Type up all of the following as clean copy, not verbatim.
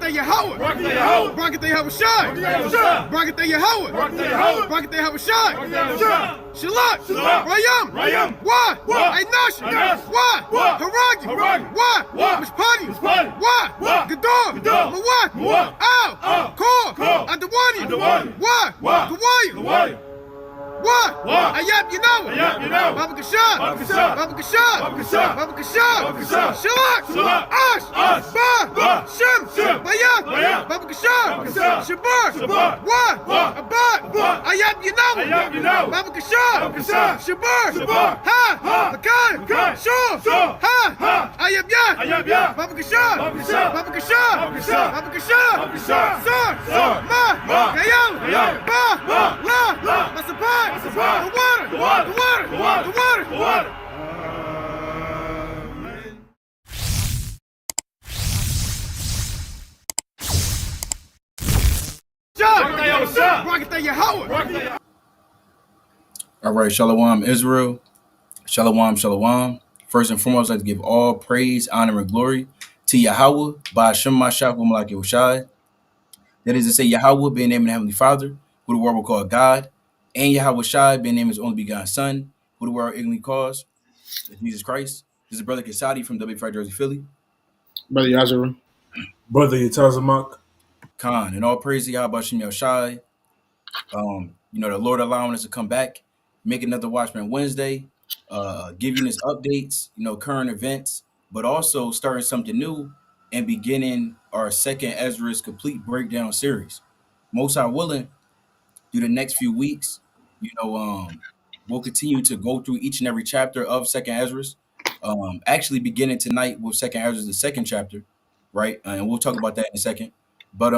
Barakatah Yahweh. Barakatah Yahushai. Barakatah Yahweh. Barakatah Yahushai. Shalak. Rayam. Why? Einash. Why? Haragi. Why? Mishpadi. Why? Gador. Mawat. Al. Kor. Adawani. Why? Kawaya. What? Ayab Yinawa. Baba Kashab. Shalak. Ash. Ba. Shem. Bayat. Baba Kashab. Shabar. What? Abad. Ayab Yinawa. Baba Kashab. Shabar. Ha. Makan. Shur. Ha. Ayab Yat. Baba Kashab. Sir. Ma. Kayam. Ba. La. Masapad. The water. All right, Shalom, Israel. Shalom. First and foremost, I'd like to give all praise, honor, and glory to Yahweh, by Hashem Mashach Malak Yahushai. That is to say, Yahweh being named the Heavenly Father, who the world will call God, and Yahweh Shai being named His only begotten Son, who the world ignorantly calls Jesus Christ. This is Brother Kasadi from WFI Jersey, Philly. Brother Yazara. Brother Yatazamak. Khan, and all praise to Yahweh Shem Yahushai. The Lord allowing us to come back, make another Watchman Wednesday, giving us updates, current events, but also starting something new and beginning our second Ezra's complete breakdown series. Most High willing, through the next few weeks, we'll continue to go through each and every chapter of Second Ezra's. Actually beginning tonight with Second Ezra's, the second chapter, right? And we'll talk about that in a second. But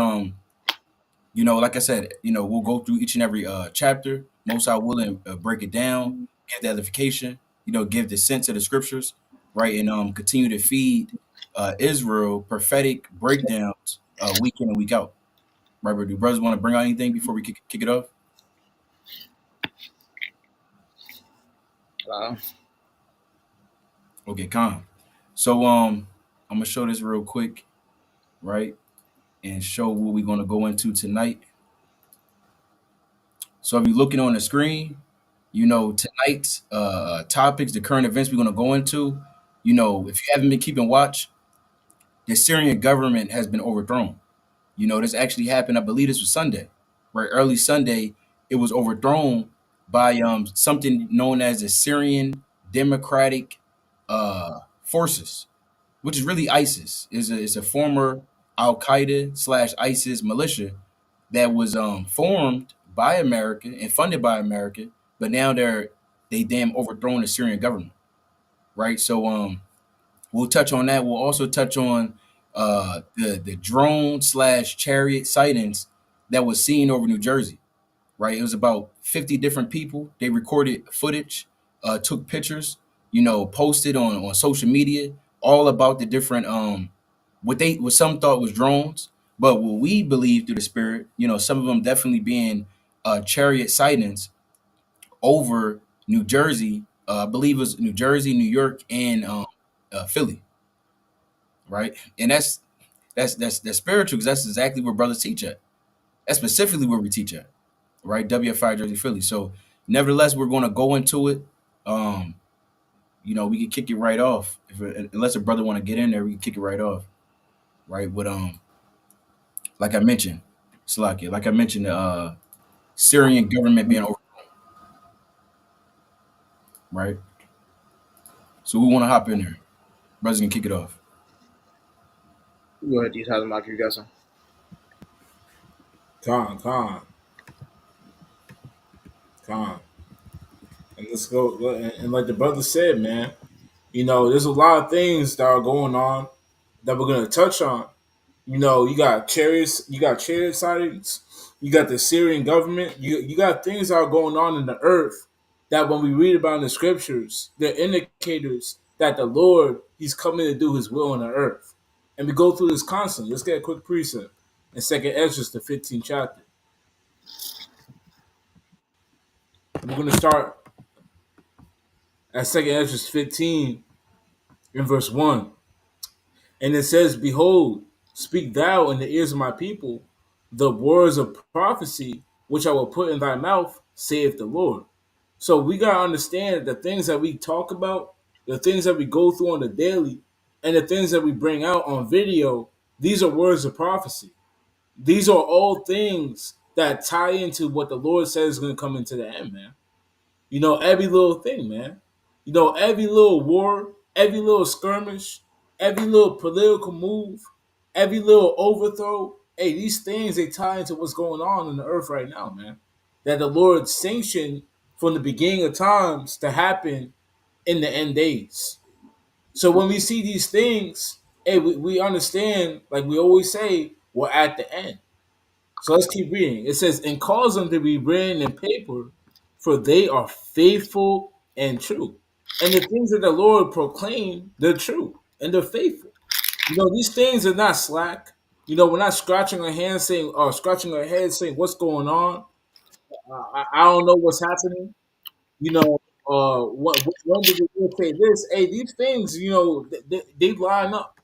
like I said, we'll go through each and every chapter. Most High willing, break it down, give the edification, give the sense of the scriptures, right? And continue to feed Israel prophetic breakdowns week in and week out. Right, but do brothers want to bring out anything before we kick it off? Okay, calm. So I'm gonna show this real quick, right, and show what we're gonna go into tonight. So if you're looking on the screen, tonight's topics, the current events we're gonna go into. If you haven't been keeping watch, the Syrian government has been overthrown. This actually happened. I believe this was Sunday, right? Early Sunday, it was overthrown by something known as the Syrian Democratic Forces, which is really ISIS. It's a former Al Qaeda / ISIS militia that was formed by America and funded by America, but now they damn overthrown the Syrian government, right? So we'll touch on that. We'll also touch on the drone / chariot sightings that was seen over New Jersey, right? It was about 50 different people. They recorded footage, took pictures, posted on social media, all about the different what some thought was drones, but what we believe through the spirit, some of them definitely being chariot sightings over New Jersey. I believe it was New Jersey, New York, and Philly. Right, and that's spiritual, because that's exactly where brothers teach at. That's specifically where we teach at, right? WFI Jersey, Philly. So, nevertheless, we're going to go into it. We can kick it right off. Unless a brother want to get in there, we can kick it right off, right? But like I mentioned, Salakia, the Syrian government being overthrown, right? So we want to hop in there. Brothers can kick it off. Go ahead, Yatazamak, you got some. Con. And let's go. And like the brother said, man, there's a lot of things that are going on that we're gonna touch on. You got chariots sightings, you got the Syrian government, you got things that are going on in the earth that when we read about in the scriptures, they're indicators that the Lord, He's coming to do His will on the earth. And we go through this constantly. Let's get a quick precept in 2nd Esdras, the 15th chapter. We're going to start at 2nd Esdras 15 in verse 1. And it says, "Behold, Speak thou in the ears of my people the words of prophecy which I will put in thy mouth, saith the Lord. So we gotta understand that the things that we talk about, the things that we go through on the daily, and the things that we bring out on video, these are words of prophecy. These are all things that tie into what the Lord says is going to come into the end, man. You know, every little thing, man. You know, every little war, every little skirmish, every little political move, every little overthrow. Hey, these things, they tie into what's going on in the earth right now, man. That the Lord sanctioned from the beginning of times to happen in the end days. So when we see these things, hey, we understand, like we always say, we're at the end. So let's keep reading. It says, and cause them to be written in paper, for they are faithful and true. And the things that the Lord proclaimed, they're true and they're faithful. You know, these things are not slack. You know, we're not scratching our hands saying, or scratching our heads saying, what's going on? I don't know what's happening. You know, when did the Lord say this? Hey, these things, you know, they line up.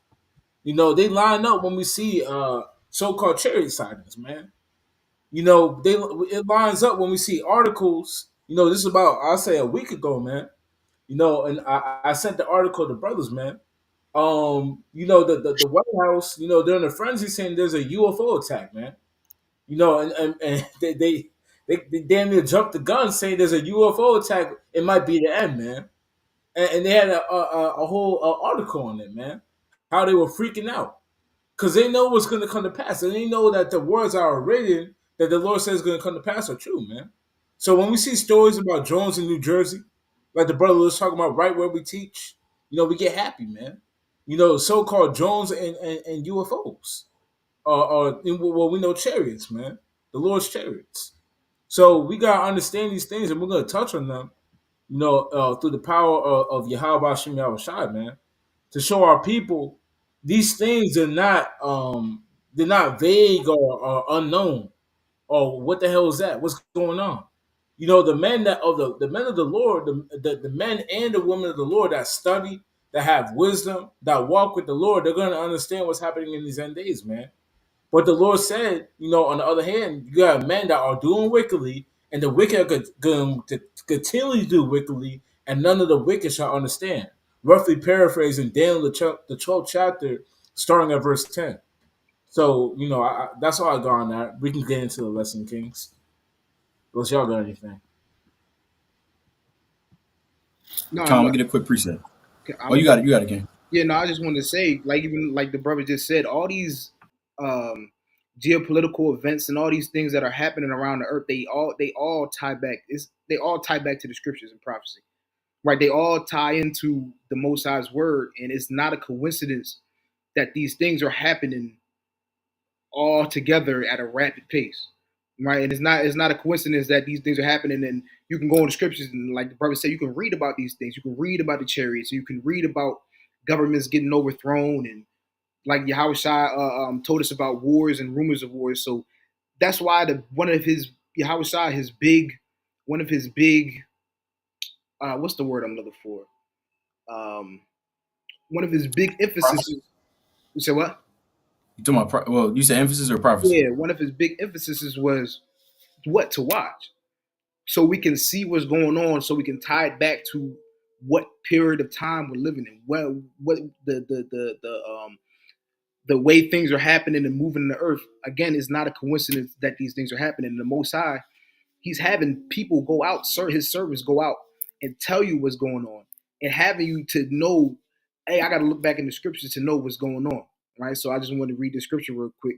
You know, they line up when we see so-called charity sightings, man. You know, it lines up when we see articles. You know, this is about I'll say a week ago, man. You know, and I sent the article to brothers, man. You know, the White House, you know, they're in a frenzy saying there's a UFO attack, man. You know, and they damn near jumped the gun saying there's a UFO attack. It might be the end, man. And they had a whole article on it, man. How they were freaking out because they know what's going to come to pass, and they know that the words that are written that the Lord says is going to come to pass are true, man. So when we see stories about drones in New Jersey, like the brother was talking about, right where we teach, you know, we get happy, man. You know, so-called drones and UFOs, or well, we know chariots, man, the Lord's chariots. So we gotta understand these things, and we're gonna touch on them, you know, through the power of Yahweh Shem Yahweh Shai, man, to show our people these things are not they're not vague or unknown or what the hell is that? What's going on? You know, the men that of the men of the Lord, the men and the women of the Lord that study, that have wisdom, that walk with the Lord, they're gonna understand what's happening in these end days, man. But the Lord said, you know, on the other hand, you got men that are doing wickedly, and the wicked are going to continually do wickedly, and none of the wicked shall understand. Roughly paraphrasing Daniel the 12th chapter, starting at verse 10. So, you know, that's all I got on that. We can get into the lesson, Kings. Unless y'all got anything. No, Tom, no. we get a quick preset. I'm Oh, you got it. You got it, King. Yeah, no, I just wanted to say, like even like the brother just said, all these um geopolitical events and all these things that are happening around the earth, they all tie back. They all tie back to the scriptures and prophecy. Right? They all tie into the Most High's word, and it's not a coincidence that these things are happening all together at a rapid pace. Right? And it's not a coincidence that these things are happening, and you can go in the scriptures and like the brother said, you can read about these things. You can read about the chariots, you can read about governments getting overthrown, and like Yahweh Shai told us about wars and rumors of wars. So that's why the one of his Yahweh Shai, his big one of his big what's the word I'm looking for? Um, one of his big emphasis. Prophecy? You said what? You talking about well, you said emphasis or prophecy? Yeah, one of his big emphases was what to watch, so we can see what's going on, so we can tie it back to what period of time we're living in, what the way things are happening and moving in the earth. Again, it's not a coincidence that these things are happening. The Most High, He's having people go out, His servants go out and tell you what's going on, and having you to know, hey, I got to look back in the scriptures to know what's going on, right? So I just want to read the scripture real quick.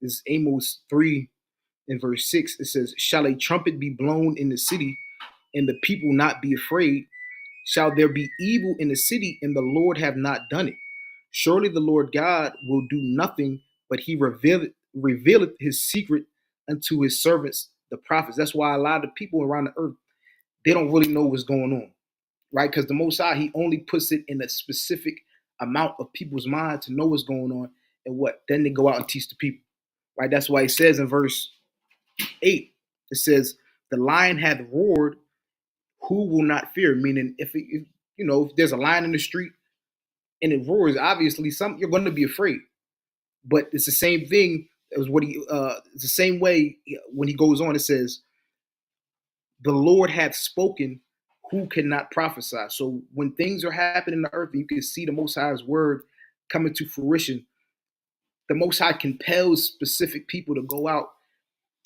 This is Amos 3 in verse 6. It says, "Shall a trumpet be blown in the city, and the people not be afraid? Shall there be evil in the city, and the Lord have not done it? Surely the Lord God will do nothing, but he revealeth his secret unto his servants, the prophets." That's why a lot of people around the earth, they don't really know what's going on, right? Because the Most High, he only puts it in a specific amount of people's mind to know what's going on, and what? Then they go out and teach the people, right? That's why he says in verse 8, it says, "The lion hath roared, who will not fear?" Meaning, if there's a lion in the street and it roars, obviously you're going to be afraid. But it's the same thing as what he. It's the same way when he goes on. It says, "The Lord hath spoken; who cannot prophesy?" So when things are happening in the earth, and you can see the Most High's word coming to fruition, the Most High compels specific people to go out,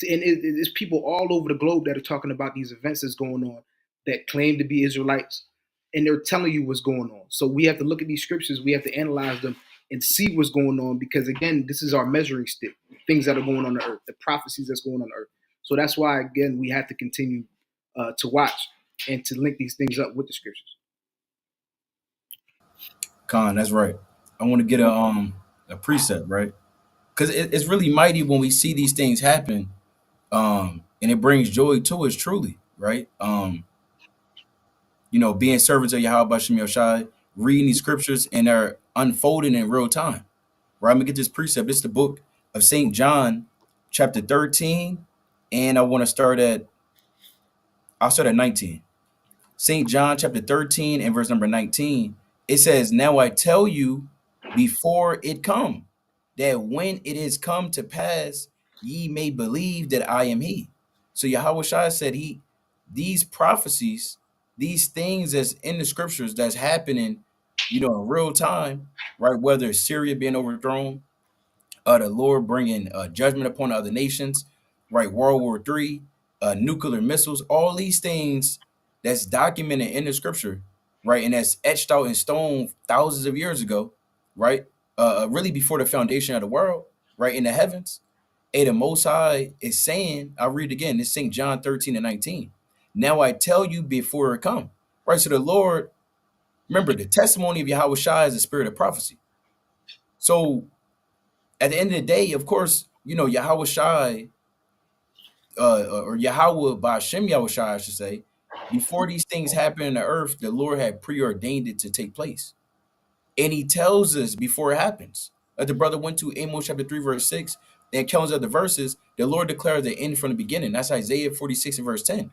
and it's people all over the globe that are talking about these events that's going on that claim to be Israelites, and they're telling you what's going on. So we have to look at these scriptures, we have to analyze them and see what's going on, because again, this is our measuring stick, things that are going on the earth, the prophecies that's going on the earth. So that's why, again, we have to continue to watch and to link these things up with the scriptures. Khan, that's right. I want to get a precept, right? Because it's really mighty when we see these things happen, and it brings joy to us truly, right? Being servants of Yahweh Bashem Yoshai, reading these scriptures and they're unfolding in real time. Right? I'm gonna get this precept. It's the book of St. John, chapter 13, and I'll start at 19. St. John chapter 13 and verse number 19. It says, "Now I tell you before it come, that when it is come to pass, ye may believe that I am he." So Yahweh Shai said these prophecies, these things that's in the scriptures that's happening, in real time, right? Whether it's Syria being overthrown, the Lord bringing judgment upon other nations, right? World War III, nuclear missiles, all these things that's documented in the scripture, right? And that's etched out in stone thousands of years ago, right? Really before the foundation of the world, right? In the heavens. The Most High is saying, I'll read it again, it's St. John 13 and 19. "Now I tell you before it come." Right? So the Lord, remember, the testimony of Yahweh Shai is the spirit of prophecy. So at the end of the day, of course, Yahweh Shai, or Yahweh Ba'ashem Yahweh Shai, I should say, before these things happen in the earth, the Lord had preordained it to take place. And he tells us before it happens. The brother went to Amos chapter 3, verse 6, and counts out the verses. The Lord declared the end from the beginning. That's Isaiah 46 and verse 10.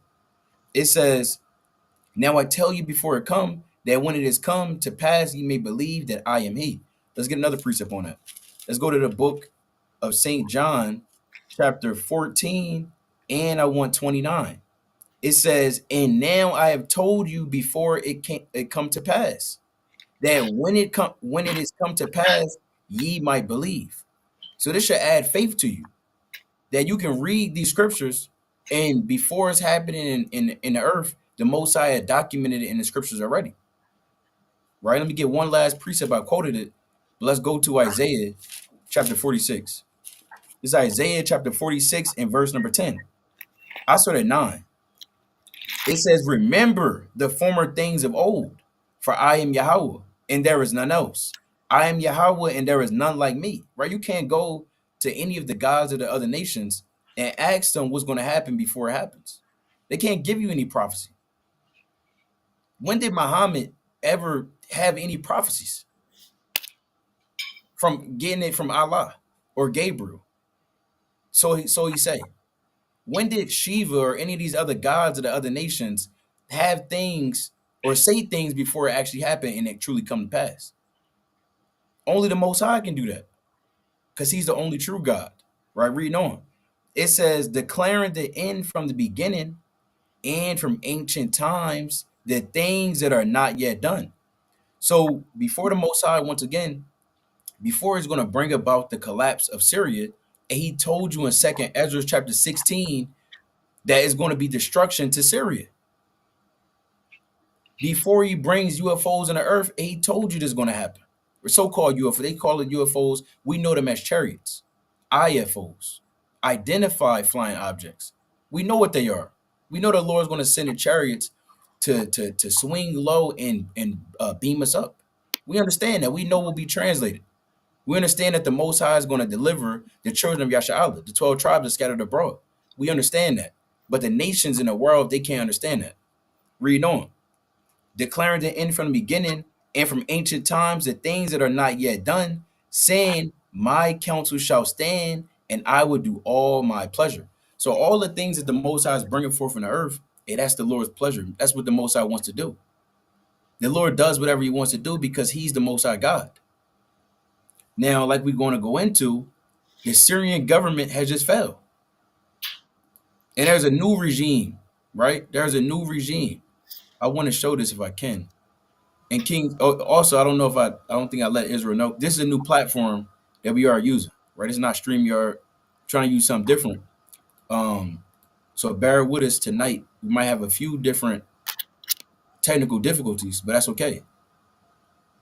It says, "Now I tell you before it come, that when it is come to pass, ye may believe that I am he." Let's get another precept on that. Let's go to the book of St. John, chapter 14, and I want 29. It says, "And now I have told you before it come to pass, that when it is come to pass, ye might believe." So this should add faith to you, that you can read these scriptures, and before it's happening in the earth, the Most High had documented it in the scriptures already. Right? Let me get one last precept. I quoted it, but let's go to Isaiah chapter 46. This is Isaiah chapter 46 and verse number 10. I start at 9. It says, "Remember the former things of old, for I am Yahweh, and there is none else. I am Yahweh, and there is none like me." Right? You can't go to any of the gods of the other nations and ask them what's going to happen before it happens. They can't give you any prophecy. When did Muhammad ever have any prophecies from getting it from Allah or Gabriel? So he say, when did Shiva or any of these other gods of the other nations have things or say things before it actually happened and it truly come to pass? Only the Most High can do that, because he's the only true God. Right? Reading on. It says, "Declaring the end from the beginning and from ancient times, the things that are not yet done." So before the Most High, once again, before he's going to bring about the collapse of Syria, and he told you in 2nd Ezra chapter 16 that is going to be destruction to Syria. Before he brings UFOs in the earth, he told you this is going to happen. Or so-called UFOs, they call it UFOs. We know them as chariots, IFOs, identified flying objects. We know what they are. We know the Lord's going to send the chariots to swing low and beam us up. We understand that. We know will be translated. We understand that the Most High is going to deliver the children of Yasha'Allah, the 12 tribes are scattered abroad. We understand that. But the nations in the world, they can't understand that. Read on. "Declaring the end from the beginning and from ancient times, the things that are not yet done, saying, my counsel shall stand, and I will do all my pleasure." So all the things that the Most High is bringing forth in the earth, that's the Lord's pleasure. That's what the Most High wants to do. The Lord does whatever he wants to do because he's the Most High God. Now, like we're going to go into, the Syrian government has just fell. And there's a new regime, right? There's a new regime. I want to show this if I can. And King, also, I don't know if I don't think I let Israel know. This is a new platform that we are using, right? It's not StreamYard. Trying to use something different. So bear with us tonight. We might have a few different technical difficulties, but that's okay.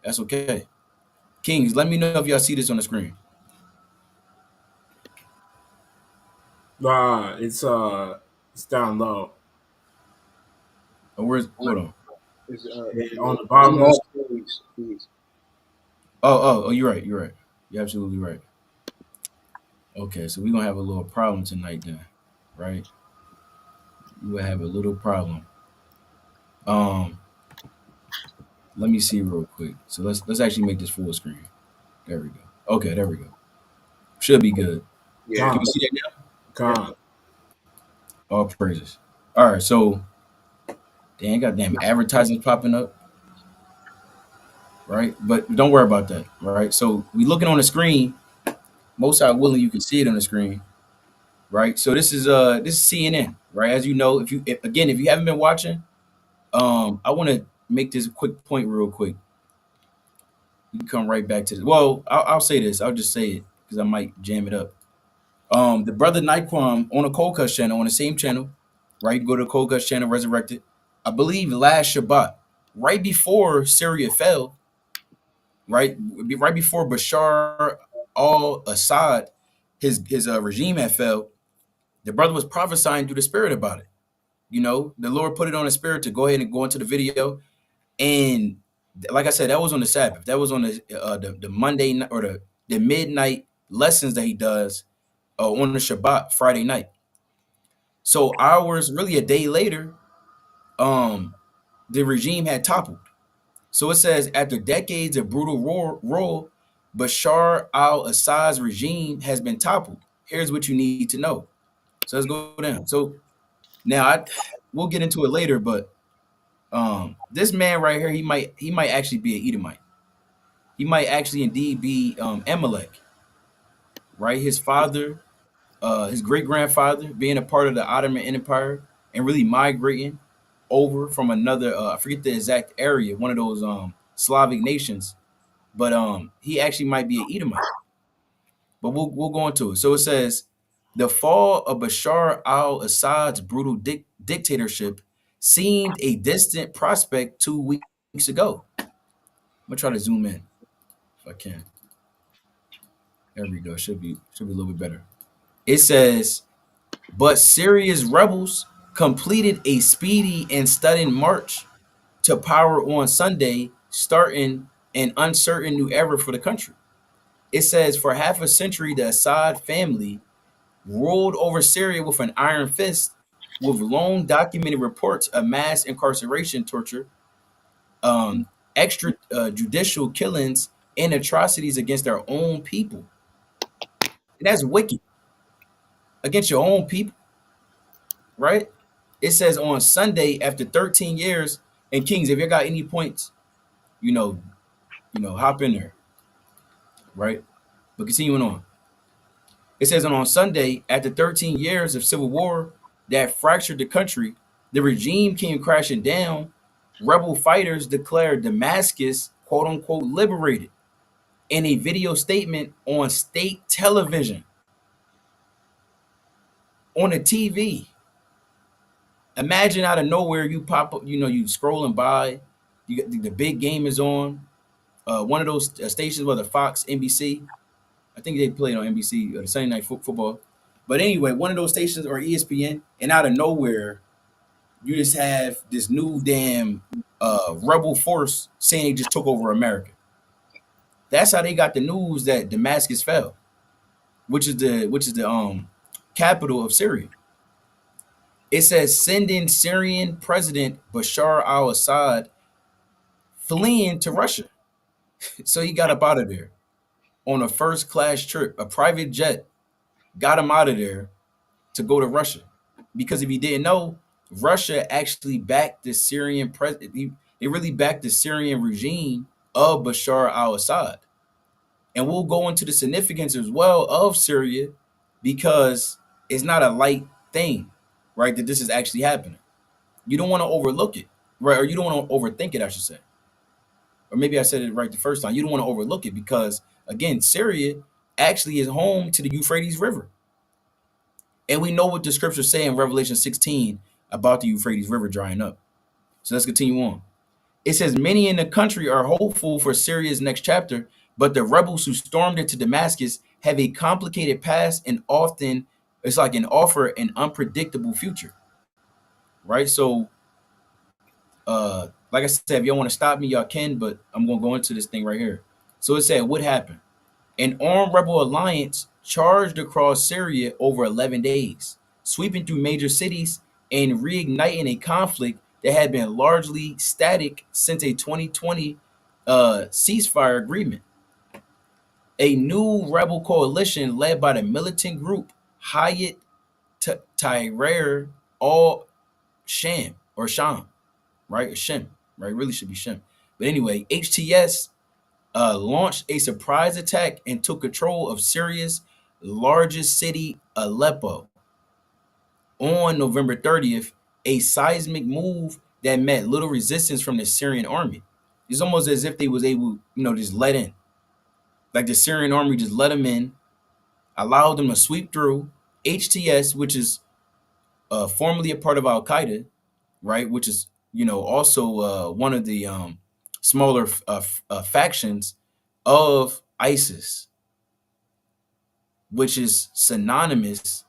That's okay. Kings, let me know if y'all see this on the screen. It's down low. Oh, hold on. Is On the come bottom of off, the please. Oh, you're right. You're right. You're absolutely right. Okay, so we're gonna have a little problem tonight then, right? We will have a little problem. Um, let me see real quick. So let's actually make this full screen. There we go. Okay, there we go. Should be good. Yeah. Can con, you see that now? con. All praises. All right, so dang, goddamn advertisements popping up, right? But don't worry about that, right? So we looking on the screen. Most are willing, you can see it on the screen, right? So this is CNN, right? As you know, if you haven't been watching, I want to make this quick point real quick. We can come right back to this. Well, I'll say this. I'll just say it because I might jam it up. The brother Nightquam on a Cold Cuts channel, on the same channel, right? You go to the Cold Cuts channel, Resurrected. I believe last Shabbat, right before Syria fell, right before Bashar al-Assad, his regime had fell. The brother was prophesying through the spirit about it. You know, the Lord put it on his spirit to go ahead and go into the video. And like I said, that was on the Sabbath. That was on the Monday night or the midnight lessons that he does on the Shabbat Friday night. So hours, really a day later, the regime had toppled. So it says after decades of brutal rule, Bashar al-Assad's regime has been toppled. Here's what you need to know. So let's go down. So now we'll get into it later, but this man right here, he might actually be an Edomite. He might actually indeed be Amalek, right? His father, his great grandfather, being a part of the Ottoman Empire and really migrating over from another, I forget the exact area, one of those Slavic nations, but he actually might be an Edomite. But we'll go into it. So it says the fall of Bashar al-Assad's brutal dictatorship seemed a distant prospect 2 weeks ago. I'm gonna try to zoom in if I can. There we go. Should be a little bit better. It says, but Syria's rebels completed a speedy and sudden march to power on Sunday, starting an uncertain new era for the country. It says for half a century, the Assad family ruled over Syria with an iron fist, with long documented reports of mass incarceration, torture, extrajudicial killings, and atrocities against their own people. And that's wicked against your own people, right? It says on Sunday after 13 years. And Kings, if you got any points, you know, hop in there, right? But continuing on. It says on Sunday, after 13 years of civil war that fractured the country, the regime came crashing down. Rebel fighters declared Damascus, quote unquote, liberated in a video statement on state television, on the TV. Imagine out of nowhere, you pop up, you scrolling by, you got the big game is on. One of those stations, whether Fox, NBC, I think they played on NBC, the Sunday Night Football. But anyway, one of those stations or ESPN, and out of nowhere, you just have this new damn rebel force saying they just took over America. That's how they got the news that Damascus fell, which is the capital of Syria. It says sending Syrian President Bashar al-Assad fleeing to Russia. So he got up out of there on a first class trip, a private jet got him out of there to go to Russia. Because if you didn't know, Russia actually backed the Syrian president. They really backed the Syrian regime of Bashar al-Assad. And we'll go into the significance as well of Syria, because it's not a light thing, right? That this is actually happening. You don't want to overlook it, right? Or you don't want to overthink it, I should say. Or maybe I said it right the first time. You don't want to overlook it because, again, Syria actually is home to the Euphrates River. And we know what the scriptures say in Revelation 16 about the Euphrates River drying up. So let's continue on. It says, many in the country are hopeful for Syria's next chapter, but the rebels who stormed into Damascus have a complicated past and often it's like an offer an unpredictable future. Right? So like I said, if y'all want to stop me, y'all can, but I'm gonna go into this thing right here. So it said, what happened? An armed rebel alliance charged across Syria over 11 days, sweeping through major cities and reigniting a conflict that had been largely static since a 2020 ceasefire agreement. A new rebel coalition led by the militant group Hayat Tahrir al-Sham, or Sham, right? Or Shem, right? It really should be Shem. But anyway, HTS launched a surprise attack and took control of Syria's largest city, Aleppo, on November 30th, a seismic move that met little resistance from the Syrian army. It's almost as if they was able, just let in. Like the Syrian army just let them in, allowed them to sweep through. HTS, which is formerly a part of Al Qaeda, right? Which is, also one of the smaller factions of ISIS, which is synonymous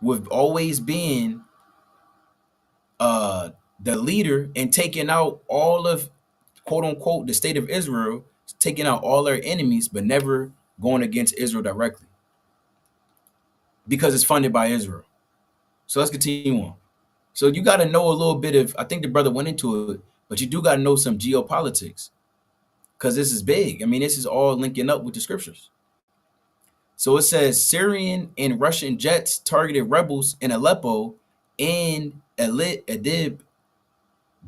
with always being the leader and taking out all of, quote unquote, the state of Israel, taking out all their enemies, but never going against Israel directly because it's funded by Israel. So let's continue on. So you got to know a little bit of, I think the brother went into it, but you do got to know some geopolitics because this is big. I mean, this is all linking up with the scriptures. So it says Syrian and Russian jets targeted rebels in Aleppo and Idlib,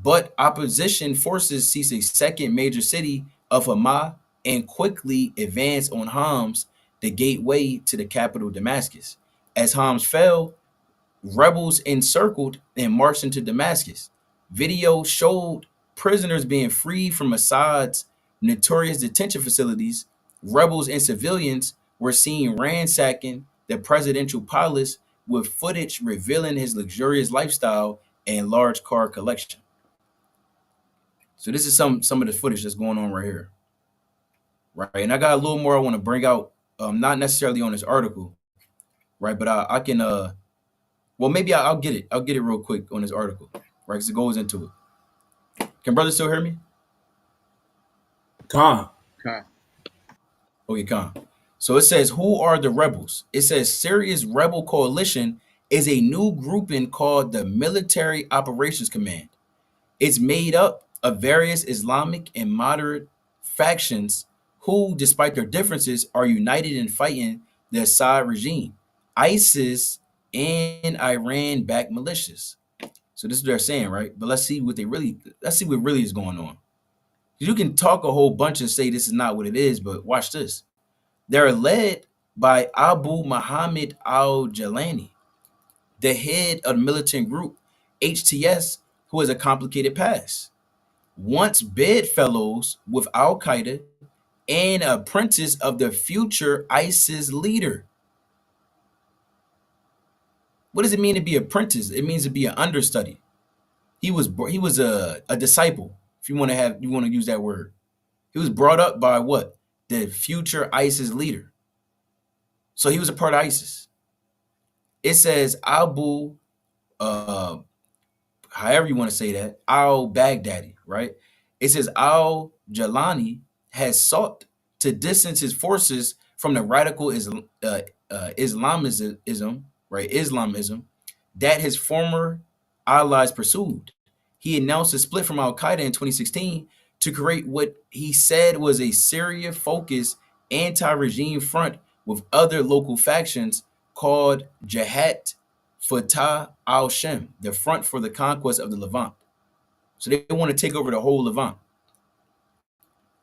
but opposition forces seized a second major city of Hama and quickly advanced on Homs, the gateway to the capital Damascus. As Homs fell, rebels encircled and marched into Damascus. Video showed prisoners being freed from Assad's notorious detention facilities. Rebels and civilians were seen ransacking the presidential palace with footage revealing his luxurious lifestyle and large car collection. So this is some of the footage that's going on right here. Right. And I got a little more I want to bring out, not necessarily on this article, right? But I can well, maybe I'll get it. I'll get it real quick on this article, right? Because it goes into it. Can brothers still hear me? Con. Okay, Con. So it says, who are the rebels? It says Syria's rebel coalition is a new grouping called the Military Operations Command. It's made up of various Islamic and moderate factions who, despite their differences, are united in fighting the Assad regime, ISIS, and Iran-backed militias. So this is what they're saying, right? But let's see what really is going on. You can talk a whole bunch and say this is not what it is, but watch this. They're led by Abu Muhammad al-Jalani, the head of the militant group HTS, who has a complicated past. Once bedfellows with Al Qaeda and apprentice of the future ISIS leader. What does it mean to be apprentice? It means to be an understudy. He was a disciple, if you want to use that word. He was brought up by what? The future ISIS leader. So he was a part of ISIS. It says Abu, however you want to say that, al-Baghdadi, right? It says al-Jalani has sought to distance his forces from the radical Islamism, right? Islamism that his former allies pursued. He announced a split from Al Qaeda in 2016 to create what he said was a Syria-focused anti-regime front with other local factions called Jihad Fatah al-Shem, the Front for the Conquest of the Levant. So they want to take over the whole Levant.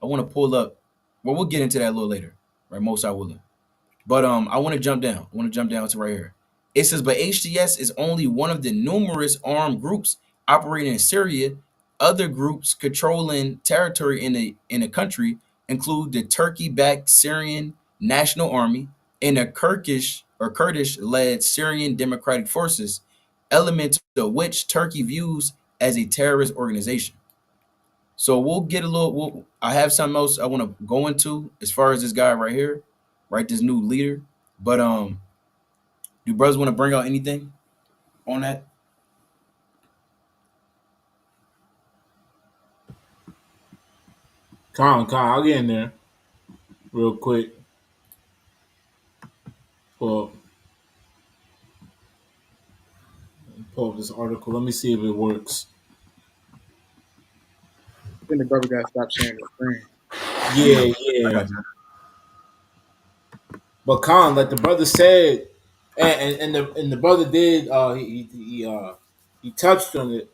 I want to pull up, well, we'll get into that a little later, right? Most I willing. But I want to jump down. I want to jump down to right here. It says, but HTS is only one of the numerous armed groups operating in Syria. Other groups controlling territory in the country include the Turkey-backed Syrian National Army and the Kurdish-led Syrian Democratic Forces, elements of which Turkey views as a terrorist organization. So we'll get a little. I have something else I want to go into as far as this guy right here, right? This new leader. But do brothers want to bring out anything on that? I'll get in there real quick. Pull up, pull up this article. Let me see if it works. I think the brother got to stop sharing the screen. Yeah, I yeah. got you. But like the brother said, and the brother did. He touched on it.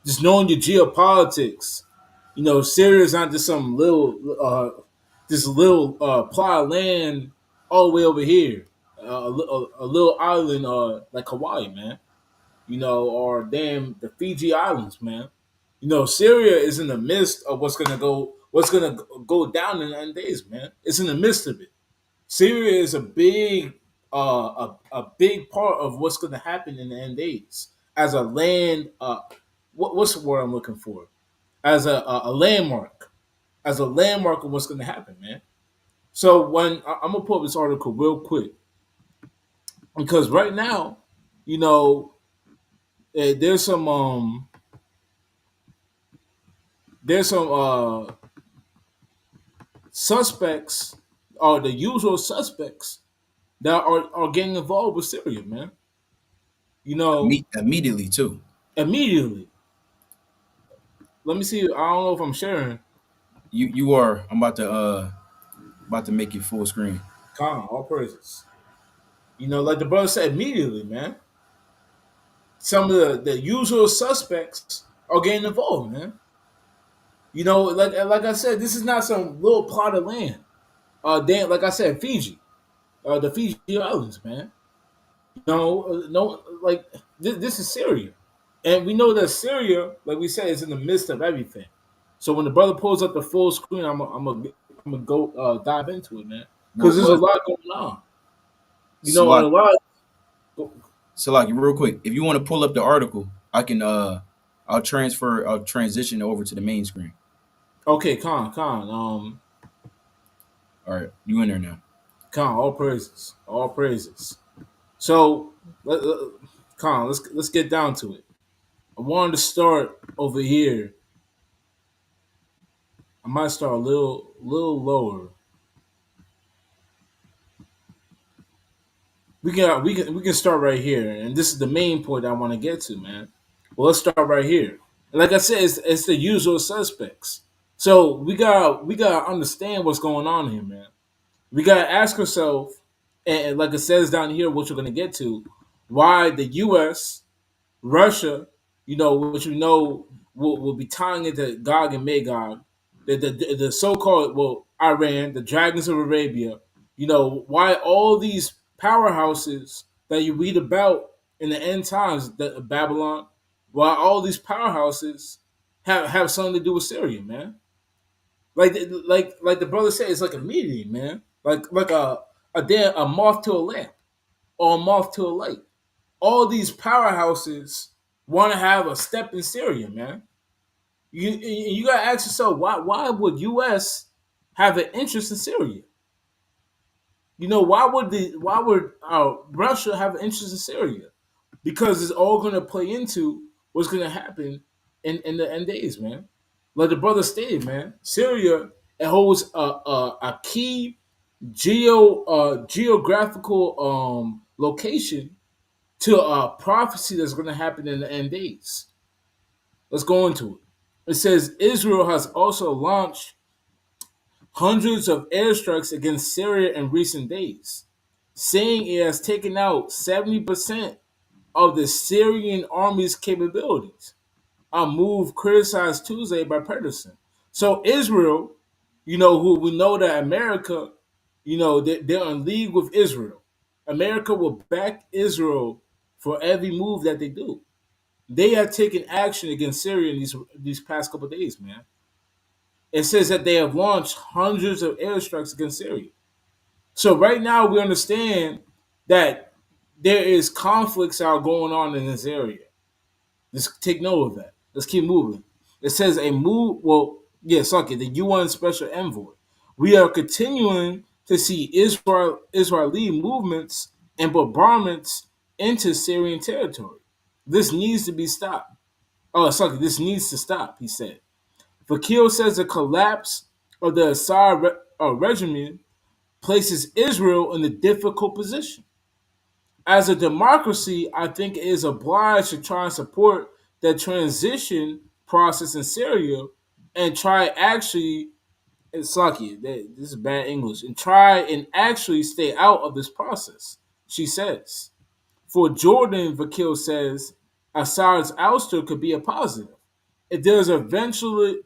Just knowing your geopolitics, Syria is not just some little plot of land all the way over here, a little island, like Hawaii, man. Or damn the Fiji Islands, man. Syria is in the midst of what's gonna go down in 9 days, man. It's in the midst of it. Syria is a big part of what's gonna happen in the end days as a land. What's the word I'm looking for? As a landmark, as a landmark of what's gonna happen, man. So I'm gonna pull up this article real quick because right now, you know, there's some suspects, or the usual suspects that are getting involved with Syria, man. Immediately too. Immediately. Let me see. I don't know if I'm sharing. You are. I'm about to make it full screen. All praises. Like the brother said, immediately, man. Some of the usual suspects are getting involved, man. Like I said, this is not some little plot of land. Damn, like I said, Fiji, the Fiji Islands, man. No, like this is Syria, and we know that Syria, like we said, is in the midst of everything. So when the brother pulls up the full screen, I'm gonna go dive into it, man, because there's a What? lot going on. And Salak, a lot. Salak, real quick. If you want to pull up the article, I can. I'll transition over to the main screen. Okay, All right, you in there now? all praises, all praises. So, let's get down to it. I wanted to start over here. I might start a little lower. We can start right here, and this is the main point I want to get to, man. Well, let's start right here. And like I said, it's the usual suspects. So we gotta understand what's going on here, man. We gotta ask ourselves, and like it says down here, what you're gonna get to, why the U.S., Russia, which we know will be tying into Gog and Magog, the so-called, Iran, the dragons of Arabia. Why all these powerhouses that you read about in the end times, the Babylon, why all these powerhouses have something to do with Syria, man. Like the brother said, it's like a meteor, man. Like a moth to a lamp, or a moth to a light. All these powerhouses want to have a step in Syria, man. You gotta ask yourself, why would U.S. have an interest in Syria? Why would Russia have an interest in Syria? Because it's all going to play into what's going to happen in the end days, man. Like the brother stated, man, Syria, it holds a key geographical location to a prophecy that's going to happen in the end days. Let's go into it. It says Israel has also launched hundreds of airstrikes against Syria in recent days, saying it has taken out 70% of the Syrian army's capabilities. A move criticized Tuesday by Pedersen. So Israel who we know that America, they're in league with Israel. America will back Israel for every move that they do. They have taken action against Syria in these past couple of days, man. It says that they have launched hundreds of airstrikes against Syria. So right now we understand that there is conflicts that are going on in this area. Just take note of that. Let's keep moving. It says a move. Well, yeah, suck it. The UN Special Envoy. We are continuing to see Israeli movements and bombardments into Syrian territory. This needs to be stopped. Oh, suck it. This needs to stop. He said. Vakil says the collapse of the Assad regime places Israel in a difficult position. As a democracy, I think it is obliged to try and support the transition process in Syria and try actually, it's lucky, this is bad English, and try and actually stay out of this process, she says. For Jordan, Vakil says, Assad's ouster could be a positive. If there's eventually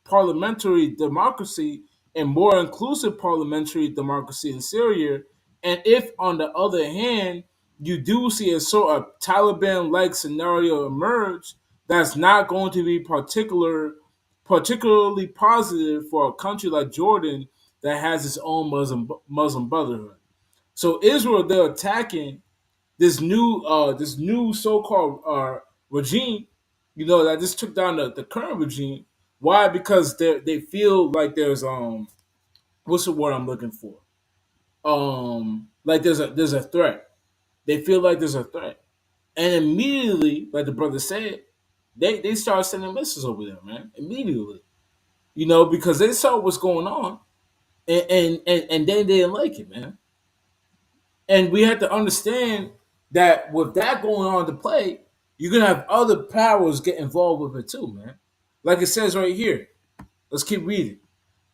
parliamentary democracy and more inclusive parliamentary democracy in Syria, and if on the other hand you do see a sort of Taliban-like scenario emerge, that's not going to be particularly positive for a country like Jordan that has its own Muslim Brotherhood. So Israel, they're attacking this new so-called regime, that just took down the current regime. Why? Because they feel like there's what's the word I'm looking for? Like there's a threat. They feel like there's a threat, and immediately, like the brother said, they start sending missiles over there, man. Immediately, because they saw what's going on, and they didn't like it, man. And we have to understand that with that going on to play, you're gonna have other powers get involved with it too, man. Like it says right here. Let's keep reading.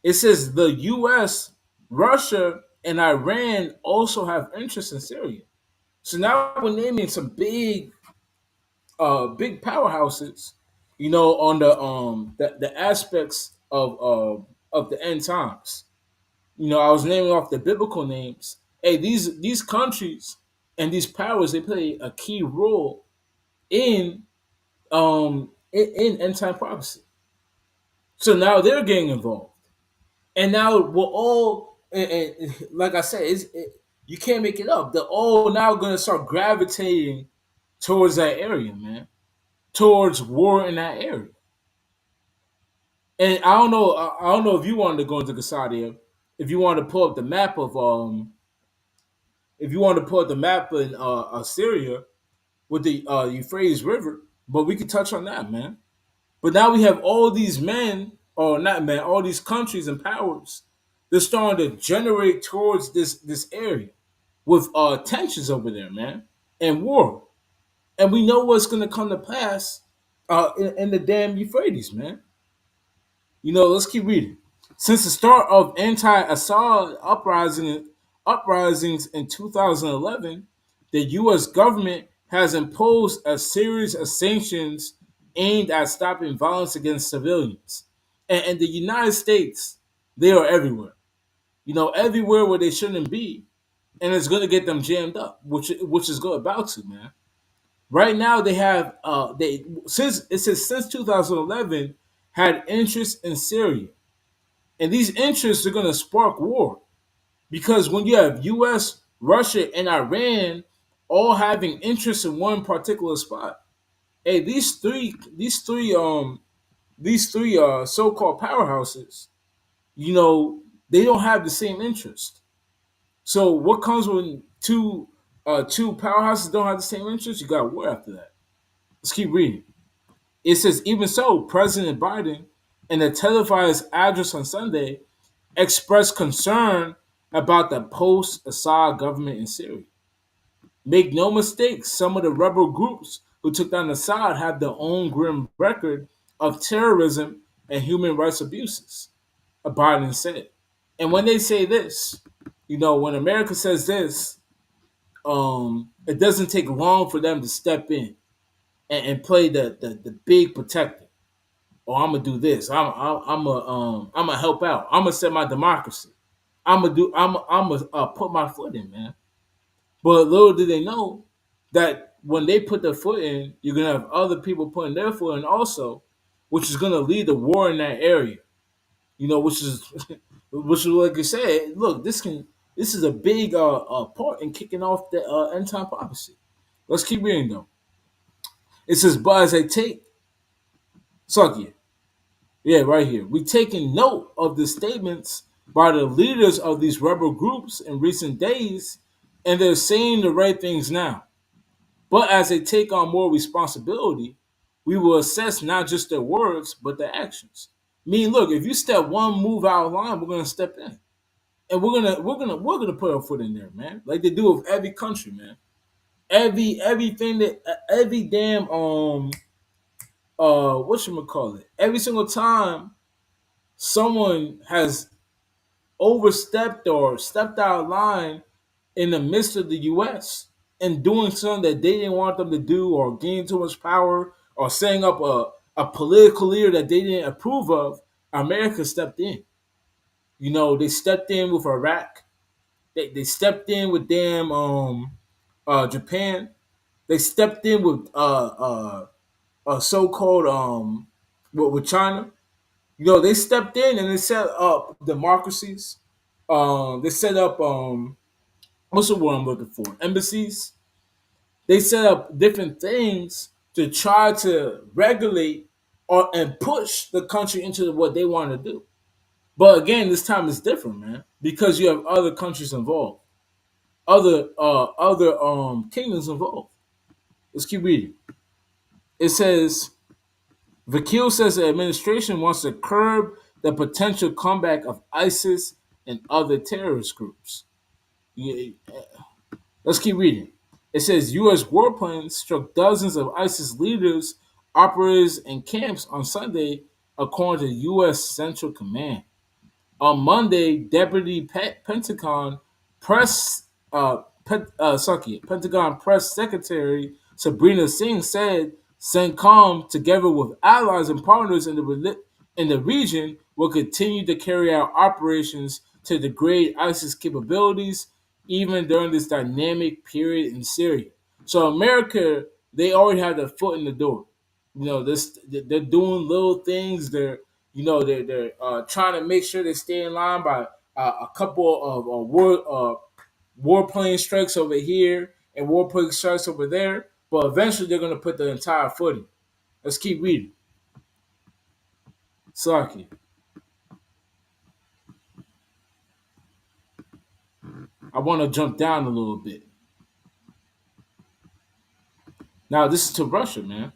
It says the US, Russia, and Iran also have interests in Syria. So now we're naming some big powerhouses, on the aspects of the end times. I was naming off the biblical names. Hey, these countries and these powers, they play a key role in end time prophecy. So now they're getting involved, and now we're all like I said, you can't make it up. They're all now going to start gravitating towards that area, man, towards war in that area. And I don't know if you wanted to go into Casadia, if you want to pull up the map of if you want to pull up the map in Syria with the Euphrates River, but we could touch on that, man. But now we have all these men, or not men, all these countries and powers. They're starting to generate towards this area with tensions over there, man, and war. And we know what's going to come to pass in the damn Euphrates, man. Let's keep reading. Since the start of anti-Assad uprisings in 2011, the U.S. government has imposed a series of sanctions aimed at stopping violence against civilians. And the United States, they are everywhere. Everywhere where they shouldn't be, and it's going to get them jammed up, which is good about to, man. Right now, they have since 2011 had interest in Syria, and these interests are going to spark war because when you have U.S., Russia, and Iran all having interest in one particular spot, hey, these three so-called powerhouses, they don't have the same interest. So what comes when two powerhouses don't have the same interest? You got war after that. Let's keep reading. It says, even so, President Biden, in a televised address on Sunday, expressed concern about the post-Assad government in Syria. Make no mistake, some of the rebel groups who took down Assad have their own grim record of terrorism and human rights abuses, Biden said. And when they say this, when America says this, it doesn't take long for them to step in and play the big protector. or I'm gonna do this. I'm gonna help out. I'm gonna set my democracy. I'm gonna put my foot in, man. But little do they know that when they put their foot in, you're gonna have other people putting their foot in also, which is gonna lead to war in that area. Which is which is like I said. Look, this is a big part in kicking off the end time prophecy. Let's keep reading though. It says, "But as I take, suck it, yeah, right here. We taking note of the statements by the leaders of these rebel groups in recent days, and they're saying the right things now. But as they take on more responsibility, we will assess not just their words but their actions. I mean, look, if you step one move out of line, we're gonna step in, and we're gonna put our foot in there, man. Like they do with every country, man. Everything that every damn what you call it? Every single time someone has overstepped or stepped out of line in the midst of the U.S. and doing something that they didn't want them to do, or gaining too much power, or setting up a political leader that they didn't approve of, America stepped in. They stepped in with Iraq. They stepped in with damn Japan. They stepped in with so-called with China. They stepped in and they set up democracies. They set up what's the word I'm looking for? Embassies. They set up different things to try to regulate and push the country into what they want to do. But again, this time is different, man, because you have other countries involved, other kingdoms involved. Let's keep reading. It says, Vakil says the administration wants to curb the potential comeback of ISIS and other terrorist groups. Let's keep reading. It says U.S. warplanes struck dozens of ISIS leaders, operators, and camps on Sunday, according to U.S. Central Command. On Monday, Deputy Pentagon Press Pentagon Press Secretary Sabrina Singh said CENTCOM, together with allies and partners in the region, will continue to carry out operations to degrade ISIS capabilities, even during this dynamic period in Syria. So America, they already have their foot in the door. They're doing little things. They're trying to make sure they stay in line by a couple of warplane strikes over here and warplane strikes over there. But eventually, they're going to put the entire foot in. Let's keep reading. Saki. I want to jump down a little bit. Now, this is to Russia, man.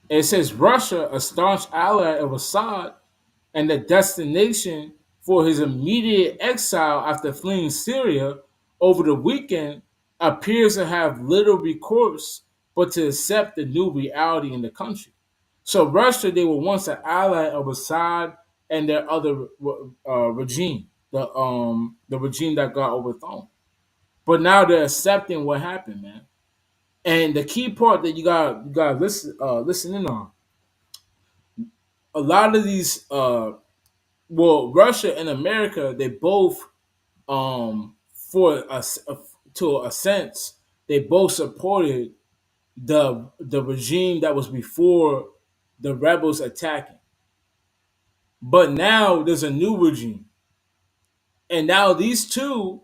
It says Russia, a staunch ally of Assad, and the destination for his immediate exile after fleeing Syria over the weekend, appears to have little recourse but to accept the new reality in the country. So Russia, they were once an ally of Assad and their other regime, the regime that got overthrown. But now they're accepting what happened, man. And the key part that you got listen in on, a lot of these Russia and America, they both for us to a sense, they both supported the regime that was before the rebels attacking. But now there's a new regime, and now these two,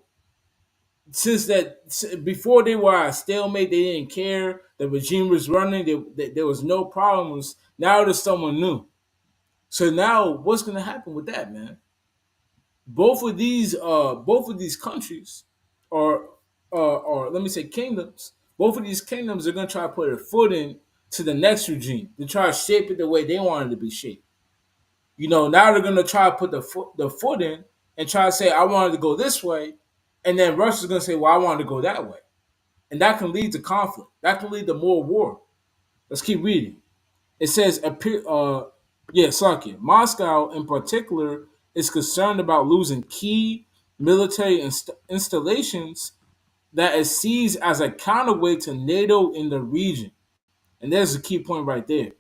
since that before they were at stalemate, they didn't care. The regime was running. There was no problems. Now there's someone new. So now, what's going to happen with that, man? Both of these countries, or let me say kingdoms, both of these kingdoms are going to try to put their foot in to the next regime to try to shape it the way they want it to be shaped. Now they're going to try to put the foot in and try to say, I wanted to go this way, and then Russia's going to say, well, I wanted to go that way, and that can lead to conflict. That can lead to more war. Let's keep reading. It says, Saki, Moscow in particular is concerned about losing key military installations that it sees as a counterweight to NATO in the region. And there's a key point right there.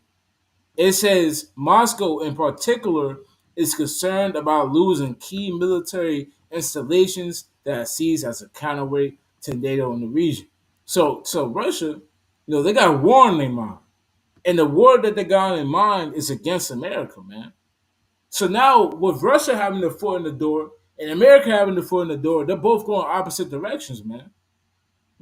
It says Moscow, in particular, is concerned about losing key military installations that it sees as a counterweight to NATO in the region. So Russia, they got war in their mind, and the war that they got in mind is against America, man. So now, with Russia having their foot in the door and America having their foot in the door, they're both going opposite directions, man.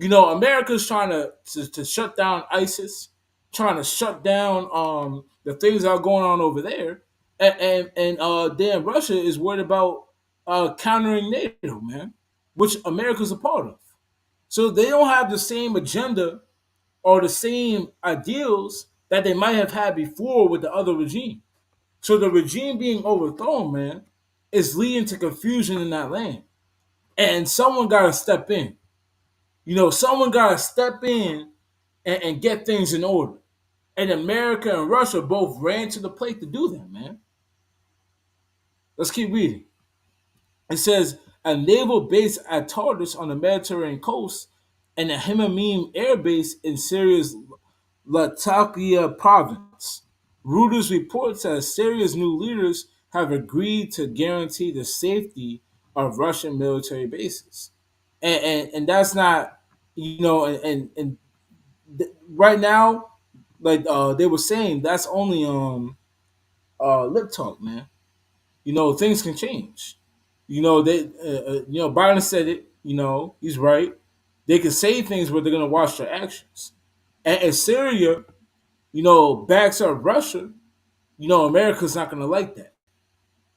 America's trying to shut down ISIS, trying to shut down the things that are going on over there, and then Russia is worried about countering NATO, man, which America's a part of. So they don't have the same agenda or the same ideals that they might have had before with the other regime. So the regime being overthrown, man, is leading to confusion in that land, and someone got to step in. Someone got to step in and get things in order. And America and Russia both ran to the plate to do that, man. Let's keep reading. It says a naval base at Tartus on the Mediterranean coast and a Himamim air base in Syria's Latakia province. Reuters reports that Syria's new leaders have agreed to guarantee the safety of Russian military bases. And that's not, and right now, like they were saying, that's only lip talk, man. Things can change. Biden said it. He's right. They can say things, but they're gonna watch their actions. And Syria, backs up Russia. America's not gonna like that.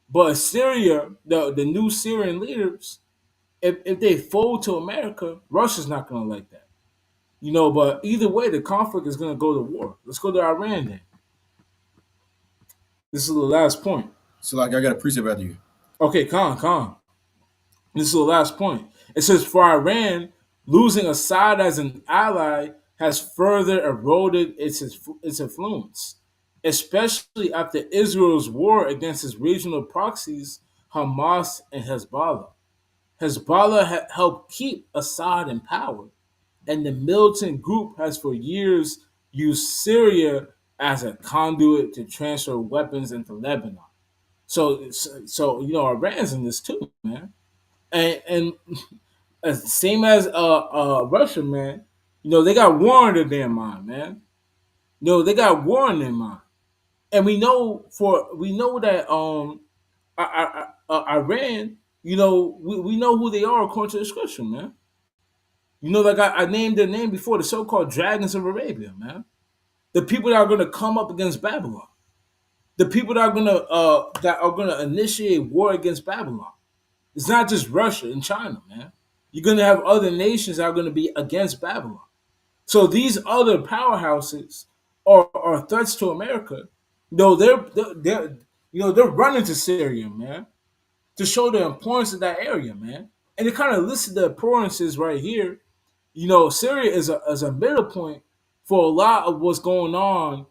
But Syria, the new Syrian leaders, if they fold to America, Russia's not gonna like that. But either way, the conflict is gonna go to war. Let's go to Iran then. This is the last point. So like I got a precept after you. Okay, calm. This is the last point. It says for Iran, losing Assad as an ally has further eroded its influence, especially after Israel's war against its regional proxies, Hamas and Hezbollah. Hezbollah helped keep Assad in power, and the militant group has for years used Syria as a conduit to transfer weapons into Lebanon. So Iran's in this too, man, and same as Russia, man. They got war in their damn mind, man. They got war in their mind, and we know that Iran, we know who they are according to the scripture, man. Like I named their name before, the so-called dragons of Arabia, man. The people that are going to come up against Babylon, the people that are gonna initiate war against Babylon. It's not just Russia and China, man. You're going to have other nations that are going to be against Babylon. So these other powerhouses are threats to America. They're running to Syria, man, to show the importance of that area, man. And it kind of listed the importances right here. Syria is a middle point for a lot of what's going on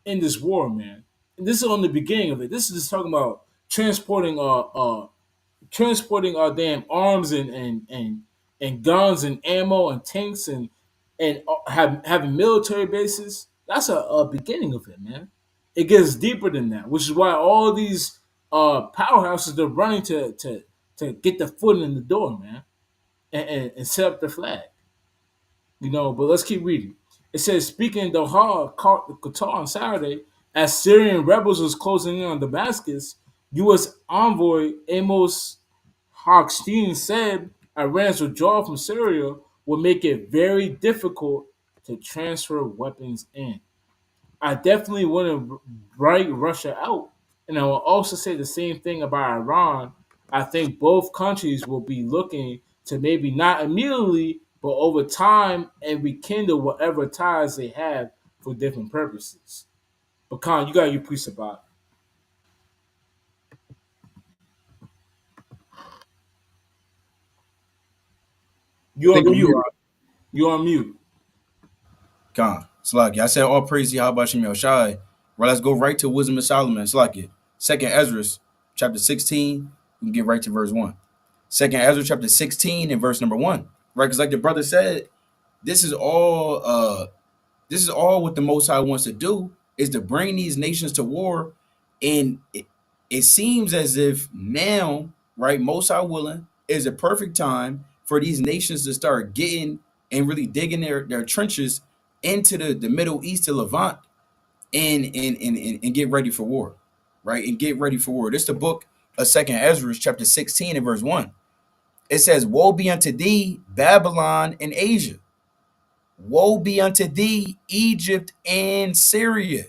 in this war, man. And this is on the beginning of it. This is just talking about transporting our damn arms and guns and ammo and tanks and having military bases. That's a beginning of it, man. It gets deeper than that, which is why all these powerhouses they're running to get the foot in the door, man, and set up the flag. But let's keep reading. It says, speaking in Doha, Qatar on Saturday, as Syrian rebels was closing in on Damascus, U.S. envoy Amos Hochstein said Iran's withdrawal from Syria will make it very difficult to transfer weapons in. I definitely wouldn't write Russia out. And I will also say the same thing about Iran. I think both countries will be looking to maybe not immediately, but over time and rekindle whatever ties they have for different purposes. But Khan, you got your piece about it. I You think on I'm mute. muted. You on mute. Slaki. I said all praise to Yahweh Shem Shai. Right, let's go right to Wisdom of Solomon. Slaki. Second Esdras, chapter 16. We can get right to verse 1. Second Ezra chapter 16 and verse number 1. Right, because like the brother said, this is all what the Most High wants to do. is to bring these nations to war. And it seems as if now, right, Most High willing, is a perfect time for these nations to start getting and really digging their trenches into the Middle East, to Levant, and get ready for war, right? And get ready for war. This is the book of Second Esdras, chapter 16 and verse 1. It says, woe be unto thee, Babylon and Asia. Woe be unto thee, Egypt and Syria.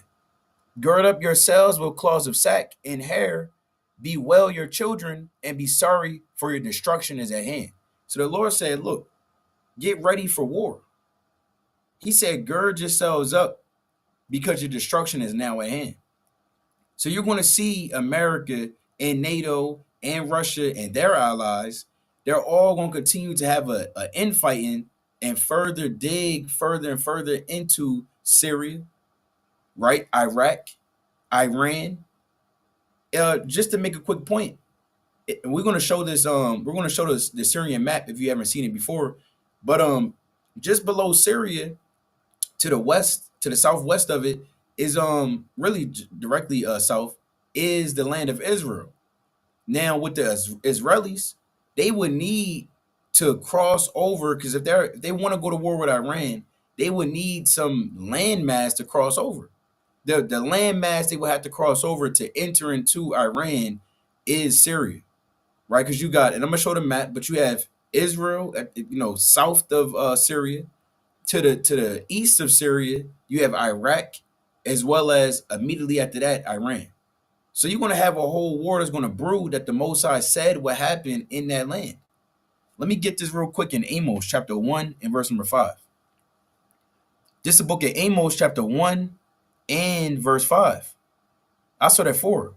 Gird up yourselves with cloths of sack and hair. Bewail your children and be sorry, for your destruction is at hand. So the Lord said, look, get ready for war. He said, gird yourselves up because your destruction is now at hand. So you're going to see America and NATO and Russia and their allies, they're all going to continue to have a infighting and further dig further and further into Syria, right? Iraq, Iran. Just to make a quick point, we're going to show this. We're going to show this the Syrian map if you haven't seen it before. But just below Syria, to the west, to the southwest of it, is really directly south, is the land of Israel. Now with the Israelis, they would need to cross over, because if they want to go to war with Iran, they would need some landmass to cross over. The landmass they would have to cross over to enter into Iran is Syria, right? Because you got, and I'm gonna show the map, but you have Israel, south of Syria. To the east of Syria, you have Iraq, as well as immediately after that, Iran. So you're going to have a whole war that's going to brew that the Most High said would happen in that land. Let me get this real quick in Amos chapter 1 and verse number 5. This is the book of Amos chapter 1 and verse 5. I saw that 4.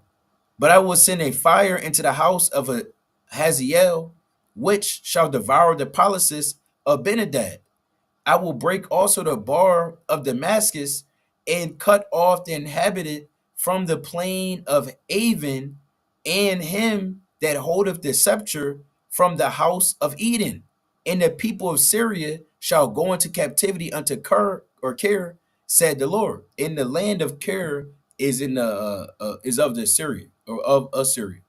But I will send a fire into the house of a Hazael, which shall devour the palaces of Benadad. I will break also the bar of Damascus and cut off the inhabitant from the plain of Avon, and him that holdeth the scepter from the house of Eden. And the people of Syria shall go into captivity unto Kir, said the Lord. And the land of Kir is in the is of the Syria, or of Assyria,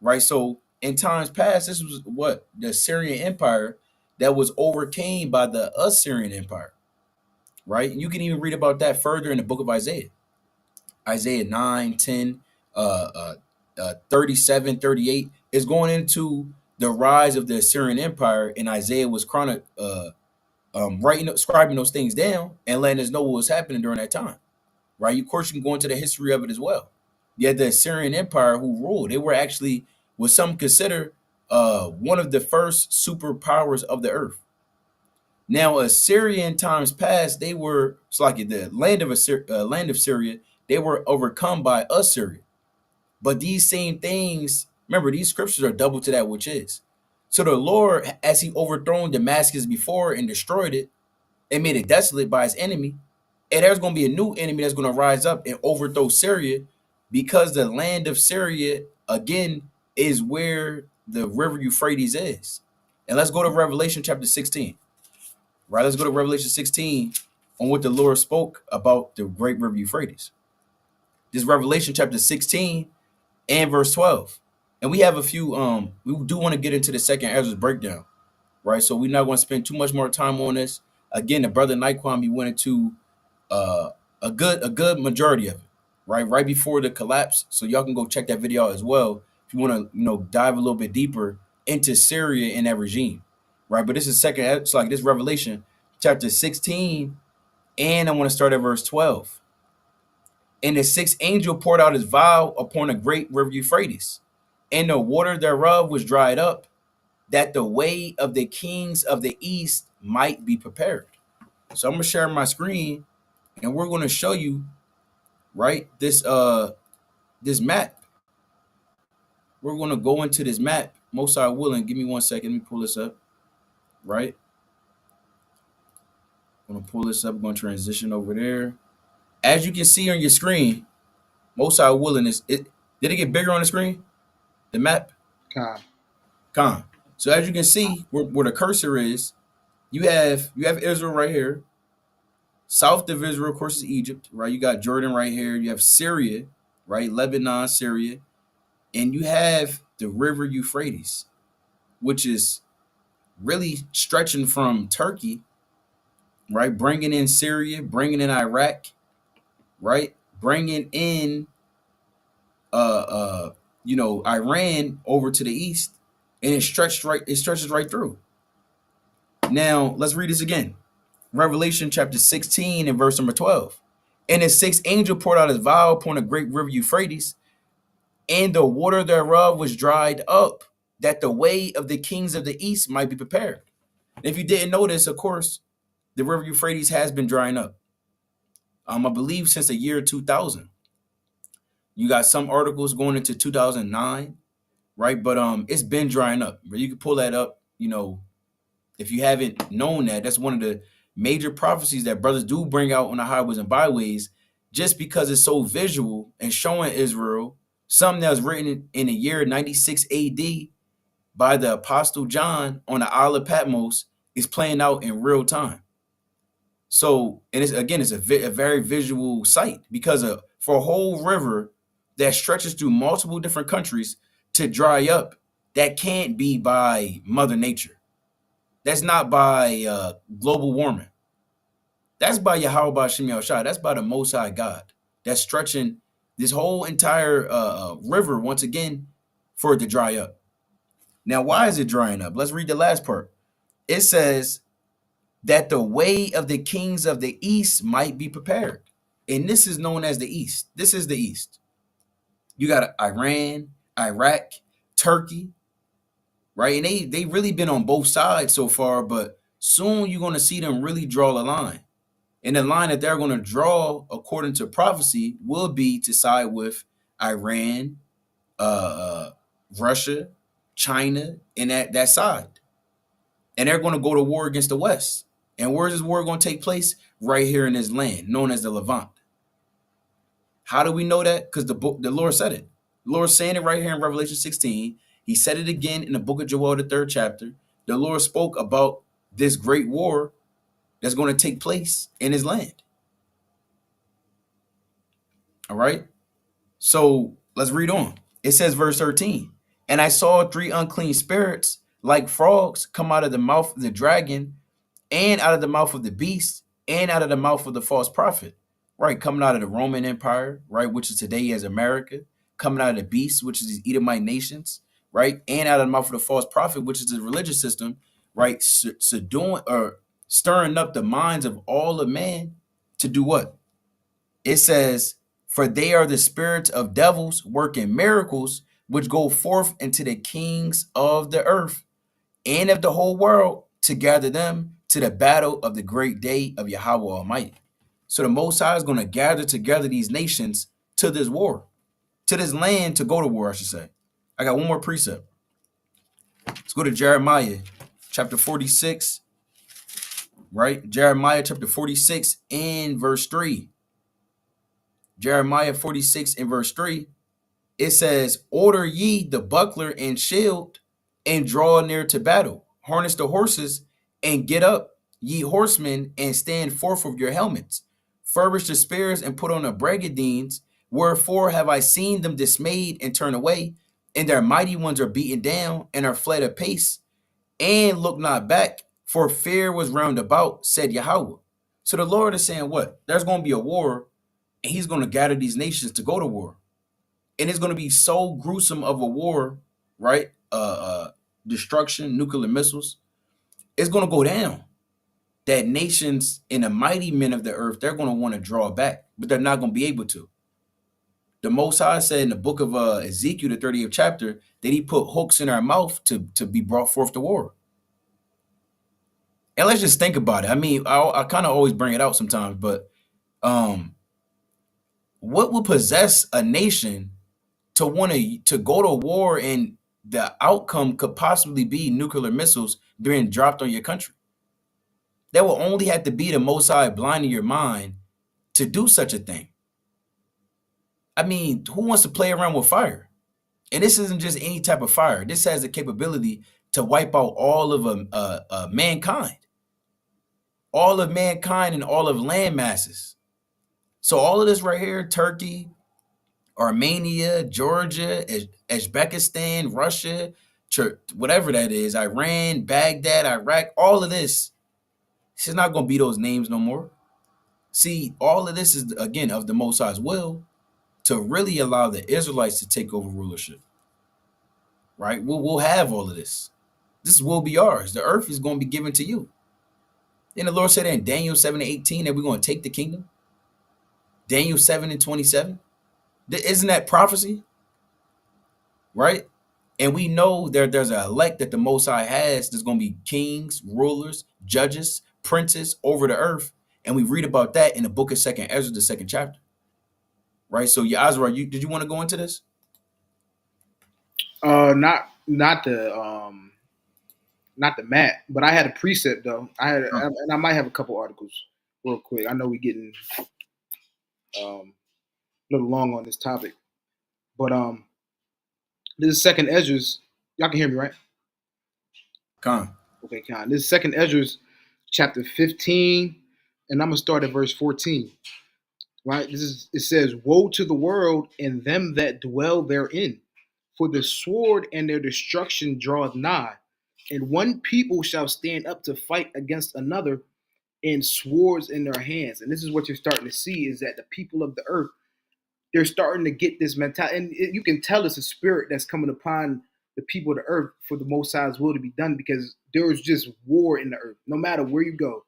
right? So in times past, this was what the Syrian Empire that was overcame by the Assyrian Empire, right? And you can even read about that further in the book of Isaiah. Isaiah 9, 10, 37, 38 is going into the rise of the Assyrian Empire, and Isaiah was scribing those things down and letting us know what was happening during that time, right? Of course, you can go into the history of it as well. You had the Syrian Empire who ruled. They were actually what some consider one of the first superpowers of the earth. Now, Assyria in times past, they were, it's like the land of Syria, they were overcome by Assyria. But these same things, remember, these scriptures are double to that which is. So the Lord, as he overthrown Damascus before and destroyed it and made it desolate by his enemy, and there's going to be a new enemy that's going to rise up and overthrow Syria, because the land of Syria, again, is where the river Euphrates is. And let's go to Revelation chapter 16. Right, let's go to Revelation 16 on what the Lord spoke about the great river Euphrates. This Revelation chapter 16 and verse 12. And we have a few, we do want to get into the second Ezra's breakdown, right? So we're not going to spend too much more time on this. Again, the brother Nikequan, he went into a good majority of it, right before the collapse. So y'all can go check that video out as well if you want to, dive a little bit deeper into Syria and that regime. Right, but this is second. It's like this Revelation chapter 16, and I want to start at verse 12. And the sixth angel poured out his vial upon a great river Euphrates, and the water thereof was dried up, that the way of the kings of the east might be prepared. So I'm gonna share my screen, and we're gonna show you, right, this map. We're gonna go into this map. Most High willing. Give me 1 second. Let me pull this up. Right. I'm gonna pull this up. I'm gonna transition over there. As you can see on your screen, Most High willing is it. Did it get bigger on the screen? The map? Con. So as you can see, where the cursor is, you have Israel right here, South of Israel, of course, is Egypt, right? You got Jordan right here. You have Syria, right? Lebanon, Syria. And you have the river Euphrates, which is really stretching from Turkey, right? Bringing in Syria, bringing in Iraq, right? Bringing in, uh, uh, Iran over to the east. And it stretches right through. Now, let's read this again. Revelation chapter 16 and verse number 12. And the sixth angel poured out his vial upon a great river Euphrates, and the water thereof was dried up, that the way of the kings of the east might be prepared. And if you didn't notice, of course, the river Euphrates has been drying up. I believe since the year 2000. You got some articles going into 2009, right? But it's been drying up. But you can pull that up, if you haven't known that. That's one of the major prophecies that brothers do bring out on the highways and byways, just because it's so visual and showing Israel something that was written in the year 96 AD by the Apostle John on the Isle of Patmos is playing out in real time. So, and it's a very visual sight, because for a whole river that stretches through multiple different countries to dry up, that can't be by Mother Nature. That's not by global warming. That's by Yahweh B'Shem Yahushua. That's by the Most High God. That's stretching this whole entire river once again for it to dry up. Now, why is it drying up? Let's read the last part. It says that the way of the kings of the east might be prepared. And this is known as the east. This is the east. You got Iran, Iraq, Turkey, right? And they really been on both sides so far, but soon you're going to see them really draw a line. And the line that they're going to draw, according to prophecy, will be to side with Iran, Russia, China, and that side. And they're going to go to war against the West. And where's this war going to take place? Right here in this land, known as the Levant. How do we know that? Because the Lord said it. The Lord's saying it right here in Revelation 16. He said it again in the book of Joel, the 3rd chapter. The Lord spoke about this great war that's going to take place in his land. All right. So let's read on. It says, verse 13, and I saw 3 unclean spirits like frogs come out of the mouth of the dragon, and out of the mouth of the beast, and out of the mouth of the false prophet. Right. Coming out of the Roman Empire, right, which is today as America. Coming out of the beast, which is the Edomite nations, right, and out of the mouth of the false prophet, which is the religious system, right, subduing or stirring up the minds of all of man to do what? It says, for they are the spirits of devils working miracles, which go forth into the kings of the earth and of the whole world to gather them to the battle of the great day of Yahweh Almighty. So the Most High is going to gather together these nations to this war, to this land to go to war, I should say. I got one more precept. Let's go to Jeremiah chapter 46, right? Jeremiah chapter 46 and verse 3. Jeremiah 46 and verse 3. It says, order ye the buckler and shield, and draw near to battle. Harness the horses and get up, ye horsemen, and stand forth with your helmets. Furbish the spears and put on the brigandines. Wherefore have I seen them dismayed and turned away, and their mighty ones are beaten down and are fled apace, and look not back, for fear was round about, said Yahweh. So the Lord is saying what? There's going to be a war, and he's going to gather these nations to go to war. And it's going to be so gruesome of a war, right? Destruction, nuclear missiles. It's going to go down that nations and the mighty men of the earth, they're going to want to draw back, but they're not going to be able to. The Most High said in the book of Ezekiel, the 30th chapter, that he put hooks in our mouth to be brought forth to war. And let's just think about it. I mean, I kind of always bring it out sometimes, but what will possess a nation to want to go to war, and the outcome could possibly be nuclear missiles being dropped on your country? There will only have to be the Most High blinding your mind to do such a thing. I mean, who wants to play around with fire? And this isn't just any type of fire. This has the capability to wipe out all of mankind. all of mankind and all of land masses. So all of this right here, Turkey, Armenia, Georgia, Uzbekistan, Russia, whatever that is, Iran, Baghdad, Iraq, all of this, it's not going to be those names no more. See, all of this is, again, of the Most High's will to really allow the Israelites to take over rulership, right? We'll have all of this. This will be ours. The earth is going to be given to you. And the Lord said in Daniel 7:18 that we're going to take the kingdom. Daniel 7:27. Isn't that prophecy? Right? And we know there's an elect that the Most High has. There's going to be kings, rulers, judges, princes over the earth. And we read about that in the book of 2nd Ezra, the 2nd chapter. Right? So, Ezra, did you want to go into this? Not the mat, but I had a precept though. And I might have a couple articles real quick. I know we're getting a little long on this topic, but this is 2nd Ezra's. Y'all can hear me, right? Con. Okay, Con. This is 2nd Ezra's chapter 15, and I'm gonna start at verse 14. Right? It says, "Woe to the world and them that dwell therein, for the sword and their destruction draweth nigh, and one people shall stand up to fight against another, and swords in their hands." And this is what you're starting to see, is that the people of the earth, they're starting to get this mentality, and you can tell it's a spirit that's coming upon the people of the earth for the Most High's will to be done, because there is just war in the earth, no matter where you go,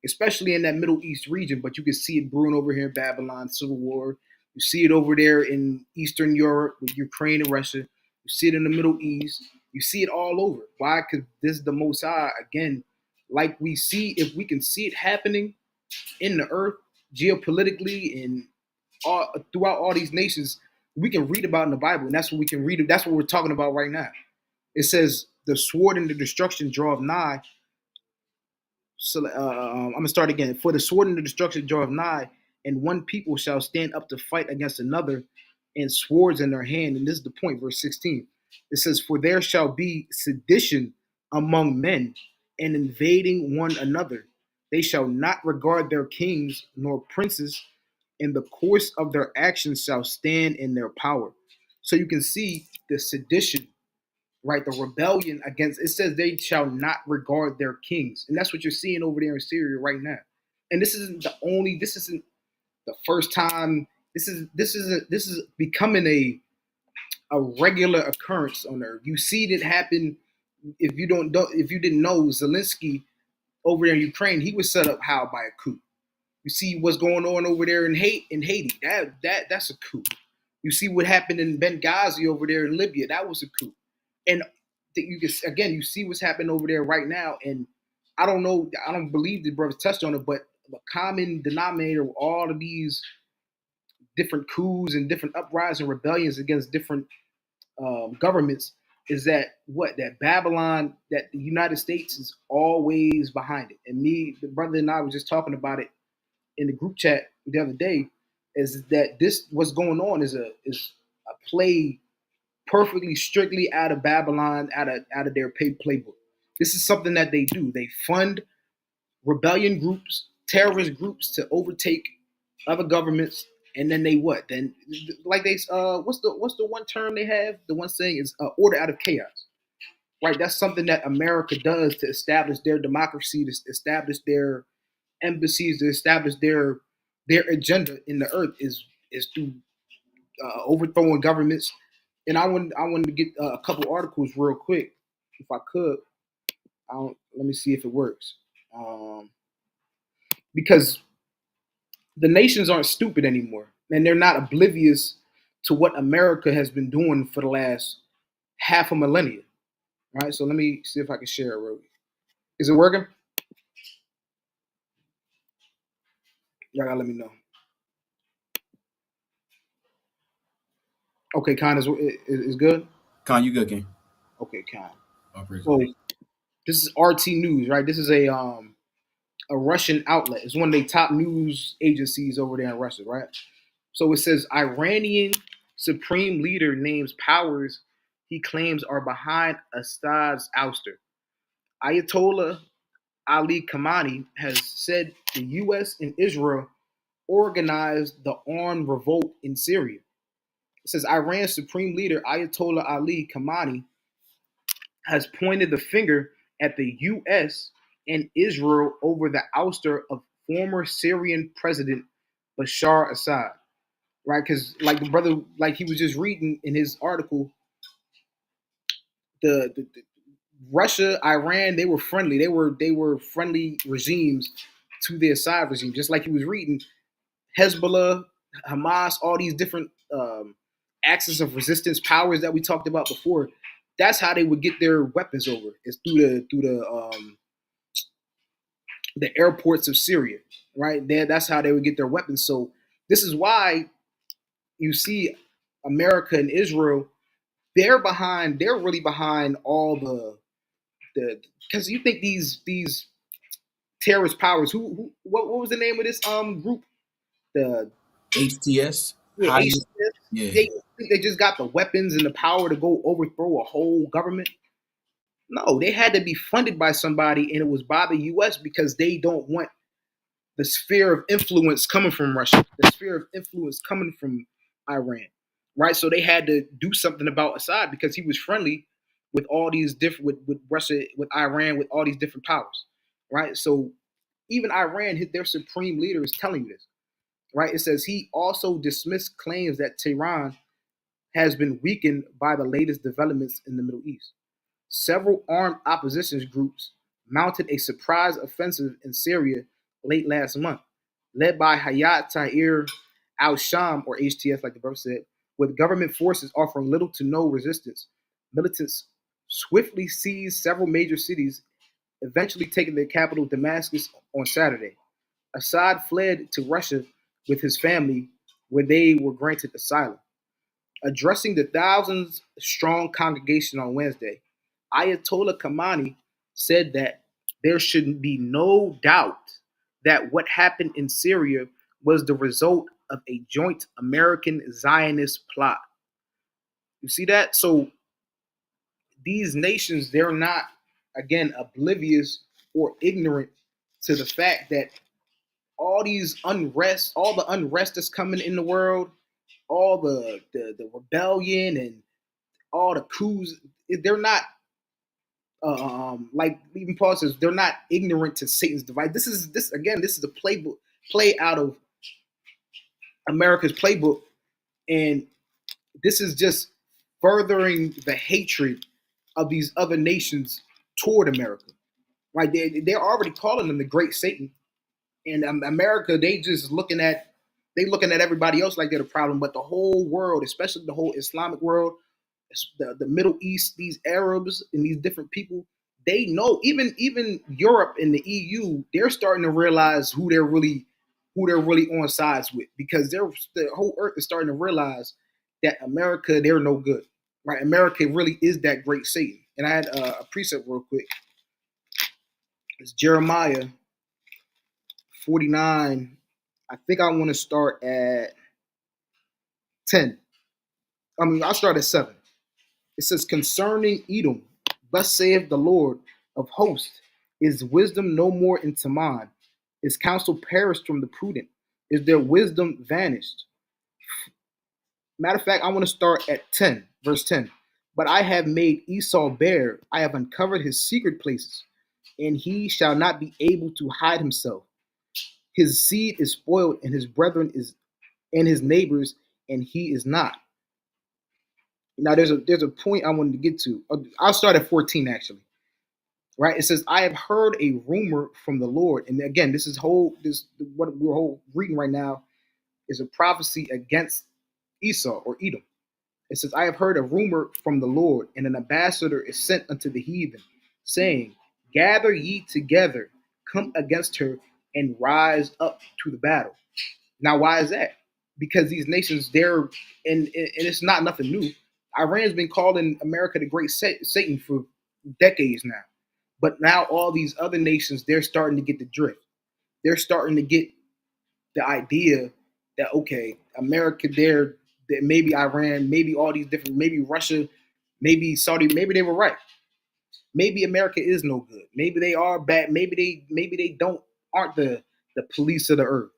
especially in that Middle East region. But you can see it brewing over here in Babylon, civil war. You see it over there in Eastern Europe with Ukraine and Russia. You see it in the Middle East. You see it all over. Why? Because this is the Most High, again, like we see, if we can see it happening in the earth geopolitically and throughout all these nations, we can read about in the Bible, and that's what we can read. That's what we're talking about right now. It says, "The sword and the destruction draweth nigh." So I'm gonna start again. "For the sword and the destruction draweth nigh, and one people shall stand up to fight against another, and swords in their hand." And this is the point, verse 16. It says, "For there shall be sedition among men, and invading one another. They shall not regard their kings nor princes, and the course of their actions shall stand in their power." So you can see the sedition, right? The rebellion against, it says they shall not regard their kings. And that's what you're seeing over there in Syria right now. And this isn't the first time. This is becoming a regular occurrence on earth. You see it happen. If you didn't know, Zelensky over there in Ukraine, he was set up how by a coup. You see what's going on over there in Haiti. That's a coup. You see what happened in Benghazi over there in Libya. That was a coup. And you see what's happening over there right now. And I don't know. I don't believe the brothers touched on it, but the common denominator of all of these different coups and different uprisings and rebellions against different governments is that Babylon, that the United States is always behind it. And the brother and I was just talking about it in the group chat the other day, is that this what's going on is a play perfectly strictly out of Babylon, out of their playbook. This is something that they do. They fund rebellion groups, terrorist groups to overtake other governments, and then they what? Then like they what's the one term they have? The one saying is order out of chaos. Right? That's something that America does to establish their democracy, to establish their embassies, to establish their agenda in the earth is through overthrowing governments. And I wanted to get a couple articles real quick, if I could. Let me see if it works, because the nations aren't stupid anymore, and they're not oblivious to what America has been doing for the last half a millennia. Right. So let me see if I can share it real quick. Is it working? Y'all gotta let me know. Okay, Con is good. Con, you good, King? Okay, Con. Oh, praise So this is RT News, right? This is a Russian outlet. It's one of the top news agencies over there in Russia, right? So it says Iranian supreme leader names powers he claims are behind Assad's ouster. Ayatollah Ali Khamenei has said the U.S. and Israel organized the armed revolt in Syria. It says Iran's supreme leader Ayatollah Ali Khamenei has pointed the finger at the U.S. and Israel over the ouster of former Syrian President Bashar Assad. Right, because like the brother, like he was just reading in his article, the Russia, Iran, they were friendly. They were friendly regimes to the Assad regime, just like he was reading. Hezbollah, Hamas, all these different axis of resistance powers that we talked about before. That's how they would get their weapons over. Is through the airports of Syria, right? There, that's how they would get their weapons. So this is why you see America and Israel. They're behind. They're really behind all the because you think these terrorist powers. What was the name of this group? The HTS, Yeah, highest, HTS. yeah. They think they just got the weapons and the power to go overthrow a whole government. No, they had to be funded by somebody, and it was by the U.S. because they don't want the sphere of influence coming from Russia, the sphere of influence coming from Iran, right? So they had to do something about Assad because he was friendly with all these different with Russia, with Iran, with all these different powers, right? So even Iran, their supreme leader is telling you this, right? It says he also dismissed claims that Tehran has been weakened by the latest developments in the Middle East. Several armed opposition groups mounted a surprise offensive in Syria late last month, led by Hayat Tahrir al-Sham, or HTS, like the brother said, with government forces offering little to no resistance. Militants swiftly seized several major cities, eventually taking the capital Damascus on Saturday. Assad fled to Russia with his family, where they were granted asylum. Addressing the thousands strong congregation on Wednesday, Ayatollah Khamenei said that there should be no doubt that what happened in Syria was the result of a joint American Zionist plot. You see that? So these nations, they're not, again, oblivious or ignorant to the fact that all the unrest that's coming in the world, all the rebellion and all the coups, they're not like even Paul says, they're not ignorant to Satan's device. This is a playbook play out of America's playbook, and this is just furthering the hatred of these other nations toward America. Right? They're already calling them the Great Satan, and America, they looking at everybody else like they're the problem, but the whole world, especially the whole Islamic world, the Middle East, these Arabs and these different people, they know. Even Europe and the EU, they're starting to realize who they're really on sides with, because the whole earth is starting to realize that America, they're no good, right? America really is that great Satan. And I had a precept real quick. It's Jeremiah 49. I think I want to start at 10. I'll start at 7. It says, concerning Edom, thus saith the Lord of hosts, is wisdom no more in Teman? Is counsel perished from the prudent? Is their wisdom vanished? Matter of fact, I want to start at 10, verse 10. But I have made Esau bare, I have uncovered his secret places, and he shall not be able to hide himself. His seed is spoiled, and his brethren is and his neighbors, and he is not. Now there's a point I wanted to get to. I'll start at 14 actually. Right? It says, I have heard a rumor from the Lord. And again, what we're reading right now is a prophecy against Esau or Edom. It says, I have heard a rumor from the Lord, and an ambassador is sent unto the heathen, saying, gather ye together, come against her, and rise up to the battle. Now, why is that? Because these nations, and it's not nothing new. Iran's been calling America the Great Satan for decades now. But now all these other nations, they're starting to get the drift. They're starting to get the idea that, okay, America, that maybe Iran, maybe all these different, maybe Russia, maybe Saudi, maybe they were right. maybe America is no good. Maybe they are bad. Maybe they aren't the police of the earth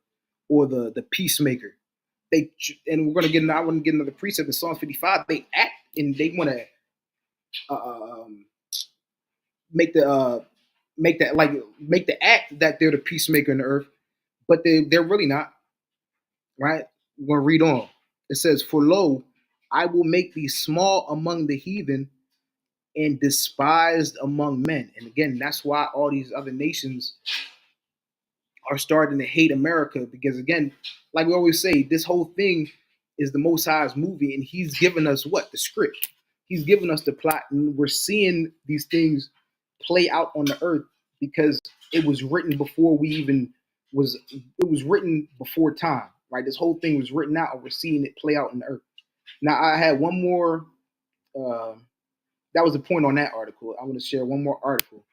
or the peacemaker. And we're gonna get. I want to get another precept in Psalm 55. They act and they want to make the make the act that they're the peacemaker in the earth, but they're really not. Right? We're gonna read on. It says, "For lo, I will make thee small among the heathen and despised among men." And again, that's why all these other nations are starting to hate America, because again, like we always say, this whole thing is the Most High's movie, and He's given us what? The script. He's given us the plot, and we're seeing these things play out on the earth because it was written before we even was. It was written before time, right? This whole thing was written out, and we're seeing it play out on the earth. Now, I had one more. That was the point on that article. I'm going to share one more article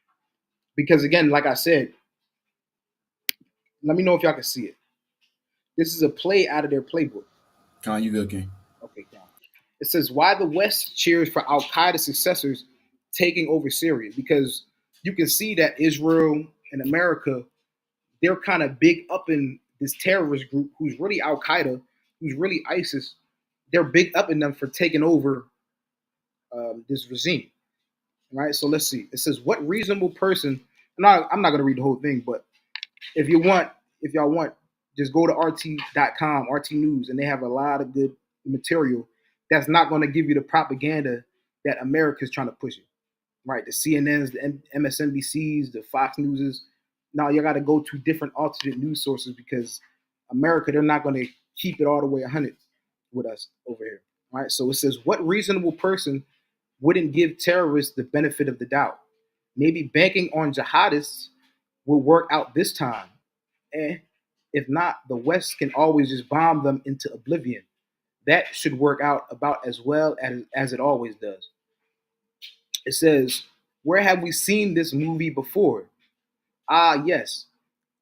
because, again, like I said, let me know if y'all can see it. This is a play out of their playbook. Con, you good, King? Okay, Con. It says, "Why the West cheers for Al Qaeda successors taking over Syria?" Because you can see that Israel and America, they're kind of big up in this terrorist group who's really Al Qaeda, who's really ISIS. They're big up in them for taking over this regime. Right? So let's see. It says, "What reasonable person?" I'm not going to read the whole thing, but if y'all want, just go to RT.com, RT News, and they have a lot of good material that's not going to give you the propaganda that America's trying to push it. Right? The CNNs, the MSNBCs, the Fox Newses. Now you got to go to different alternate news sources because America, they're not going to keep it all the way 100 with us over here. Right? So it says, "What reasonable person wouldn't give terrorists the benefit of the doubt? Maybe banking on jihadists will work out this time. If not, the West can always just bomb them into oblivion. That should work out about as well as it always does." It says, "Where have we seen this movie before? Ah, yes.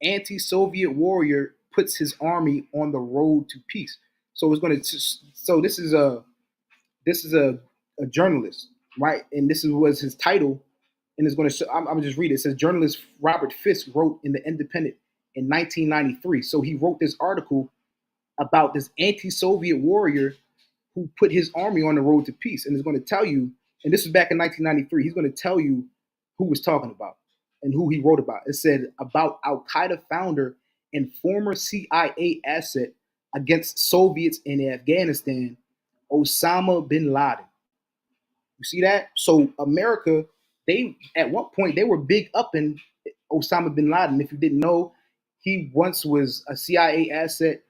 Anti-Soviet warrior puts his army on the road to peace." So it's going to. So this is a journalist, right? And this was his title. And it's going to show. I'm going to just read it. It says, "Journalist Robert Fisk wrote in the Independent in 1993." So he wrote this article about this anti-Soviet warrior who put his army on the road to peace, and is going to tell you. And this was back in 1993. He's going to tell you who was talking about and who he wrote about. It said about Al Qaeda founder and former CIA asset against Soviets in Afghanistan, Osama bin Laden. You see that? So America, they at one point they were big up in Osama bin Laden. If you didn't know, he once was a CIA asset,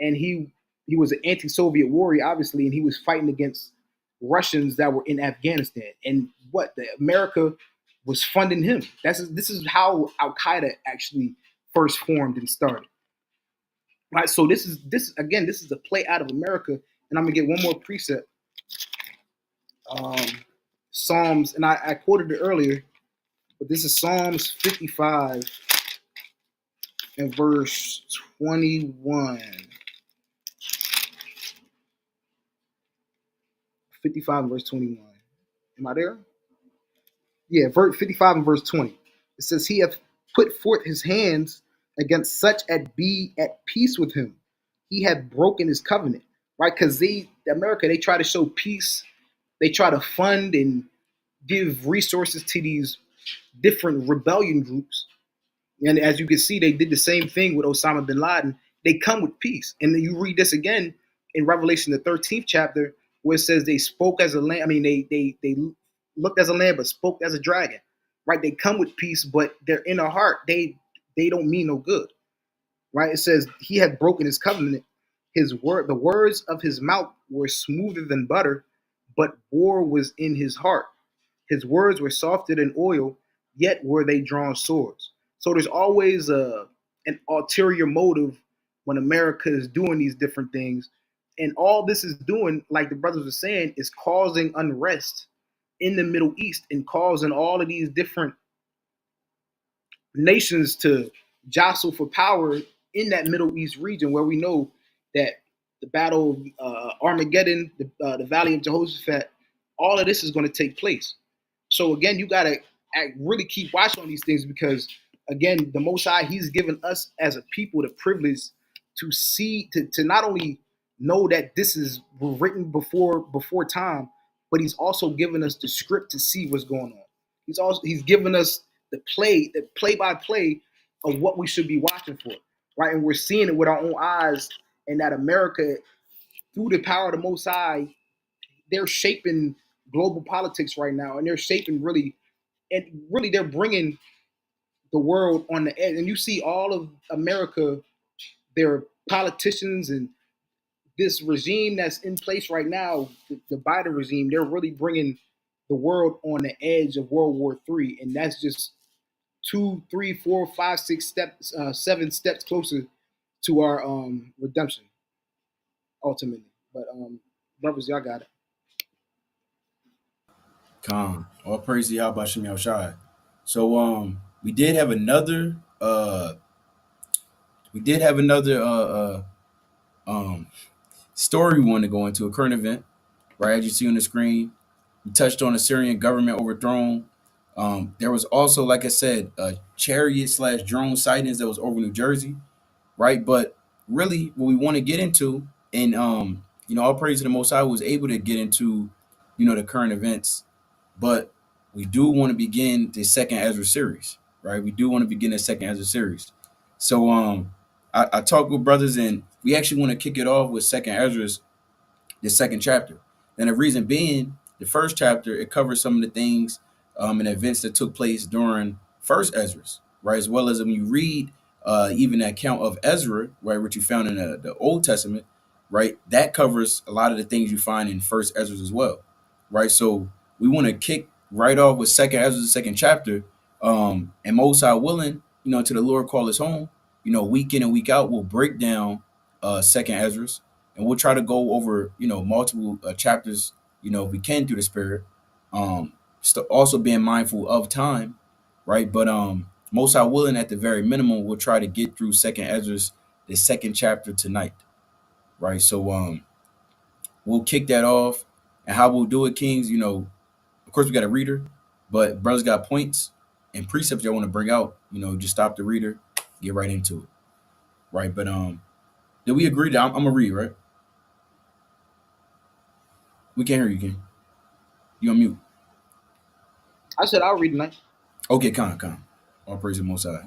and he was an anti-Soviet warrior, obviously, and he was fighting against Russians that were in Afghanistan. And what the America was funding him. This is how Al Qaeda actually first formed and started. Right. So this is a play out of America, and I'm gonna get one more precept. Psalms, and I quoted it earlier, but this is Psalms 55 and verse 21. 55 and verse 21. Am I there? Yeah, verse 55 and verse 20. It says, "He hath put forth his hands against such as be at peace with him. He hath broken his covenant." Right? Because America, they try to show peace. They try to fund and give resources to these different rebellion groups. And as you can see, they did the same thing with Osama bin Laden. They come with peace. And then you read this again in Revelation, the 13th chapter, where it says they spoke as a lamb. I mean, they looked as a lamb, but spoke as a dragon. Right? They come with peace, but they're in their heart. They don't mean no good. Right? It says he had broken his covenant. The words of his mouth were smoother than butter, but war was in his heart. His words were softer than oil, yet were they drawn swords. So there's always an ulterior motive when America is doing these different things. And all this is doing, like the brothers were saying, is causing unrest in the Middle East and causing all of these different nations to jostle for power in that Middle East region, where we know that the battle of Armageddon, the Valley of Jehoshaphat, all of this is going to take place. So again, you gotta really keep watching on these things, because again, the Most High, He's given us as a people the privilege to see, to not only know that this is written before time, but He's also given us the script to see what's going on. He's given us the play by play of what we should be watching for, right? And we're seeing it with our own eyes, and that America, through the power of the Most High, they're shaping global politics right now, and they're shaping really they're bringing the world on the edge. And you see all of America, their politicians and this regime that's in place right now, the Biden regime, they're really bringing the world on the edge of World War III, and that's just 2, 3, 4, 5, 6 steps, 7 steps closer to our redemption ultimately. But brothers, y'all got it. Con. All praise to Yahweh Shem Yahushai. So we did have another story we want to go into, a current event, right? As you see on the screen, we touched on the Syrian government overthrown. There was also, like I said, chariot/drone sightings that was over New Jersey, right? But really, what we want to get into, and all praise to the Most High, was able to get into, the current events. But we do want to begin the second Ezra series, right? We do want to begin the second Ezra series. So I talked with brothers, and we actually want to kick it off with second Ezra's, the second chapter. And the reason being, the first chapter, it covers some of the things and events that took place during first Ezra's, right? As well as when you read even the account of Ezra, right, which you found in the Old Testament, right? That covers a lot of the things you find in first Ezra's as well, right? So we want to kick right off with second Ezra, the second chapter, and most High willing, to the Lord call us home, week in and week out, we'll break down second Ezra's, and we'll try to go over, multiple chapters, if we can through the Spirit. Also being mindful of time, right? But most High willing, at the very minimum, we'll try to get through second Ezra's, the second chapter tonight, right? So we'll kick that off, and how we'll do it, Kings. Of course, we got a reader, but brothers got points and precepts y'all want to bring out. Just stop the reader, get right into it, right? But did we agree that I'm gonna read, right? We can't hear you, King. You on mute? I said I'll read tonight. Okay, con. All praise to Most High.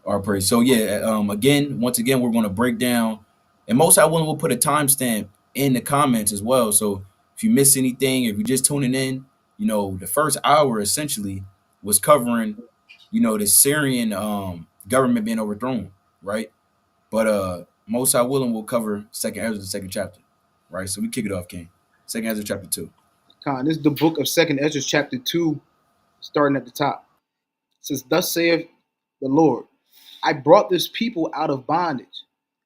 All praise. So yeah, once again, we're going to break down, and Most High willing, we'll put a timestamp in the comments as well. So if you miss anything, if you're just tuning in, the first hour essentially was covering, the Syrian government being overthrown, right? But Most High willing, we'll cover second Ezra, the second chapter, right? So we kick it off, King. Second Ezra chapter 2. This is the book of second Ezra chapter 2, starting at the top. It says, "Thus saith the Lord, I brought this people out of bondage,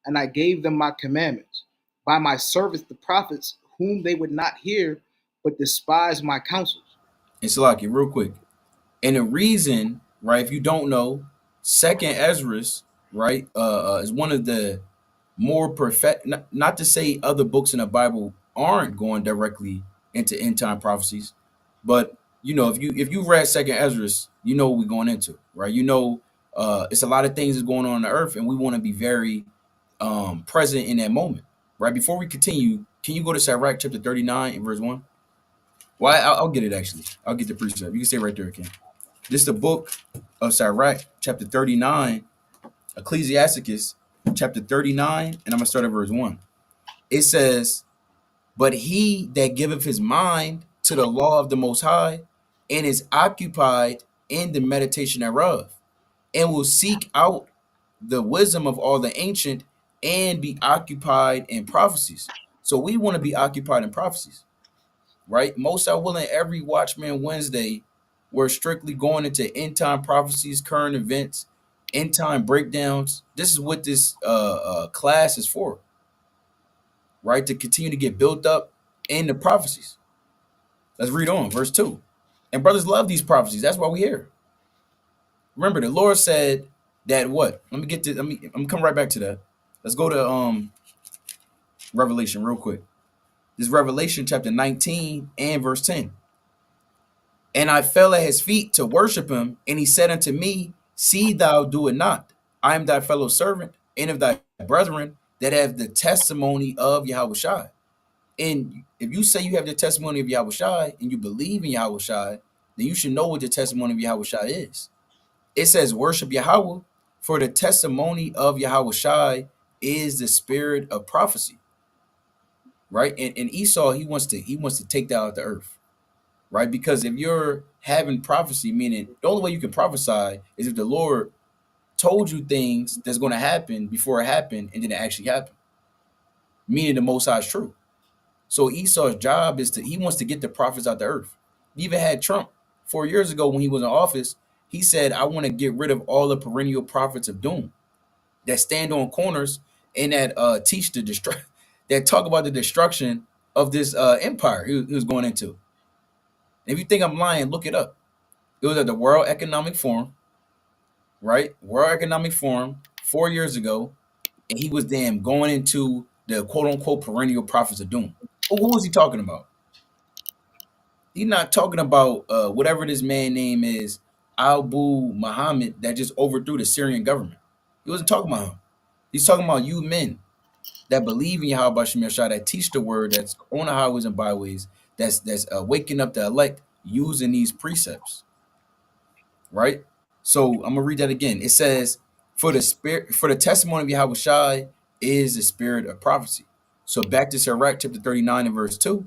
and I gave them my commandments by my servants the prophets, whom they would not hear, but despised my counsels." And Salaki, real quick. And the reason, right, if you don't know, second Ezra's, right, is one of the more perfect, not to say other books in the Bible aren't going directly into end time prophecies, but if you read second Ezra's, what we're going into, right? It's a lot of things that's going on the earth, and we want to be very present in that moment, right? Before we continue, can you go to Sirach chapter 39 and verse 1? Well, I'll get it actually. I'll get the precept. You can stay right there, Ken. This is the book of Sirach chapter 39, Ecclesiasticus chapter 39, and I'm going to start at verse 1. It says, "But he that giveth his mind to the law of the Most High, and is occupied in the meditation thereof, and will seek out the wisdom of all the ancient, and be occupied in prophecies." So we want to be occupied in prophecies, right? Most are willing, every Watchman Wednesday, we're strictly going into end time prophecies, current events, end time breakdowns. This is what this class is for, right? To continue to get built up in the prophecies. Let's read on, verse 2. And brothers love these prophecies. That's why we're here. Remember, the Lord said that what? I'm gonna come right back to that. Let's go to Revelation real quick. This is Revelation chapter 19 and verse 10. And I fell at his feet to worship him, and he said unto me, see thou do it not. I am thy fellow servant and of thy brethren that have the testimony of Yahushua. And if you say you have the testimony of Yahushua and you believe in Yahushua, then you should know what the testimony of Yahushua is. It says, worship Yahweh, for the testimony of Yahushua is the spirit of prophecy. Right? And Esau, he wants to take that out the earth. Right? Because if you're having prophecy, meaning the only way you can prophesy is if the Lord told you things that's going to happen before it happened and then it actually happened. Meaning the Most High is true. So Esau's job is he wants to get the prophets out the earth. He even had Trump 4 years ago when he was in office. He said, I want to get rid of all the perennial prophets of doom that stand on corners and that teach that talk about the destruction of this empire he was going into. If you think I'm lying, look it up. It was at the World Economic Forum, right? World Economic Forum 4 years ago, and he was going into the quote unquote perennial prophets of doom. Who was he talking about? He's not talking about whatever this man name is, Abu Muhammad, that just overthrew the Syrian government. He wasn't talking about him. He's talking about you men that believe in Yahweh Shem Yahshua, that teach the word, that's on the highways and byways, that's waking up the elect using these precepts, right? So I'm gonna read that again. It says, for the testimony of Yahweh Shai is the spirit of prophecy. So back to Sirach chapter 39 and verse 2.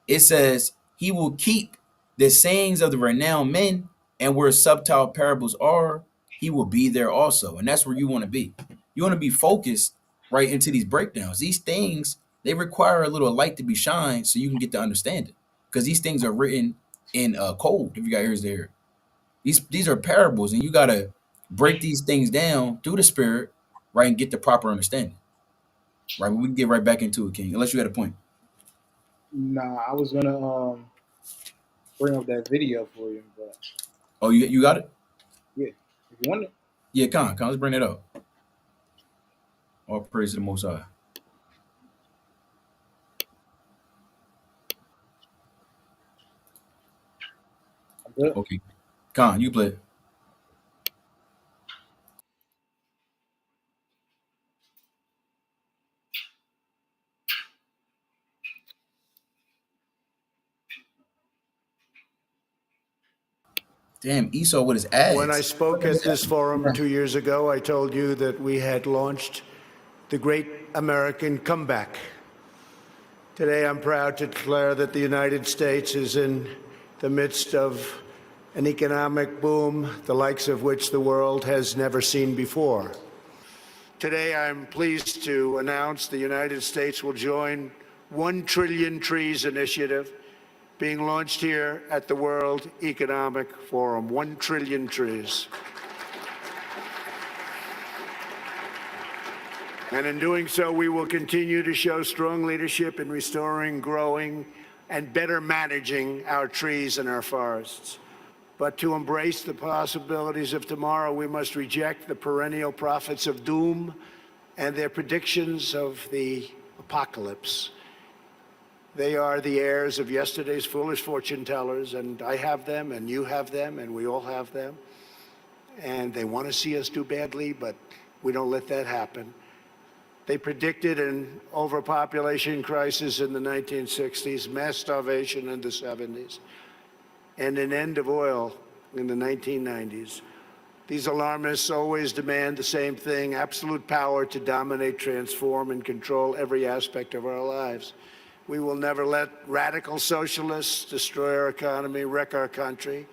It says, he will keep the sayings of the renowned men, and where subtle parables are, he will be there also. And that's where you want to be. You want to be focused right into these breakdowns. These things, they require a little light to be shined so you can get to understand it. Because these things are written in code, if you got ears to hear. These are parables, and you got to break these things down through the spirit, right, and get the proper understanding. Right, we can get right back into it, King, unless you had a point. Nah, I was gonna bring up that video for you, but Oh, you got it? yeah, if you want it. Yeah, let's bring it up. All praise to the Most High. I'm good. Okay, you play it. Damn, Esau with his ass. When I spoke at this forum 2 years ago, I told you that we had launched the great American comeback. Today, I'm proud to declare that the United States is in the midst of an economic boom, the likes of which the world has never seen before. Today, I'm pleased to announce the United States will join 1 Trillion Trees Initiative, being launched here at the World Economic Forum. 1 trillion trees. And in doing so, we will continue to show strong leadership in restoring, growing, and better managing our trees and our forests. But to embrace the possibilities of tomorrow, we must reject the perennial prophets of doom and their predictions of the apocalypse. They are the heirs of yesterday's foolish fortune tellers, and I have them, and you have them, and we all have them. And they want to see us do badly, but we don't let that happen. They predicted an overpopulation crisis in the 1960s, mass starvation in the 70s, and an end of oil in the 1990s. These alarmists always demand the same thing: absolute power to dominate, transform, and control every aspect of our lives. We will never let radical socialists destroy our economy, wreck our country,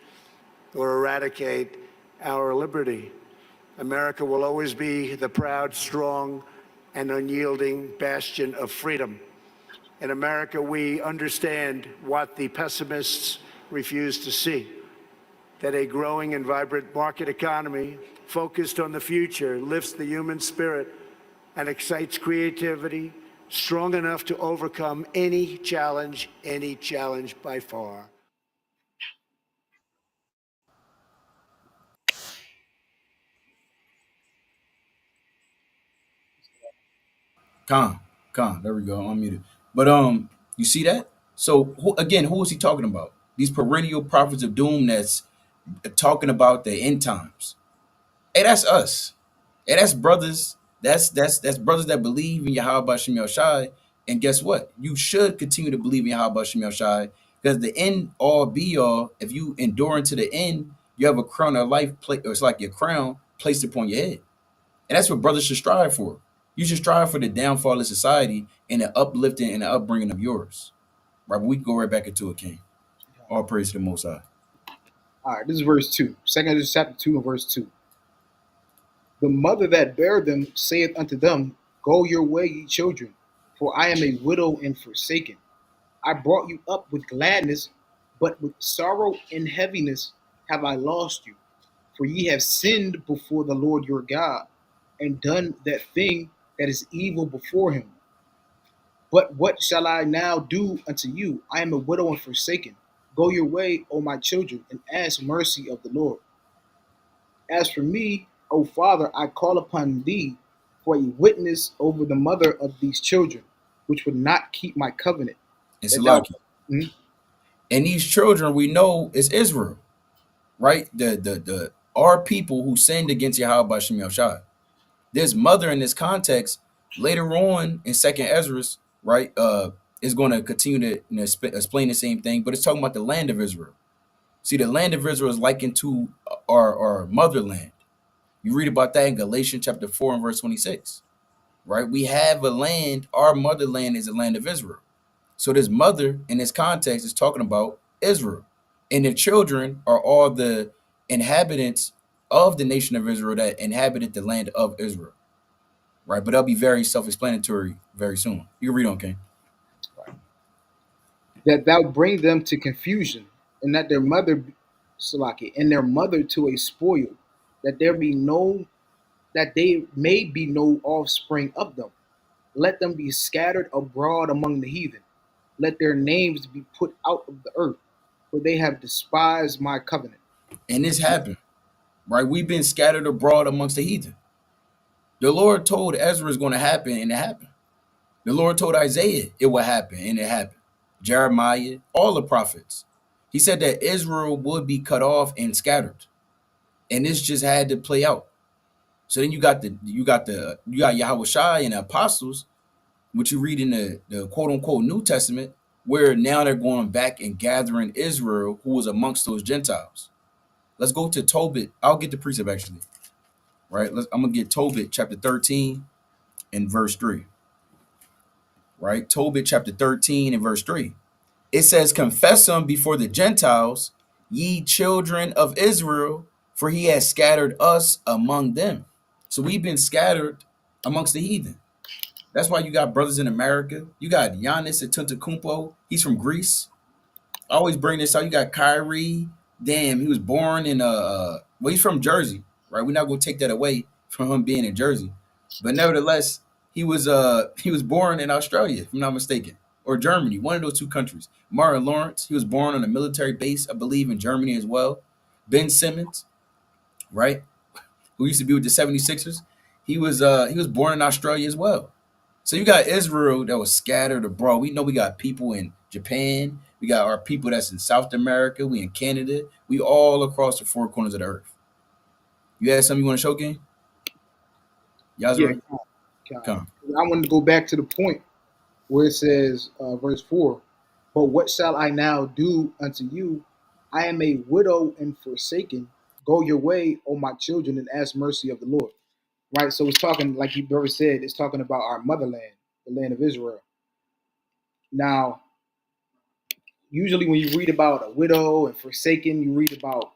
or eradicate our liberty. America will always be the proud, strong, and unyielding bastion of freedom. In America, we understand what the pessimists refuse to see: that a growing and vibrant market economy focused on the future lifts the human spirit and excites creativity, strong enough to overcome any challenge by far. There we go. I'm muted. But you see that? So who was he talking about? These perennial prophets of doom that's talking about the end times. Hey, that's us. Hey, that's brothers. That's brothers that believe in Yahweh Shem Shai. And guess what? You should continue to believe in Yahweh Shem Shai, because the end all be all. If you endure into the end, you have a crown of life. It's like your crown placed upon your head, and that's what brothers should strive for. You should strive for the downfall of society and the uplifting and the upbringing of yours. Right, but we can go right back into it, King. All praise to the Most High. All right, this is verse 2. Second Ezra chapter 2 and verse 2. The mother that bare them saith unto them, Go your way, ye children, for I am a widow and forsaken. I brought you up with gladness, but with sorrow and heaviness have I lost you. For ye have sinned before the Lord your God, and done that thing that is evil before him. But what shall I now do unto you? I am a widow and forsaken. Go your way, O my children, and ask mercy of the Lord. As for me, O Father, I call upon thee for a witness over the mother of these children, which would not keep my covenant. And That thou, Salaki. Mhm. And these children we know is Israel, right? The our people who sinned against Yahweh by Shem Shai. This mother in this context later on in Second Ezra's, right, is going to continue to explain the same thing, but it's talking about the land of Israel. See, the land of Israel is likened to our motherland. You read about that in Galatians chapter 4 and verse 26, right? We have a land, our motherland is the land of Israel. So this mother in this context is talking about Israel. And the children are all the inhabitants of the nation of Israel that inhabited the land of Israel. Right? But that'll be very self-explanatory very soon. You can read on, King. that thou bring them to confusion, and that their mother, Salaki, and their mother to a spoil, that there be no, that they may be no offspring of them. Let them be scattered abroad among the heathen. Let their names be put out of the earth, for they have despised my covenant. And this happened, right? We've been scattered abroad amongst the heathen. The Lord told Ezra it's going to happen, and it happened. The Lord told Isaiah it would happen, and it happened. Jeremiah, all the prophets. He said that Israel would be cut off and scattered. And this just had to play out. So then you got Yahweh Shai and the apostles, which you read in the quote unquote New Testament, where now they're going back and gathering Israel, who was amongst those Gentiles. Let's go to Tobit. I'll get the precept actually. Right? I'm gonna get Tobit chapter 13 and verse 3. Right? Tobit chapter 13 and verse 3. It says, Confess him before the Gentiles, ye children of Israel, for he has scattered us among them. So we've been scattered amongst the heathen. That's why you got brothers in America. You got Giannis Antetokounmpo. He's from Greece. I always bring this out. You got Kyrie. Damn, he was born in well, he's from Jersey, right? We're not gonna take that away from him being in Jersey, but nevertheless, he was born in Australia, if I'm not mistaken, or Germany, one of those two countries. Martin Lawrence, he was born on a military base, I believe, in Germany as well. Ben Simmons, right, who used to be with the 76ers, he was born in Australia as well. So you got Israel that was scattered abroad. We know we got people in Japan. We got our people that's in South America. We in Canada. We all across the four corners of the earth. You had something you want to show, King? Yeah, Yazra? God. Come. I wanted to go back to the point where it says, verse 4, But what shall I now do unto you? I am a widow and forsaken. Go your way, O my children, and ask mercy of the Lord. Right? So it's talking, like you brother said, it's talking about our motherland, the land of Israel. Now, usually when you read about a widow and forsaken, you read about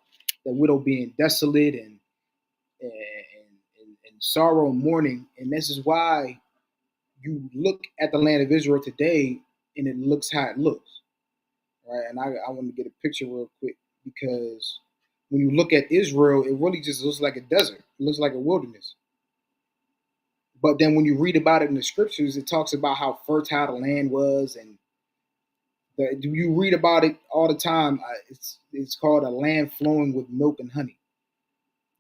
the widow being desolate and sorrow and mourning. And this is why you look at the land of Israel today and it looks how it looks. Right? And I want to get a picture real quick because when you look at Israel, it really just looks like a desert. It looks like a wilderness. But then when you read about it in the scriptures, it talks about how fertile the land was, and you read about it all the time. It's called a land flowing with milk and honey.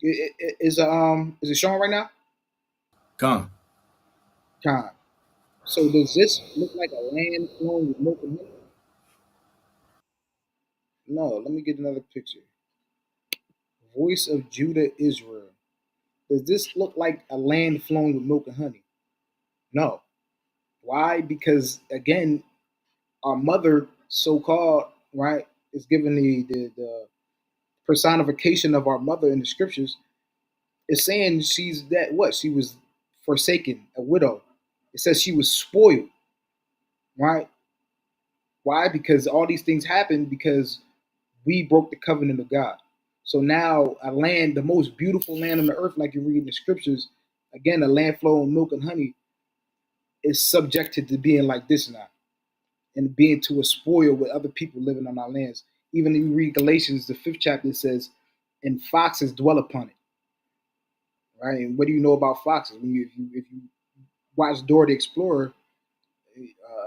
Is it showing right now? Come. Time. So does this look like a land flowing with milk and honey? No, let me get another picture. Voice of Judah, Israel. Does this look like a land flowing with milk and honey? No. Why? Because again, our mother, so called, right, is given the personification of our mother in the scriptures. It's saying she's that what? She was forsaken, a widow. It says she was spoiled, right? Why? Because all these things happened because we broke the covenant of God. So now a land, the most beautiful land on the earth, like you read in the scriptures, again, a land flowing milk and honey, is subjected to being like this now and being to a spoil with other people living on our lands. Even if you read Galatians, the 5th chapter, it says, and foxes dwell upon it. Right? And what do you know about foxes? If you watch Dora the Explorer,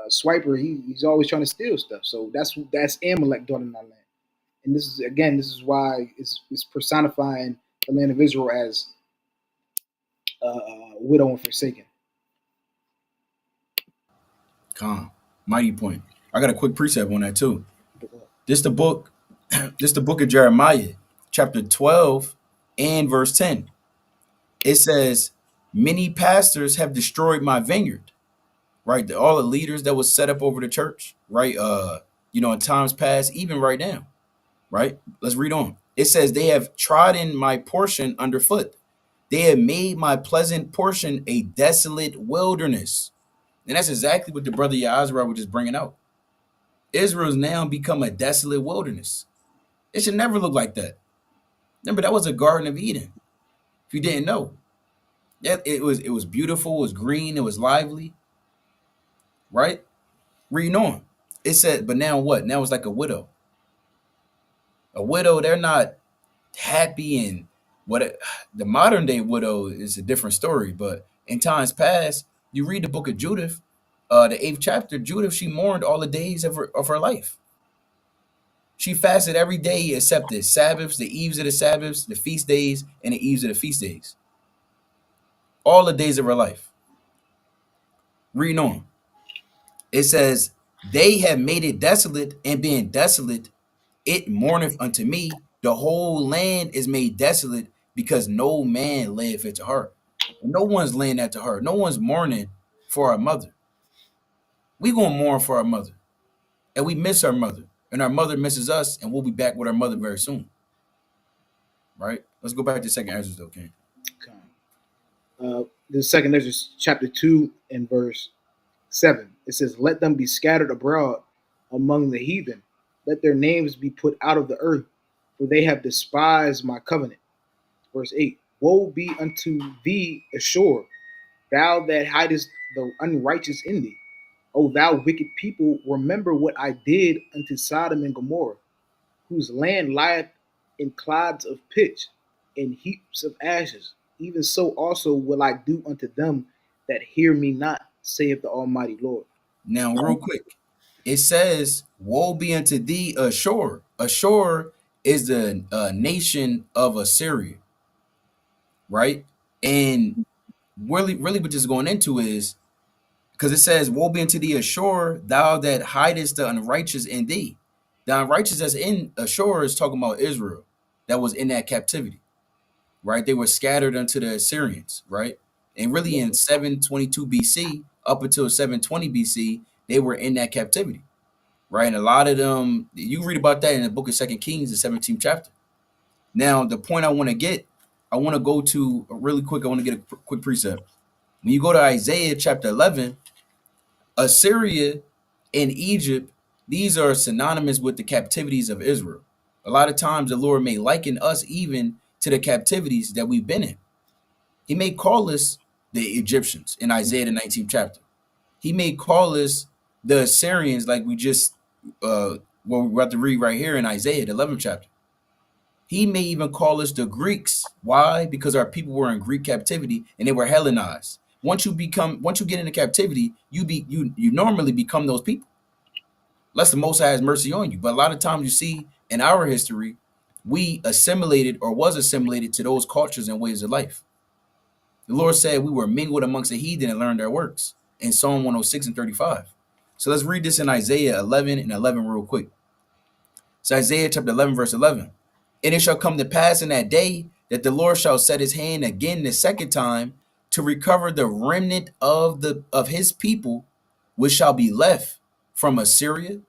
Swiper, he's always trying to steal stuff. So that's Amalek dwelling in our land. And this is why it's personifying the land of Israel as widow and forsaken. Calm. Mighty point. I got a quick precept on that too. This the book, this the book of Jeremiah, chapter 12 and verse 10. It says, many pastors have destroyed my vineyard. Right? All the leaders that was set up over the church, right? In times past, even right now. Right? Let's read on. It says, they have trodden my portion underfoot. They have made my pleasant portion a desolate wilderness. And that's exactly what the brother Ezra was just bringing out. Israel's now become a desolate wilderness. It should never look like that. Remember, that was a Garden of Eden. If you didn't know, yeah, it was beautiful, it was green, it was lively, right? Reading on, it said, but now what? Now it's like a widow. A widow, they're not happy, and the modern day widow is a different story. But in times past, you read the book of Judith, the 8th chapter. Judith, she mourned all the days of her life. She fasted every day except the Sabbaths, the eves of the Sabbaths, the feast days, and the eves of the feast days. All the days of her life. Reading on. It says, they have made it desolate, and being desolate, it mourneth unto me. The whole land is made desolate, because no man layeth it to her. No one's laying that to her. No one's mourning for our mother. We gonna mourn for our mother. And we miss our mother. And our mother misses us, and we'll be back with our mother very soon. Right? Let's go back to second Ezra though, King. The second Ezra, chapter 2 and verse 7. It says, let them be scattered abroad among the heathen. Let their names be put out of the earth, for they have despised my covenant. Verse 8. Woe be unto thee, Ashur, thou that hidest the unrighteous in thee. O thou wicked people, remember what I did unto Sodom and Gomorrah, whose land lieth in clods of pitch, in heaps of ashes. Even so also will I do unto them that hear me not, saith the Almighty Lord. Now, real quick, it says, woe be unto thee, Ashur. Ashur is the nation of Assyria, right? And really what this is going into is, because it says, woe be unto thee, Ashur, thou that hidest the unrighteous in thee. The unrighteous that's in Ashur is talking about Israel that was in that captivity, right? They were scattered unto the Syrians, right? And really in 722 BC up until 720 BC, they were in that captivity, right? And a lot of them, you read about that in the book of 2 Kings, the 17th chapter. Now, the point I want to go to really quick, I want to get a quick precept. When you go to Isaiah chapter 11, Assyria and Egypt, these are synonymous with the captivities of Israel. A lot of times the Lord may liken us even to the captivities that we've been in. He may call us the Egyptians in Isaiah the 19th chapter. He may call us the Syrians, like we just we're about to read right here in Isaiah the 11th chapter. He may even call us the Greeks. Why? Because our people were in Greek captivity and they were Hellenized. Once you get into captivity, you normally become those people. Unless the Most High has mercy on you. But a lot of times you see in our history, we assimilated or was assimilated to those cultures and ways of life. The Lord said we were mingled amongst the heathen and learned their works in Psalm 106 and 35. So let's read this in Isaiah 11 and 11 real quick. It So Isaiah chapter 11, verse 11. And it shall come to pass in that day that the Lord shall set his hand again the second time to recover the remnant of his people, which shall be left from Assyria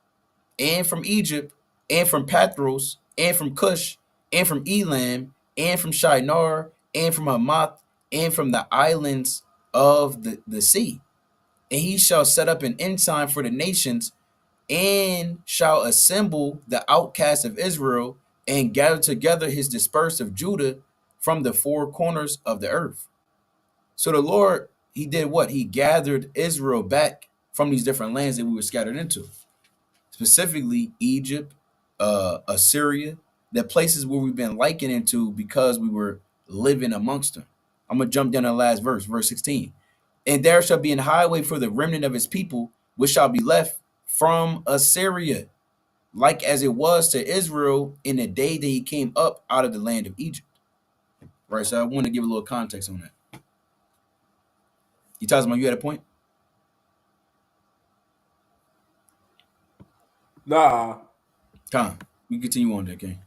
and from Egypt and from Pathros and from Cush and from Elam and from Shinar and from Hamath and from the islands of the sea. And he shall set up an ensign for the nations and shall assemble the outcasts of Israel and gather together his dispersed of Judah from the four corners of the earth. So the Lord, he did what? He gathered Israel back from these different lands that we were scattered into, specifically Egypt, Assyria, the places where we've been likened into because we were living amongst them. I'm going to jump down to the last verse, verse 16. And there shall be an highway for the remnant of his people, which shall be left from Assyria, like as it was to Israel in the day that he came up out of the land of Egypt. Right, so I want to give a little context on that. You talking about you had a point? Nah. Con, we continue on there, okay?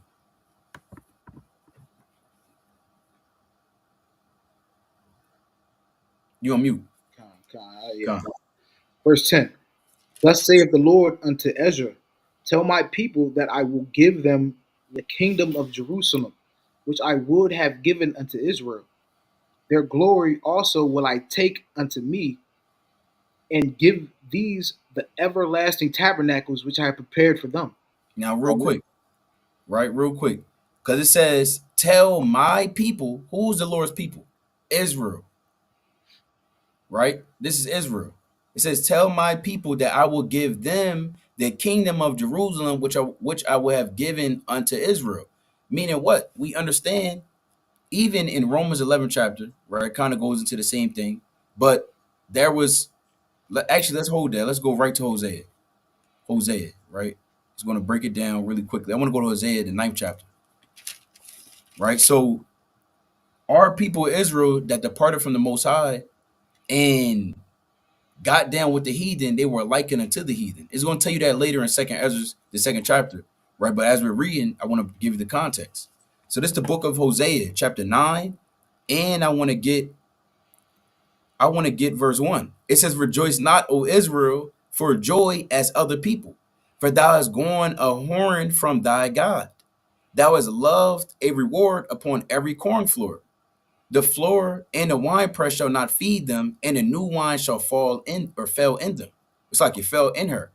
You on mute. Yeah. Con. Verse 10. Thus saith the Lord unto Ezra, tell my people that I will give them the kingdom of Jerusalem, which I would have given unto Israel. Their glory also will I take unto me, and give these the everlasting tabernacles which I have prepared for them. Now, real quick, right? Real quick. Because it says, tell my people, who's the Lord's people? Israel. Right? This is Israel. It says, tell my people that I will give them the kingdom of Jerusalem, which I will have given unto Israel. Meaning what? We understand, even in Romans 11 chapter, right? It kind of goes into the same thing. But there was, actually, let's hold that. Let's go right to Hosea. Hosea, right? It's going to break it down really quickly. I want to go to Hosea, the 9th chapter. Right? So our people Israel that departed from the Most High and got down with the heathen, they were likened unto the heathen. It's going to tell you that later in Second Ezra, the 2nd chapter, right? But as we're reading, I want to give you the context. So this is the book of Hosea, chapter 9, and I want to get verse 1. It says, rejoice not, O Israel, for joy as other people, for thou hast gone a horn from thy God. Thou hast loved a reward upon every corn floor. The floor and the winepress shall not feed them, and the new wine shall fall in or fell in them. It's like it fell in her.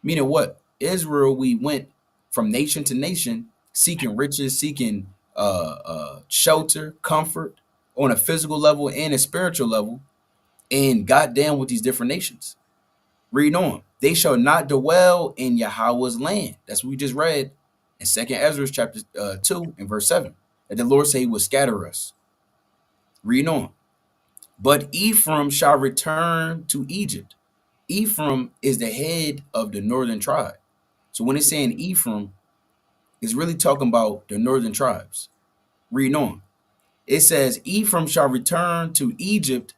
Meaning what? Israel, we went from nation to nation, seeking riches, seeking shelter, comfort on a physical level and a spiritual level, and got down with these different nations. Read on. They shall not dwell in Yahweh's land. That's what we just read in 2nd Ezra chapter 2 and verse 7. That the Lord say he will scatter us. Read on. But Ephraim shall return to Egypt. Ephraim is the head of the northern tribe. So when it's saying Ephraim, it's really talking about the northern tribes. Read on. It says, Ephraim shall return to Egypt,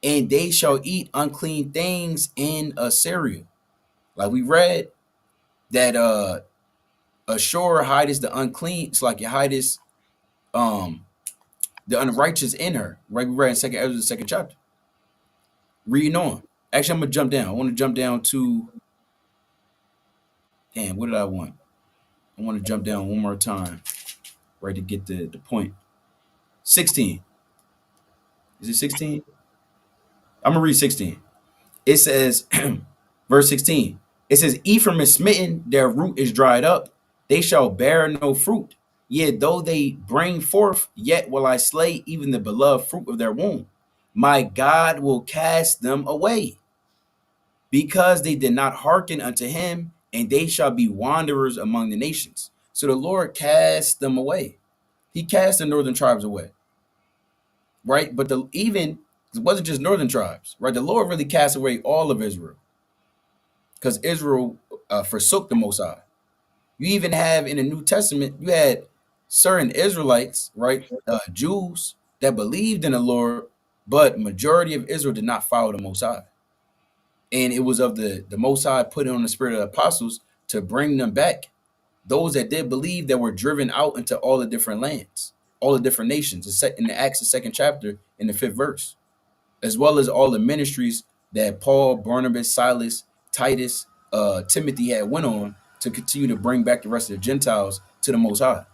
and they shall eat unclean things in Assyria. Like we read that Ashur hideth the unclean. It's like it hideth the unrighteous in her. Right, we read in 2nd Ezra, the 2nd chapter. Reading on. Actually, I'm gonna jump down. I want to jump down to. Damn, what did I want? I want to jump down one more time, right, to get the point. 16. Is it 16? I'm gonna read 16. It says, verse 16. It says, Ephraim is smitten, their root is dried up. They shall bear no fruit. Yet though they bring forth, yet will I slay even the beloved fruit of their womb. My God will cast them away, because they did not hearken unto him, and they shall be wanderers among the nations. So the Lord cast them away. He cast the northern tribes away, right? But it wasn't just northern tribes, right? The Lord really cast away all of Israel, because Israel forsook the Most High. You even have in the New Testament, you had certain Israelites, right? Jews that believed in the Lord, but majority of Israel did not follow the Most High. And it was of the Most High putting on the spirit of the apostles to bring them back those that did believe that were driven out into all the different lands, all the different nations. It's set in the Acts, the 2nd chapter, in the 5th verse, as well as all the ministries that Paul, Barnabas, Silas, Titus, Timothy had went on to continue to bring back the rest of the Gentiles to the Most High.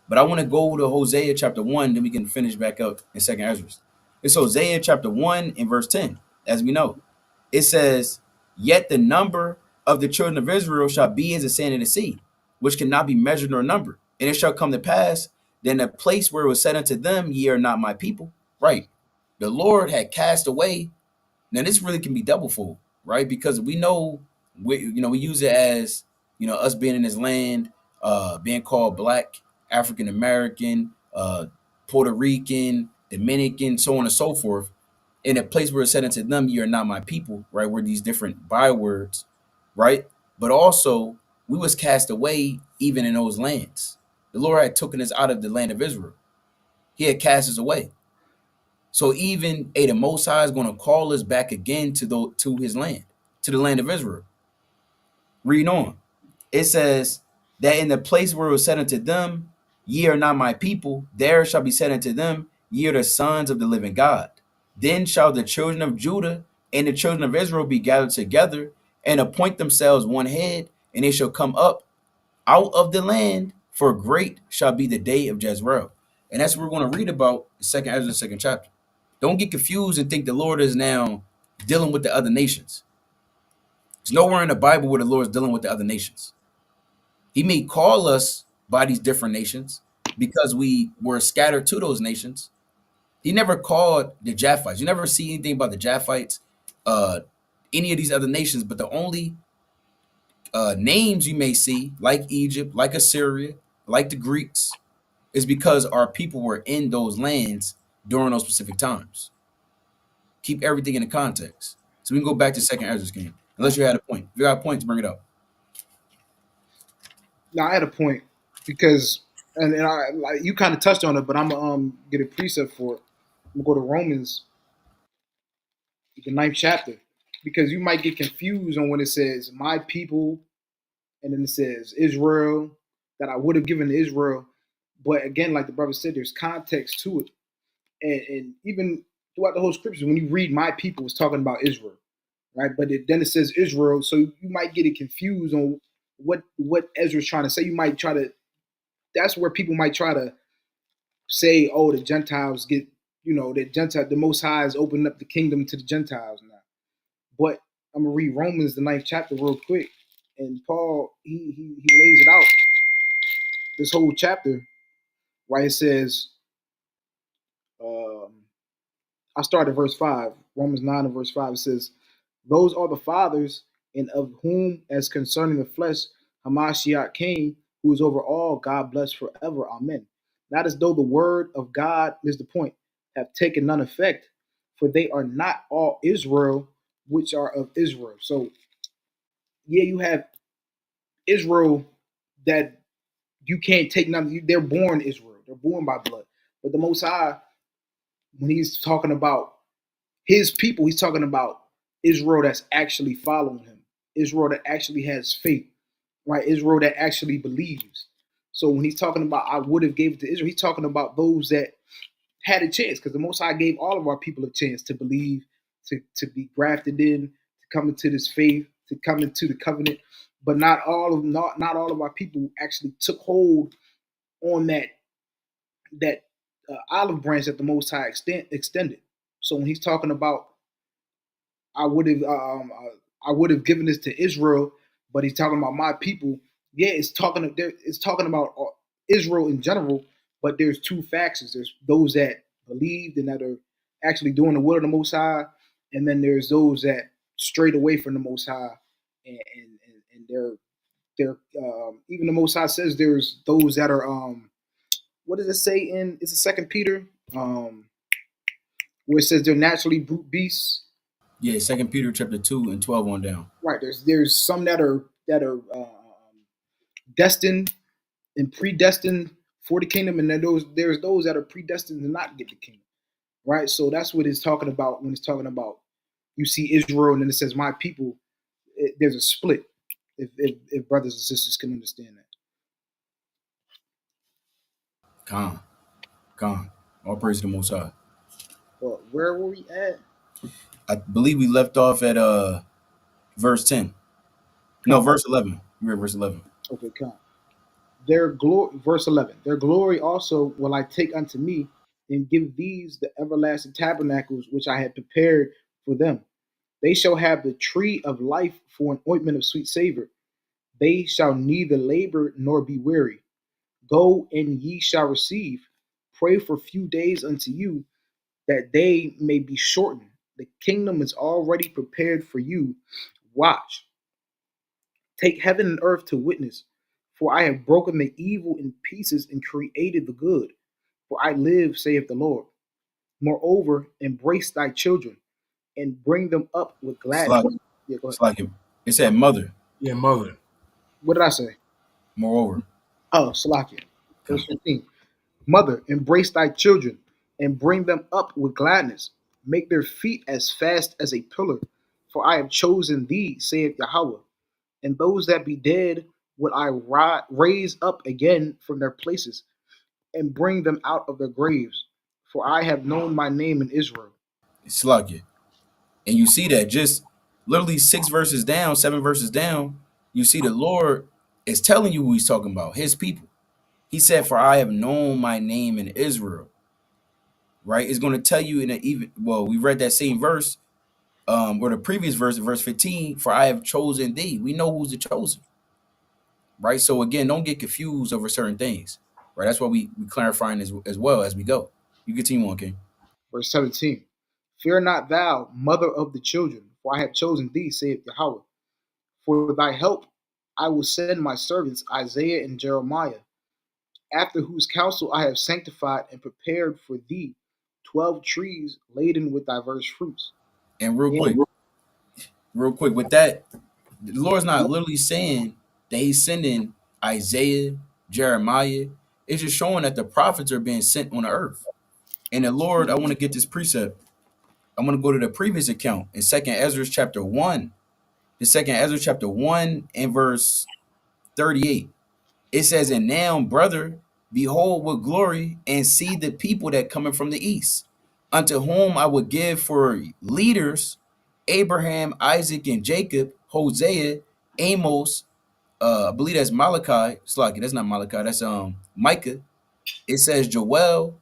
But I want to go to Hosea chapter 1, then we can finish back up in 2nd Esdras. It's Hosea chapter 1 and verse 10, as we know. It says, "Yet the number of the children of Israel shall be as the sand of the sea, which cannot be measured nor numbered. And it shall come to pass, then the place where it was said unto them, Ye are not my people." Right. The Lord had cast away. Now this really can be double fold, right? Because we know, we use it as, us being in this land, being called Black, African American, Puerto Rican, Dominican, so on and so forth. In a place where it said unto them, "Ye are not my people," right? Where these different bywords, right? But also, we was cast away even in those lands. The Lord had taken us out of the land of Israel. He had cast us away. So even the Most High is going to call us back again to his land, to the land of Israel. Read on. It says that in the place where it was said unto them, "Ye are not my people," there shall be said unto them, "Ye are the sons of the living God." Then shall the children of Judah and the children of Israel be gathered together and appoint themselves one head, and they shall come up out of the land, for great shall be the day of Jezreel. And that's what we're going to read about in 2nd Ezra, 2nd chapter. Don't get confused and think the Lord is now dealing with the other nations. There's nowhere in the Bible where the Lord is dealing with the other nations. He may call us by these different nations because we were scattered to those nations. He never called the Japhites. You never see anything about the Japhites, any of these other nations, but the only names you may see, like Egypt, like Assyria, like the Greeks, is because our people were in those lands during those specific times. Keep everything in the context. So we can go back to 2nd Ezra game, unless you had a point. If you got a point, to bring it up. Now I had a point because, and I like you kind of touched on it, but I'm gonna get a precept for it. I'm gonna go to Romans, the 9th chapter, because you might get confused on when it says "my people" and then it says Israel, that I would have given to Israel. But again, like the brother said, there's context to it, and even throughout the whole scriptures, when you read "my people," it's talking about Israel, right? But then it says Israel, so you might get it confused on what Ezra's trying to say. You might try to. That's where people might try to say, "Oh, the Gentiles get, the Most High is opening up the kingdom to the Gentiles now." But I'm gonna read Romans, the 9th chapter, real quick, and Paul he lays it out. This whole chapter, right? It says, I start at verse 5, Romans 9 and verse 5. It says, "Those are the fathers, and of whom, as concerning the flesh, Hamashiach came, who is over all, God bless forever. Amen. Not as though the word of God," is the point, "have taken none effect, for they are not all Israel which are of Israel." So, yeah, you have Israel that you can't take none. They're born Israel. They're born by blood. But the Most High, when he's talking about his people, he's talking about Israel that's actually following him, Israel that actually has faith, right? Israel that actually believes. So when he's talking about "I would have gave it to Israel," he's talking about those that had a chance, because the Most High gave all of our people a chance to believe, to be grafted in, to come into this faith, to come into the covenant. But not all of our people actually took hold on that olive branch that the Most High extended. So when he's talking about I would have given this to Israel, but he's talking about my people. Yeah, it's talking about Israel in general, but there's two factions. There's those that believed and that are actually doing the will of the Most High, and then there's those that strayed away from the Most High, and they're even the Most High says there's those that are what does it say in it's a Second Peter where it says they're naturally brute beasts. Yeah, 2nd Peter chapter 2 and 12 on down. Right. There's some that are destined and predestined for the kingdom, and then there's those that are predestined to not get the kingdom. Right. So that's what it's talking about when it's talking about you see Israel and then it says my people. There's a split. If brothers and sisters can understand that. Con. All praise to the Most High. But where were we at? I believe we left off at verse 10. No, Come. verse 11. We read verse 11. Okay, come. Their glory, verse 11. Their glory also will I take unto me, and give these the everlasting tabernacles which I had prepared for them. They shall have the tree of life for an ointment of sweet savor. They shall neither labor nor be weary. Go and ye shall receive. Pray for few days unto you, that they may be shortened. The kingdom is already prepared for you. Watch. Take heaven and earth to witness, for I have broken the evil in pieces and created the good. For I live, saith the Lord. Moreover, embrace thy children and bring them up with It's gladness. like, Yeah, go it's ahead. like it said mother, Yeah, mother. What did I say? moreover. Oh, Salakia. Verse Con. 15. Mother, embrace thy children and bring them up with gladness. Make their feet as fast as a pillar. For I have chosen thee, saith Yahweh. And those that be dead will I raise up again from their places and bring them out of their graves. For I have known my name in Israel. It's like it. And you see that just literally 6 verses down, 7 verses down, you see the Lord is telling you who he's talking about, his people. He said, for I have known my name in Israel. Right? It's going to tell you in an even, well, we read that same verse, or the previous verse, verse 15, for I have chosen thee. We know who's the chosen. Right? So again, don't get confused over certain things. Right? That's why we clarifying as well as we go. You continue on, King. Verse 17. Fear not thou, mother of the children, for I have chosen thee, saith Yahweh. For thy help I will send my servants Isaiah and Jeremiah, after whose counsel I have sanctified and prepared for thee 12 trees laden with diverse fruits. And And real quick, with that, the Lord's not literally saying that he's sending Isaiah, Jeremiah. It's just showing that the prophets are being sent on the earth. And the Lord, I want to get this precept. I'm going to go to the previous account in Second Ezra chapter 1. The Second Ezra chapter 1 and verse 38. It says, and now, brother, behold with glory and see the people that coming from the east, unto whom I would give for leaders Abraham, Isaac, and Jacob, Hosea, Amos, I believe that's Malachi. It's like that's not Malachi, that's Micah. It says Joel,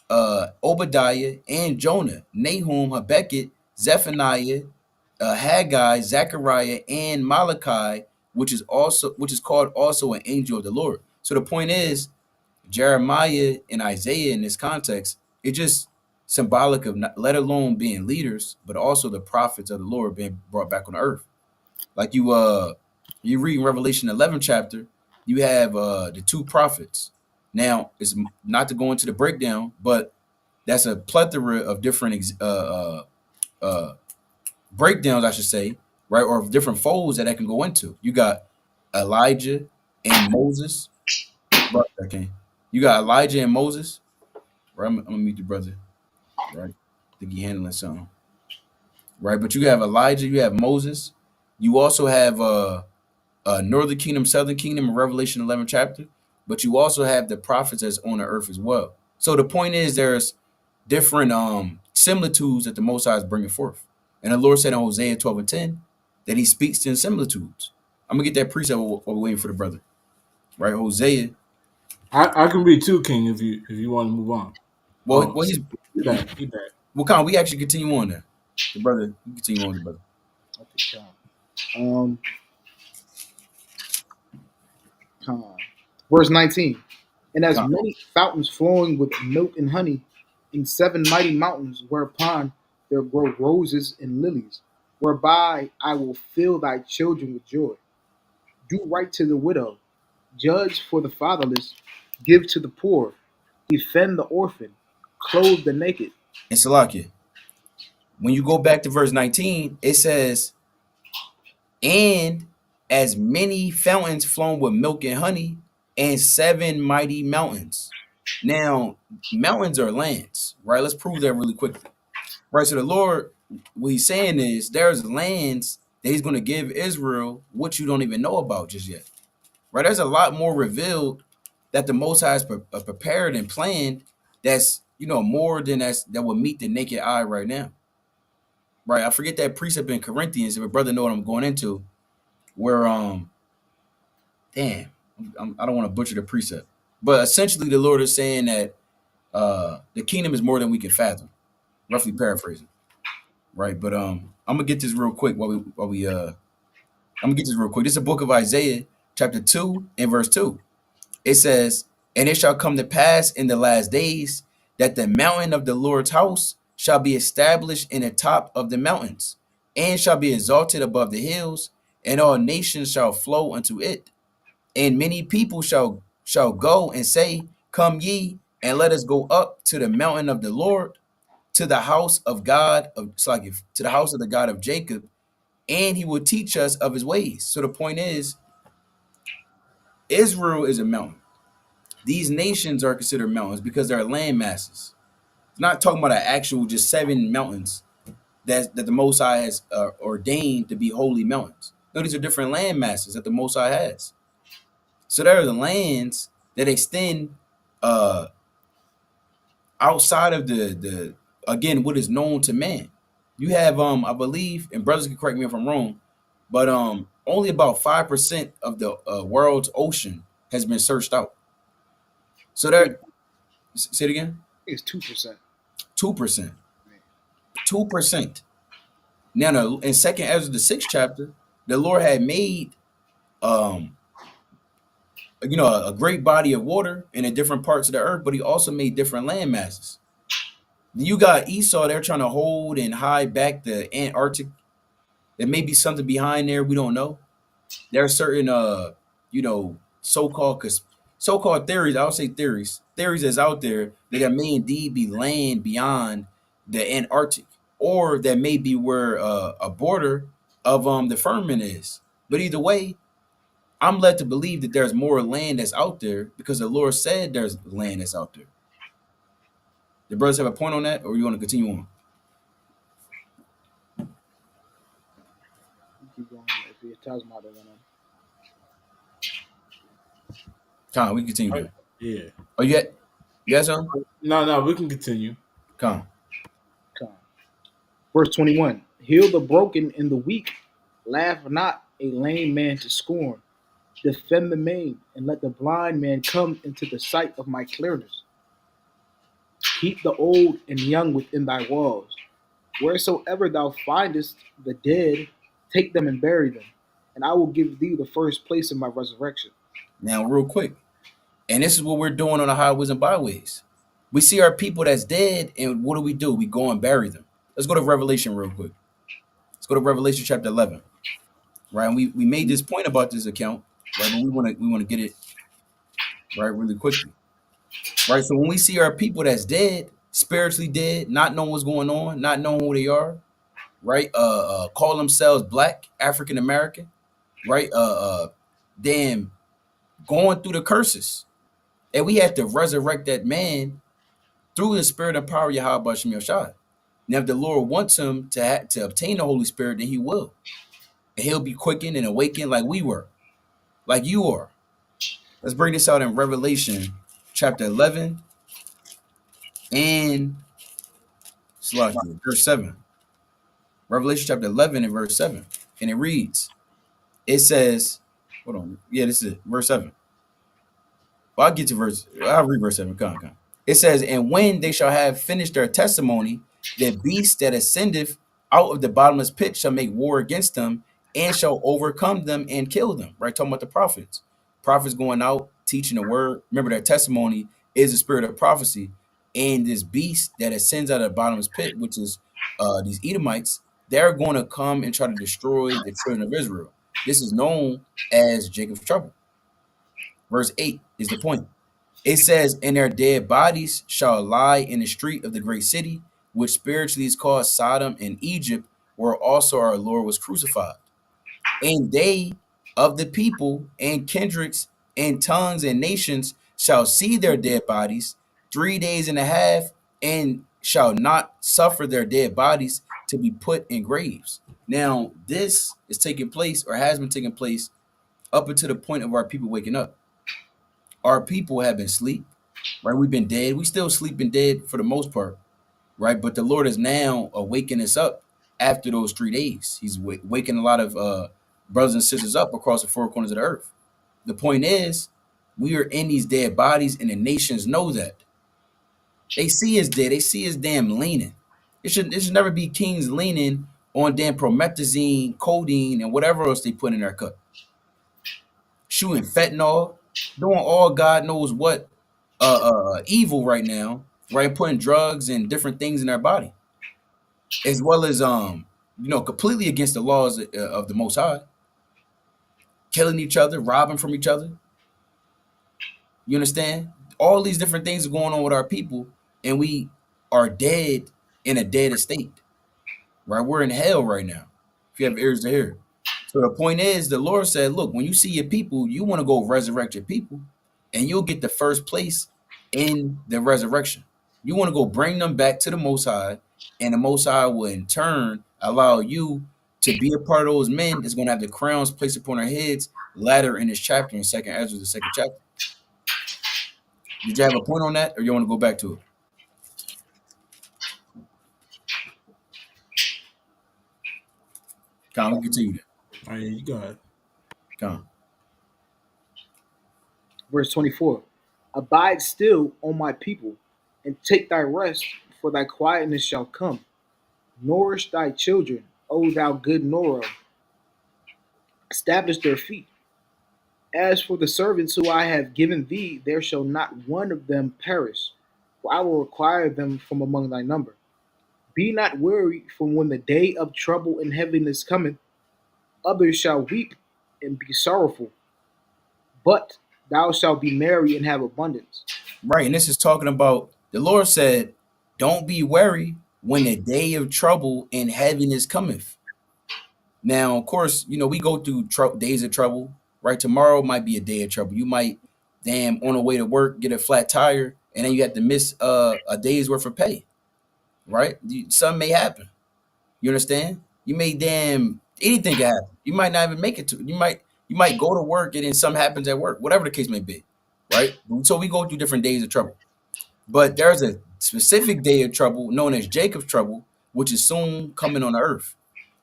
Obadiah, and Jonah, Nahum, Habakkuk, Zephaniah, Haggai, Zechariah, and Malachi, which is called also an angel of the Lord. So the point is, Jeremiah and Isaiah in this context, it's just symbolic of not, let alone being leaders, but also the prophets of the Lord being brought back on the earth. Like you read in Revelation 11 chapter, you have the two prophets. Now, it's not to go into the breakdown, but that's a plethora of different breakdowns, I should say, right, or of different folds that I can go into. You got Elijah and Moses. Right, okay. You got Elijah and Moses. Right, I'm gonna meet the brother. Right, I think he handling something. Right, but you have Elijah, you have Moses. You also have Northern Kingdom, Southern Kingdom in Revelation 11 chapter, but you also have the prophets that's on the earth as well. So the point is there's different similitudes that the Most High is bringing forth. And the Lord said in Hosea 12 and 10 that he speaks in similitudes. I'm going to get that precept while we're waiting for the brother. Right, Hosea. I can read too, King, if you want to move on. Well, Oh, he's he back. He back. well, Con, we actually continue on there. The brother, you continue on, the brother. okay, um, verse 19. And as Con. many fountains flowing with milk and honey in 7 mighty mountains, whereupon there grow roses and lilies, whereby I will fill thy children with joy. Do right to the widow, judge for the fatherless, give to the poor, defend the orphan, clothe the naked. And Salakia, when you go back to verse 19, it says, and as many fountains flowing with milk and honey, and 7 mighty mountains. Now, mountains are lands, right? Let's prove that really quickly. Right. So the Lord, what he's saying is there's lands that he's going to give Israel what you don't even know about just yet. Right? There's a lot more revealed that the Most High has prepared and planned. That's more than that will meet the naked eye right now. Right? I forget that precept in Corinthians. If a brother know what I'm going into, where damn, I don't want to butcher the precept, but essentially the Lord is saying that the kingdom is more than we can fathom. Roughly paraphrasing, right? But I'm gonna get this real quick I'm gonna get this real quick. This is the book of Isaiah, chapter 2 and verse 2. It says, "And it shall come to pass in the last days that the mountain of the Lord's house shall be established in the top of the mountains, and shall be exalted above the hills, and all nations shall flow unto it. And many people shall go and say, Come ye, and let us go up to the mountain of the Lord, to the house of God to the house of the God of Jacob, and he will teach us of his ways." So the point is, Israel is a mountain. These nations are considered mountains because they're land masses. It's not talking about an actual just 7 mountains that the Most High has ordained to be holy mountains. No, these are different land masses that the Most High has. So there are the lands that extend outside of the again what is known to man. You have I believe, and brothers can correct me if I'm wrong, but only about 5% of the world's ocean has been searched out. So there, say it again. It's 2%. 2%. 2%. Now, in Second Ezra, the 6th chapter, the Lord had made a great body of water in the different parts of the earth, but he also made different land masses. You got Esau, they're trying to hold and hide back the Antarctic. There may be something behind there we don't know. There are certain so-called theories, I would say theories that's out there that there may indeed be land beyond the Antarctic, or that may be where a border of the firmament is. But either way, I'm led to believe that there's more land that's out there because the Lord said there's land that's out there. The brothers have a point on that, or you want to continue on? Keep going. If your tells me how they're gonna. Con, we can continue there. Yeah. Oh, you got something? No, we can continue. Con. Verse 21. Heal the broken and the weak. Laugh not a lame man to scorn. Defend the maimed, and let the blind man come into the sight of my clearness. Keep the old and young within thy walls. Wheresoever thou findest the dead, take them and bury them, and I will give thee the first place in my resurrection. Now, real quick, and this is what we're doing on the highways and byways. We see our people that's dead, and what do? We go and bury them. Let's go to Revelation real quick. Let's go to Revelation chapter 11. Right, and we made this point about this account, right? But we want to get it right really quickly. Right, so when we see our people that's dead, spiritually dead, not knowing what's going on, not knowing who they are, right? Call themselves Black, African American, right? Then going through the curses, and we have to resurrect that man through the spirit and power of Yahweh Shem Yahshua. Now, if the Lord wants him to obtain the Holy Spirit, then he will. And he'll be quickened and awakened like we were, like you are. Let's bring this out in Revelation chapter 11 and verse 7. Revelation chapter 11 and verse 7. And it reads, it says, hold on. Yeah, this is it, verse 7. Well, I'll read verse 7. Come on. It says, and when they shall have finished their testimony, the beast that ascendeth out of the bottomless pit shall make war against them and shall overcome them and kill them. Right? Talking about the prophets. Prophets going out, teaching the word. Remember, their testimony is the spirit of prophecy. And this beast that ascends out of the bottomless pit, which is these Edomites, they're going to come and try to destroy the children of Israel. This is known as Jacob's trouble. Verse 8 is the point. It says, and their dead bodies shall lie in the street of the great city, which spiritually is called Sodom and Egypt, where also our Lord was crucified. And they of the people and kindreds and tongues and nations shall see their dead bodies 3 days and a half, and shall not suffer their dead bodies to be put in graves. Now, this is taking place or has been taking place up until the point of our people waking up. Our people have been asleep, right? We've been dead. We still sleeping dead for the most part, right? But the Lord is now awakening us up after those 3 days. He's waking a lot of brothers and sisters up across the four corners of the earth. The point is, we are in these dead bodies, and the nations know that. They see us dead. They see us damn leaning. It should never be kings leaning on damn promethazine, codeine, and whatever else they put in their cup. Shooting fentanyl, doing all God knows what evil right now, right? Putting drugs and different things in their body, as well as completely against the laws of the Most High, killing each other, robbing from each other. You understand? All these different things are going on with our people, and we are dead in a dead state. Right? We're in hell right now. If you have ears to hear. So the point is, the Lord said, look, when you see your people, you want to go resurrect your people, and you'll get the first place in the resurrection. You want to go bring them back to the Most High, and the Most High will in turn allow you to be a part of those men that's going to have the crowns placed upon their heads later in this chapter in 2nd Ezra, the 2nd chapter. Did you have a point on that, or you want to go back to it? Come on, we continue that. All right, you got it. Come on. Verse 24. Abide still, O my people, and take thy rest, for thy quietness shall come. Nourish thy children, O thou good Noro. Establish their feet. As for the servants who I have given thee, there shall not one of them perish, for I will require them from among thy number. Be not weary, for when the day of trouble and heaviness cometh, others shall weep and be sorrowful, but thou shalt be merry and have abundance. Right, and this is talking about the Lord said, don't be wary when the day of trouble and heaviness cometh. Now, of course, we go through days of trouble, right? Tomorrow might be a day of trouble. You might, on the way to work, get a flat tire, and then you have to miss a day's worth of pay, right? Something may happen. You understand? You may anything can happen. You might not even make it to. You might go to work and then something happens at work, whatever the case may be, right? So we go through different days of trouble. But there's a specific day of trouble known as Jacob's trouble, which is soon coming on the earth.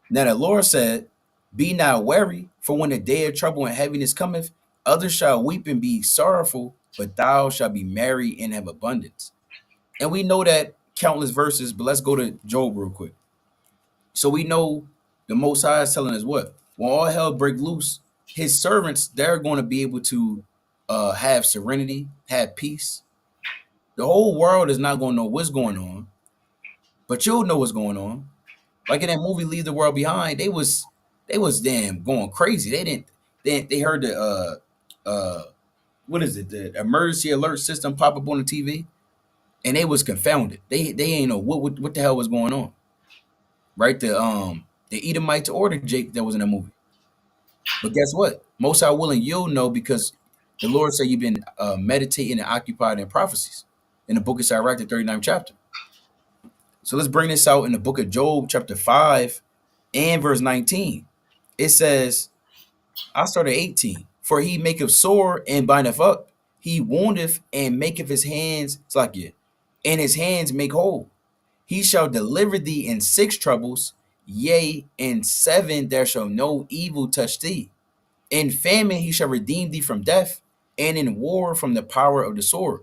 Now the Lord said, be not wary, for when the day of trouble and heaviness cometh, others shall weep and be sorrowful, but thou shalt be merry and have abundance. And we know that countless verses, but let's go to Job real quick. So we know the Most High is telling us what? When all hell break loose, his servants, they're going to be able to have serenity, have peace. The whole world is not going to know what's going on, but you'll know what's going on. Like in that movie Leave the World Behind, they was damn going crazy. They heard the what is it, the emergency alert system pop up on the TV, and they was confounded. They ain't know what the hell was going on. Right? The Edomites ordered Jake that was in that movie. But guess what? Most High willing, you'll know, because the Lord said you've been meditating and occupied in prophecies in the book of Sirach, the 39th chapter. So let's bring this out in the book of Job, chapter 5 and verse 19. It says, I started 18. For he maketh sore and bindeth up. He woundeth and maketh his hands slack, and his hands make whole. He shall deliver thee in 6 troubles, yea, in 7 there shall no evil touch thee. In famine he shall redeem thee from death, and in war from the power of the sword.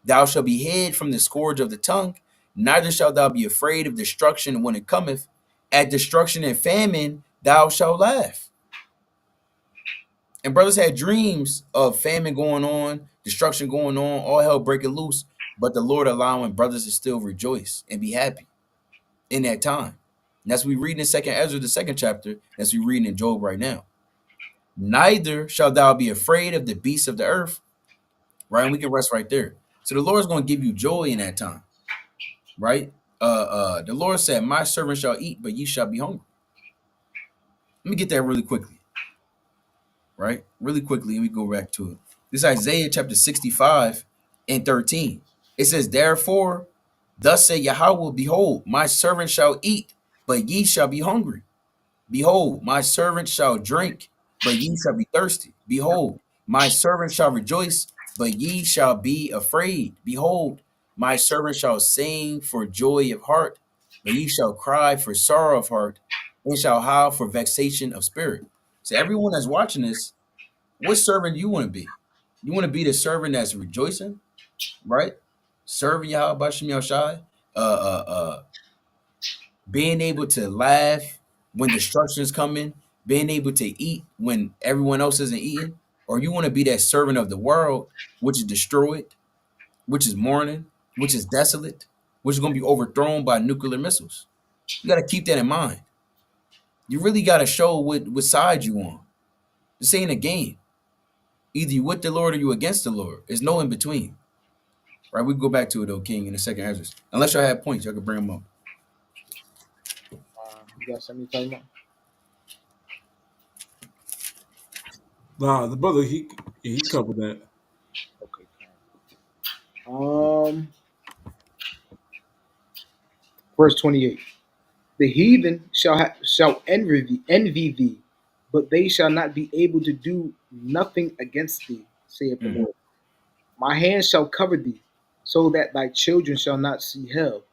Thou shalt be hid from the scourge of the tongue, neither shalt thou be afraid of destruction when it cometh. At destruction and famine thou shalt laugh. And brothers had dreams of famine going on, destruction going on, all hell breaking loose, but the Lord allowing brothers to still rejoice and be happy in that time. And that's what we read in 2nd Ezra, the 2nd chapter, as we read in Job right now. Neither shalt thou be afraid of the beasts of the earth. Right? And we can rest right there. So the Lord's going to give you joy in that time. Right? The Lord said, my servant shall eat, but ye shall be hungry. Let me get that really quickly. Right? Really quickly, and we go back to it. This is Isaiah chapter 65 and 13. It says, therefore, Thus said Yahweh, behold, my servant shall eat, but ye shall be hungry. Behold, my servant shall drink, but ye shall be thirsty. Behold, my servant shall rejoice, but ye shall be afraid. Behold, my servant shall sing for joy of heart, but ye shall cry for sorrow of heart, and shall howl for vexation of spirit. So everyone that's watching this, what servant do you want to be? You want to be the servant that's rejoicing, right? Serving Yahweh Bashem Yahushai, being able to laugh when destruction is coming, being able to eat when everyone else isn't eating, or you want to be that servant of the world, which is destroyed, which is mourning, which is desolate, which is going to be overthrown by nuclear missiles. You got to keep that in mind. You really got to show what side you on. This ain't a game. Either you with the Lord or you against the Lord. There's no in between. Right? We can go back to it though, King, in a second, Esdras. Unless y'all have points, y'all can bring them up. You got something to talk about? Nah, the brother he covered that. Okay. Verse 28. The heathen shall envy thee, but they shall not be able to do nothing against thee, saith the Mm. Lord. My hand shall cover thee, so that thy children shall not see hell.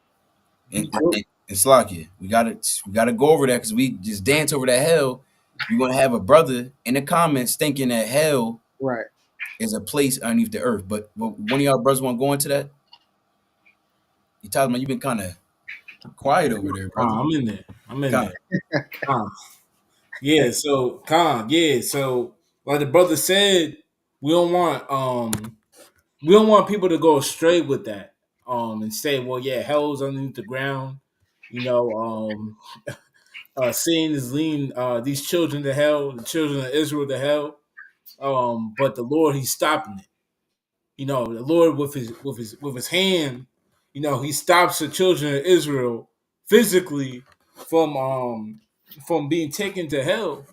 And Slakia, we gotta go over that because we just dance over that hell. You're gonna have a brother in the comments thinking that hell Right. is a place underneath the earth. But one of y'all brothers want to go into that? You tell me you've been kind of quiet over there, brother. I'm in there. I'm in Kind there. Yeah, so so like the brother said, we don't want people to go astray with that. And say, well, yeah, hell's underneath the ground. You know, Satan is leading these children to hell, the children of Israel to hell. But the Lord, He's stopping it. You know, the Lord with his hand, you know, He stops the children of Israel physically from being taken to hell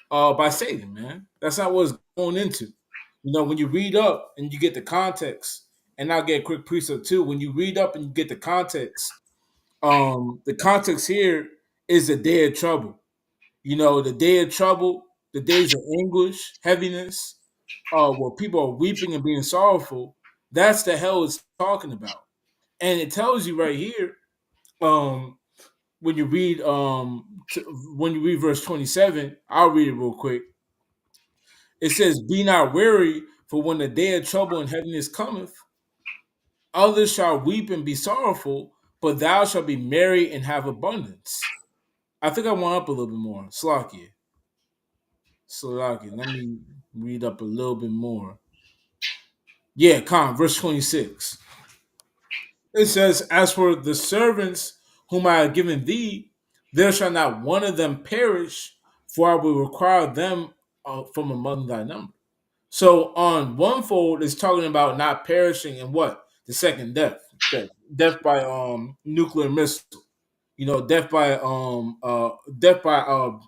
by Satan, man. That's not what it's going into. You know, when you read up and you get the context, and I'll get a quick precept too. When you read up and you get the context here is the day of trouble. You know, the day of trouble, the days of anguish, heaviness, where people are weeping and being sorrowful. That's the hell it's talking about, and it tells you right here. Um, when you read when you read verse 27, I'll read it real quick. It says, "Be not weary, for when the day of trouble and heaviness cometh, others shall weep and be sorrowful, but thou shalt be merry and have abundance." I think I went up a little bit more. Slakia. Let me read up a little bit more. Yeah, verse 26. It says, "As for the servants whom I have given thee, there shall not one of them perish, for I will require them from among thy number." So on one fold, it's talking about not perishing in what? The second death. Death by nuclear missile. You know, death by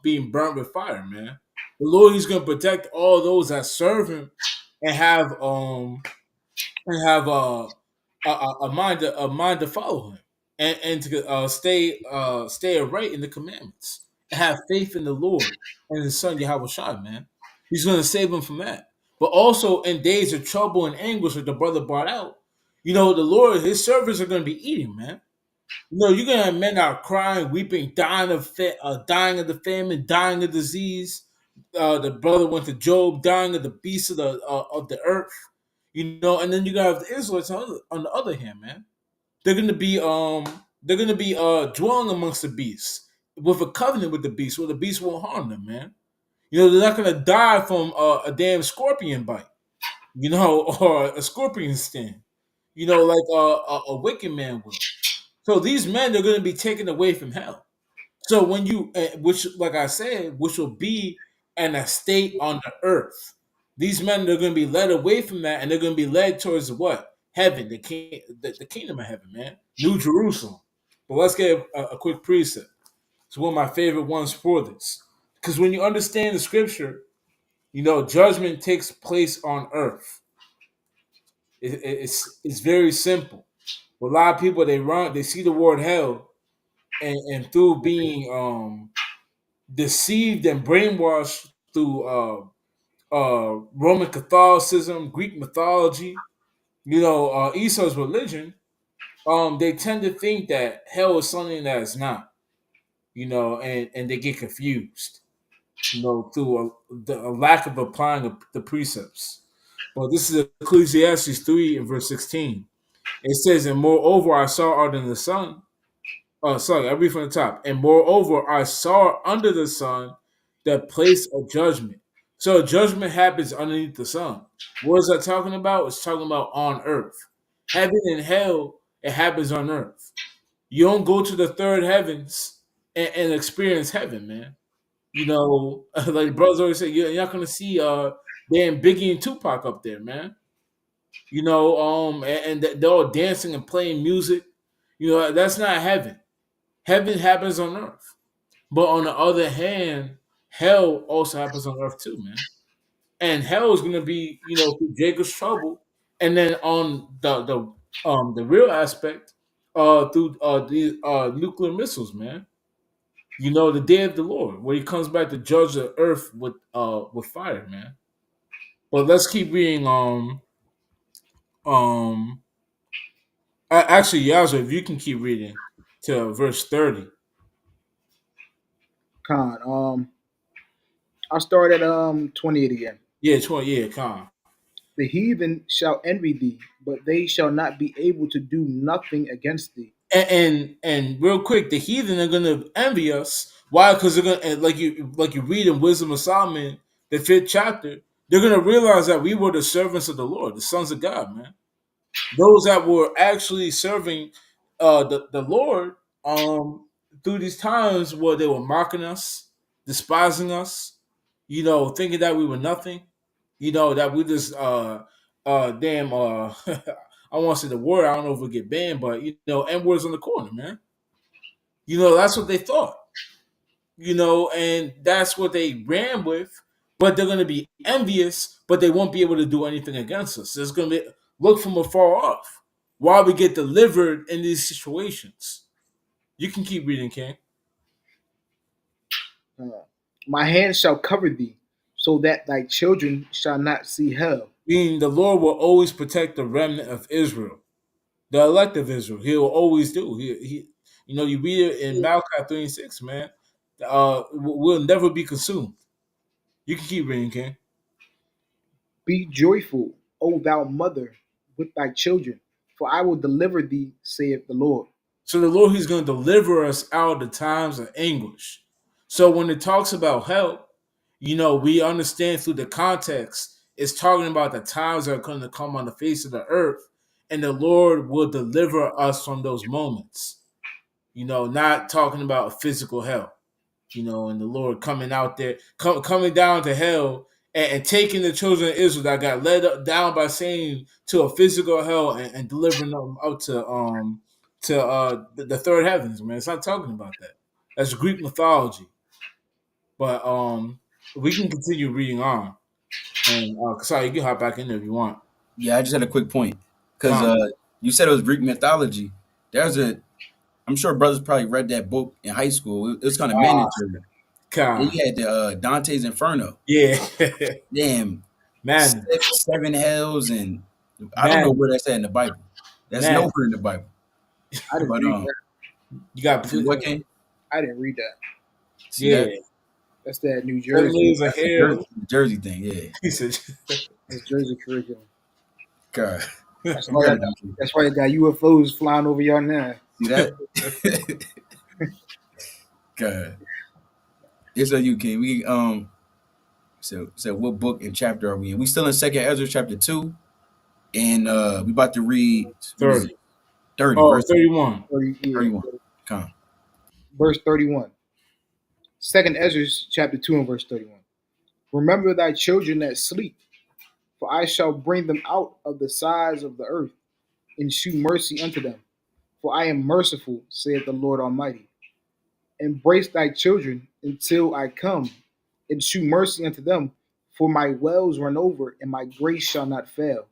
being burnt with fire, man. The Lord, He's gonna protect all those that serve Him and have a mind to follow Him and to stay right in the commandments and have faith in the Lord and His Son Yahweh Shai, man. He's gonna save them from that. But also in days of trouble and anguish, that the brother brought out, you know, the Lord, His servants are gonna be eating, man. You know, you're gonna have men out crying, weeping, dying of the famine, dying of disease. The brother went to Job, dying of the beasts of the earth. You know, and then you got the Israelites on the other hand, man. They're gonna be dwelling amongst the beasts with a covenant with the beast, where the beast won't harm them, man. You know, they're not gonna die from a damn scorpion bite, you know, or a scorpion sting. You know, like a wicked man will. So these men are going to be taken away from hell. So when you, which, like I said, which will be an estate on the earth, these men are going to be led away from that, and they're going to be led towards what? Heaven, the kingdom of heaven, man, New Jerusalem. But let's get a quick precept. It's one of my favorite ones for this, because when you understand the scripture, you know judgment takes place on earth. It's very simple. But a lot of people they see the word hell, and through being deceived and brainwashed through Roman Catholicism, Greek mythology, Esau's religion, they tend to think that hell is something that is not, and they get confused, through a lack of applying the precepts. But this is Ecclesiastes 3 and verse 16. It says, "And moreover, I saw under the sun." Oh, sorry, I read from the top. "And moreover, I saw under the sun the place of judgment." So judgment happens underneath the sun. What is that talking about? It's talking about on earth. Heaven and hell, it happens on earth. You don't go to the third heavens and experience heaven, man. Like brothers always say, you're not gonna see damn Biggie and Tupac up there, man. And they're all dancing and playing music. That's not heaven. Heaven happens on earth. But on the other hand, hell also happens on earth too, man. And hell is gonna be, through Jacob's trouble, and then on the real aspect, through the nuclear missiles, man. The day of the Lord, where He comes back to judge the earth with fire, man. But let's keep reading. Um. Actually, Yazoo, if you can keep reading to verse 30. Con. I'll start at 28 again. Yeah, 20. Yeah, calm. The heathen shall envy thee, but they shall not be able to do nothing against thee. And real quick, the heathen are gonna envy us. Why? Because they're gonna, and like you read in Wisdom of Solomon, the 5th chapter. They're gonna realize that we were the servants of the Lord, the sons of God, man. Those that were actually serving the Lord through these times where they were mocking us, despising us, thinking that we were nothing, that we just damn I want to say the word, I don't know if we'll get banned, but N words on the corner, man. That's what they thought. And that's what they ran with, but they're gonna be envious, but they won't be able to do anything against us. It's gonna be look from afar off while we get delivered in these situations. You can keep reading, King. Uh, my hand shall cover thee, so that thy children shall not see hell. Meaning the Lord will always protect the remnant of Israel, the elect of Israel. He will always do. You read it in Malachi 3 and 6, man. We'll never be consumed. You can keep reading, King. Be joyful, O thou mother, with thy children, for I will deliver thee, saith the Lord. So the Lord, He's going to deliver us out of the times of anguish. So when it talks about help, we understand through the context, it's talking about the times that are going to come on the face of the earth, and the Lord will deliver us from those moments. Not talking about physical hell. And the Lord coming out there, coming down to hell, and taking the children of Israel that got led down by Satan to a physical hell, and delivering them out to the third heavens, man. It's not talking about that. That's Greek mythology. But we can continue reading on. And sorry, you can hop back in there if you want. Yeah, I just had a quick point because you said it was Greek mythology. I'm sure brothers probably read that book in high school. It was kind of mandatory. And you had the Dante's Inferno. Yeah. Damn. Man. Seven hells, and I don't know where that's at in the Bible. That's nowhere in the Bible. I didn't read that. You got what, King? I didn't read that. See that? That's that New Jersey. That's the Jersey thing, yeah. It's Jersey curriculum. God. That's why they got UFOs flying over y'all now. See that? God. It's on you, King. We so what book and chapter are we in? We still in 2nd Ezra chapter 2, and we about to read 30. 30, oh, verse 31. 31. Come. Verse 31. 2nd Ezra chapter 2 and verse 31. Remember thy children that sleep, for I shall bring them out of the sides of the earth, and shew mercy unto them. For I am merciful, saith the Lord Almighty. Embrace thy children until I come, and shew mercy unto them, for my wells run over, and my grace shall not fail.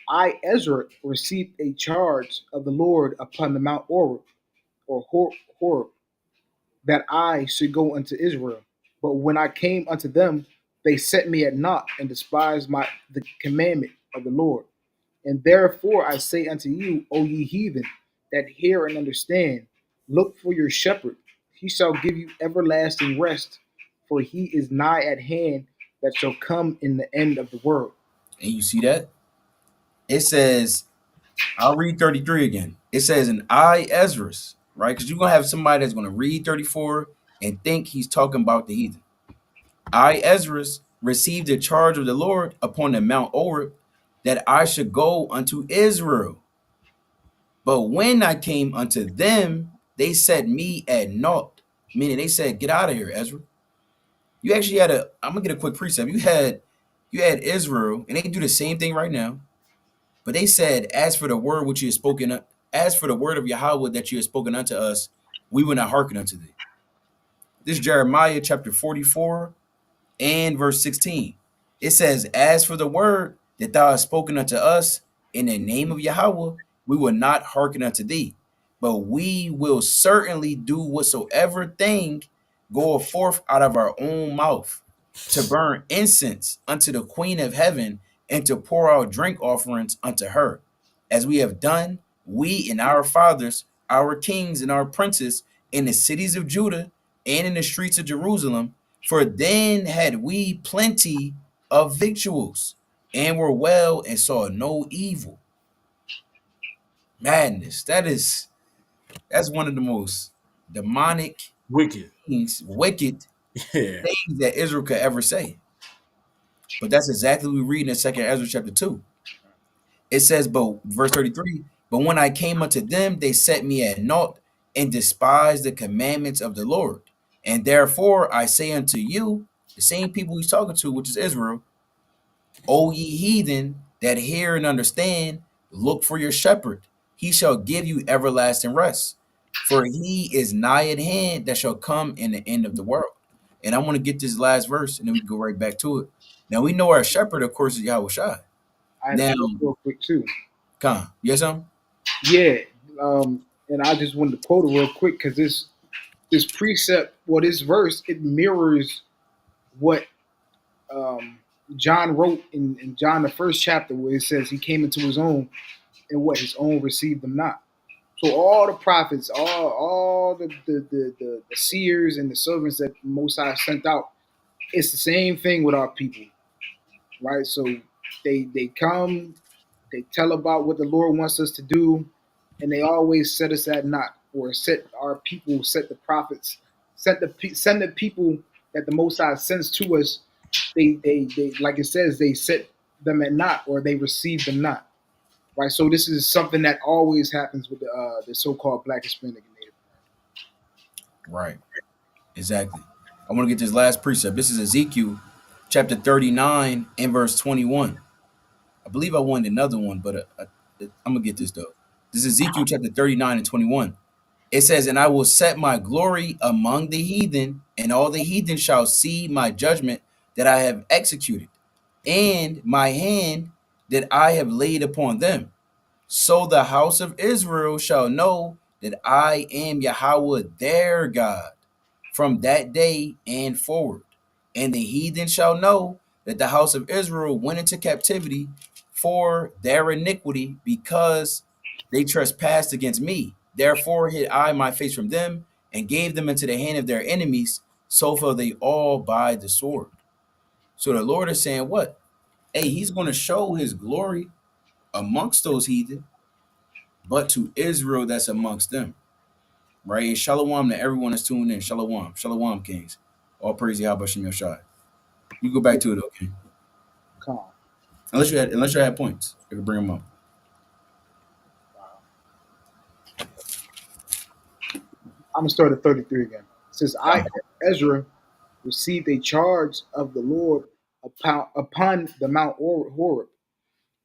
I, Ezra, received a charge of the Lord upon the Mount Oreb, or Horeb, that I should go unto Israel. But when I came unto them, they set me at naught and despised the commandment of the Lord. And therefore I say unto you, O ye heathen, that hear and understand, look for your shepherd. He shall give you everlasting rest, for he is nigh at hand that shall come in the end of the world. And you see that? It says, I'll read 33 again. It says, and I, Esdras, right? Because you're going to have somebody that's going to read 34 and think he's talking about the heathen. I, Esdras, received the charge of the Lord upon the Mount Oreb that I should go unto Israel. But when I came unto them, they set me at naught. Meaning they said, get out of here, Ezra. You actually had I'm gonna get a quick precept. You had Israel, and they do the same thing right now. But they said, as for the word which you had spoken, as for the word of Yahweh that you had spoken unto us, we will not hearken unto thee. This is Jeremiah chapter 44 and verse 16. It says, as for the word that thou hast spoken unto us in the name of Yahweh, we will not hearken unto thee, but we will certainly do whatsoever thing goeth forth out of our own mouth, to burn incense unto the queen of heaven, and to pour out drink offerings unto her, as we have done, we and our fathers, our kings and our princes, in the cities of Judah and in the streets of Jerusalem. For then had we plenty of victuals, and were well, and saw no evil. Madness. That's one of the most demonic Wicked. things, wicked Yeah. things that Israel could ever say. But that's exactly what we read in 2nd Ezra chapter 2. It says, but verse 33, but when I came unto them, they set me at naught and despised the commandments of the Lord. And therefore I say unto you, the same people he's talking to, which is Israel, O ye heathen that hear and understand, look for your shepherd. He shall give you everlasting rest. For he is nigh at hand that shall come in the end of the world. And I want to get this last verse and then we can go right back to it. Now we know our shepherd, of course, is Yahweh Shai. I had Now, to go real quick too. Khan, yes, Yeah, and I just wanted to quote it real quick because this precept, well, this verse, it mirrors what John wrote in John the first chapter, where it says he came into his own, and what his own received them not. So all the prophets, all the seers and the servants that Mosiah sent out, it's the same thing with our people, right? So they come, they tell about what the Lord wants us to do, and they always set us at naught, or set our people, set the prophets, send the people that the Most High sends to us. They like it says, they set them at naught, or they receive them not. Right. So this is something that always happens with the so-called Black, Hispanic, and Native. right, exactly. I want to get this last precept. This is Ezekiel chapter 39 and verse 21. I believe I wanted another one, but I'm going to get this though. This is Ezekiel chapter 39 and 21. It says, and I will set my glory among the heathen, and all the heathen shall see my judgment that I have executed, and my hand that I have laid upon them. So the house of Israel shall know that I am Yahweh their God from that day and forward. And the heathen shall know that the house of Israel went into captivity for their iniquity, because they trespassed against me. Therefore hid I my face from them and gave them into the hand of their enemies. So fell they all by the sword. So the Lord is saying what? Hey, he's going to show his glory amongst those heathen, but to Israel that's amongst them. Right? And shalom to everyone that's tuned in. Shalom. Shalom, kings. All praise Yahweh Shem Yoshai. You go back to it, okay? Calm. Unless you had points. I can bring them up. I'm gonna start at 33 again. It says, I, Ezra, received a charge of the Lord upon the Mount Horeb,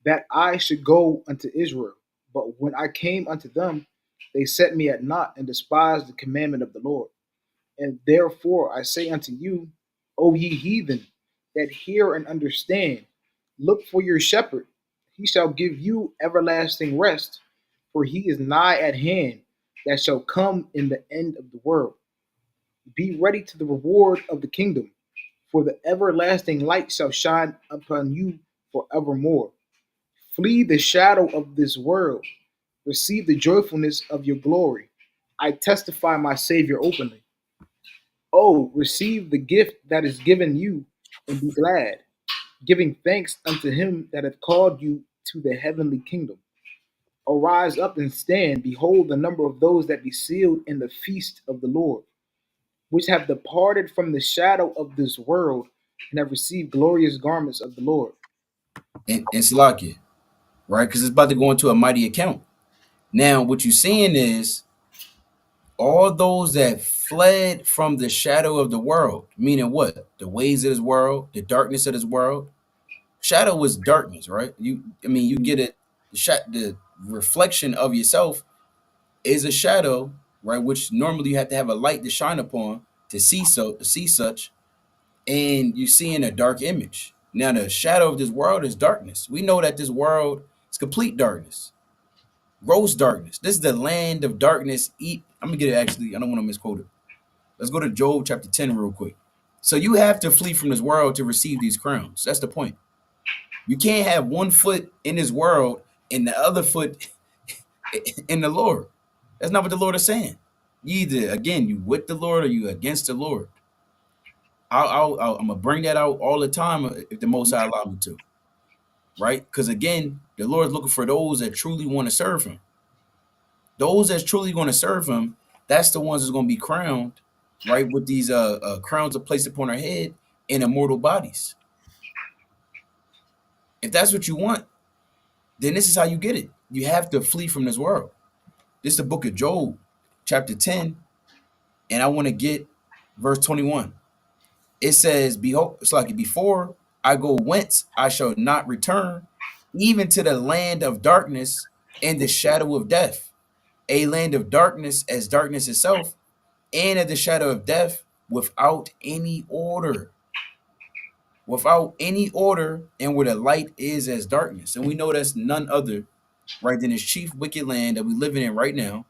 that I should go unto Israel. But when I came unto them, they set me at naught and despised the commandment of the Lord. And therefore I say unto you, O ye heathen, that hear and understand, look for your shepherd. He shall give you everlasting rest, for he is nigh at hand that shall come in the end of the world. Be ready to the reward of the kingdom, for the everlasting light shall shine upon you forevermore. Flee the shadow of this world, receive the joyfulness of your glory. I testify my Savior openly. Oh, receive the gift that is given you, and be glad, giving thanks unto him that hath called you to the heavenly kingdom. Arise up and stand. Behold, the number of those that be sealed in the feast of the Lord, which have departed from the shadow of this world and have received glorious garments of the Lord. And Salakia, right? Because it's about to go into a mighty account. Now, what you're seeing is all those that fled from the shadow of the world, meaning what? The ways of this world, the darkness of this world. Shadow was darkness, right? You get it. The reflection of yourself is a shadow, right? Which normally you have to have a light to shine upon to see such, and you see in a dark image. Now, the shadow of this world is darkness. We know that this world is complete darkness, gross darkness. This is the land of darkness. I'm gonna get it actually. I don't want to misquote it. Let's go to Job chapter 10 real quick. So you have to flee from this world to receive these crowns. That's the point. You can't have one foot in this world and the other foot in the Lord. That's not what the Lord is saying. You either, again, you with the Lord or you against the Lord. I'm gonna bring that out all the time if the Most High allow me to, right? Because again, the Lord is looking for those that truly want to serve Him. Those that's truly going to serve Him, that's the ones that's going to be crowned, right, with these crowns are placed upon our head in immortal bodies. If that's what you want, then this is how you get it. You have to flee from this world. This is the book of Job, chapter 10, and I want to get verse 21. It says, behold, it's like before I go whence I shall not return, even to the land of darkness and the shadow of death, a land of darkness as darkness itself, and at the shadow of death without any order. Without any order, and where the light is as darkness. And we know that's none other, right, than this chief wicked land that we're living in right now,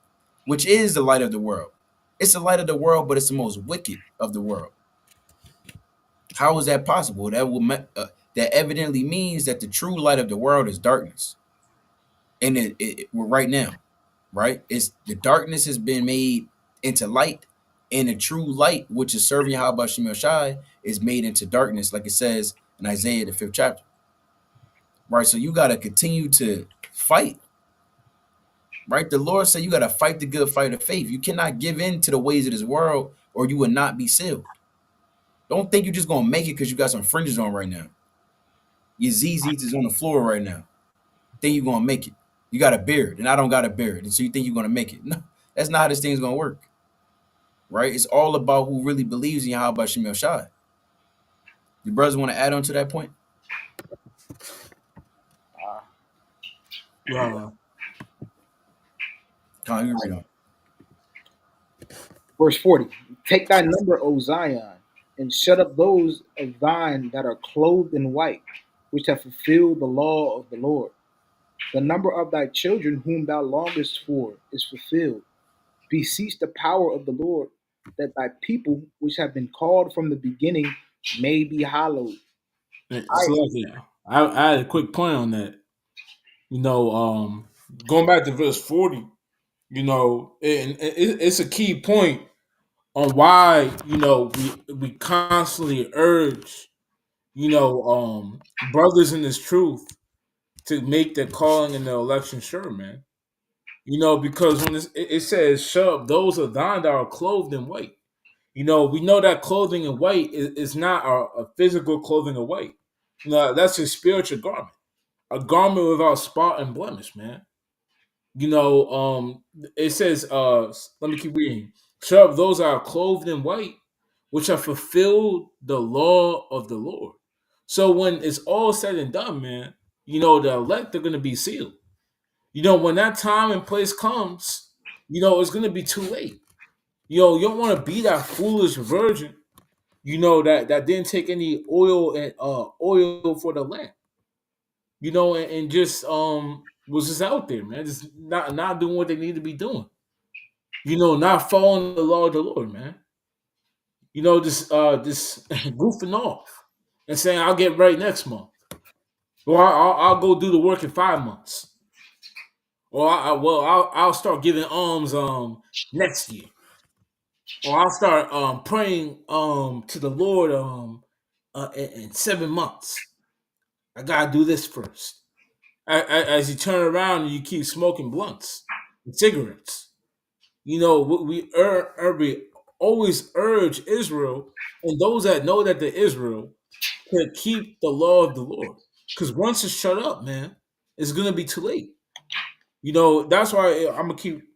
which is the light of the world. It's the light of the world, but it's the most wicked of the world. How is that possible? That evidently means that the true light of the world is darkness. And we're right now, right? It's the darkness has been made into light, and the true light, which is serving Yahweh Shem Shai, is made into darkness, like it says in Isaiah the 5th chapter. Right. So you gotta continue to fight. Right? The Lord said you gotta fight the good fight of faith. You cannot give in to the ways of this world, or you will not be sealed. Don't think you're just gonna make it because you got some fringes on right now. Your ZZ is on the floor right now. Think you're gonna make it. You got a beard, and I don't got a beard, and so you think you're gonna make it. No, that's not how this thing's gonna work. Right? It's all about who really believes in Yahweh Shem Shai. You brothers want to add on to that point? Yeah. Con, you read on. Verse 40. Take thy number, O Zion, and shut up those of thine that are clothed in white, which have fulfilled the law of the Lord. The number of thy children whom thou longest for is fulfilled. Beseech the power of the Lord, that thy people which have been called from the beginning may be hallowed. So yeah, I had a quick point on that. Going back to verse 40, it's a key point on why we constantly urge brothers in this truth to make the calling and the election sure, man. Because when it says, "Shut up those of thine that are clothed in white." We know that clothing in white is not a physical clothing of white. That's a spiritual garment, a garment without spot and blemish, man. It says, let me keep reading. Shut up those that are clothed in white, which have fulfilled the law of the Lord. So when it's all said and done, man, the elect are going to be sealed. When that time and place comes, it's going to be too late. You don't want to be that foolish virgin, that didn't take any oil and oil for the lamp. and just was just out there, man, just not doing what they need to be doing. Not following the law of the Lord, man. Just goofing off and saying I'll get right next month, or I'll go do the work in 5 months, or I'll start giving alms next year, or I'll start praying to the Lord in 7 months. I gotta do this first. As you turn around and you keep smoking blunts and cigarettes, we always urge Israel and those that know that they're Israel to keep the law of the Lord. Because once it's shut up, man, it's gonna be too late. That's why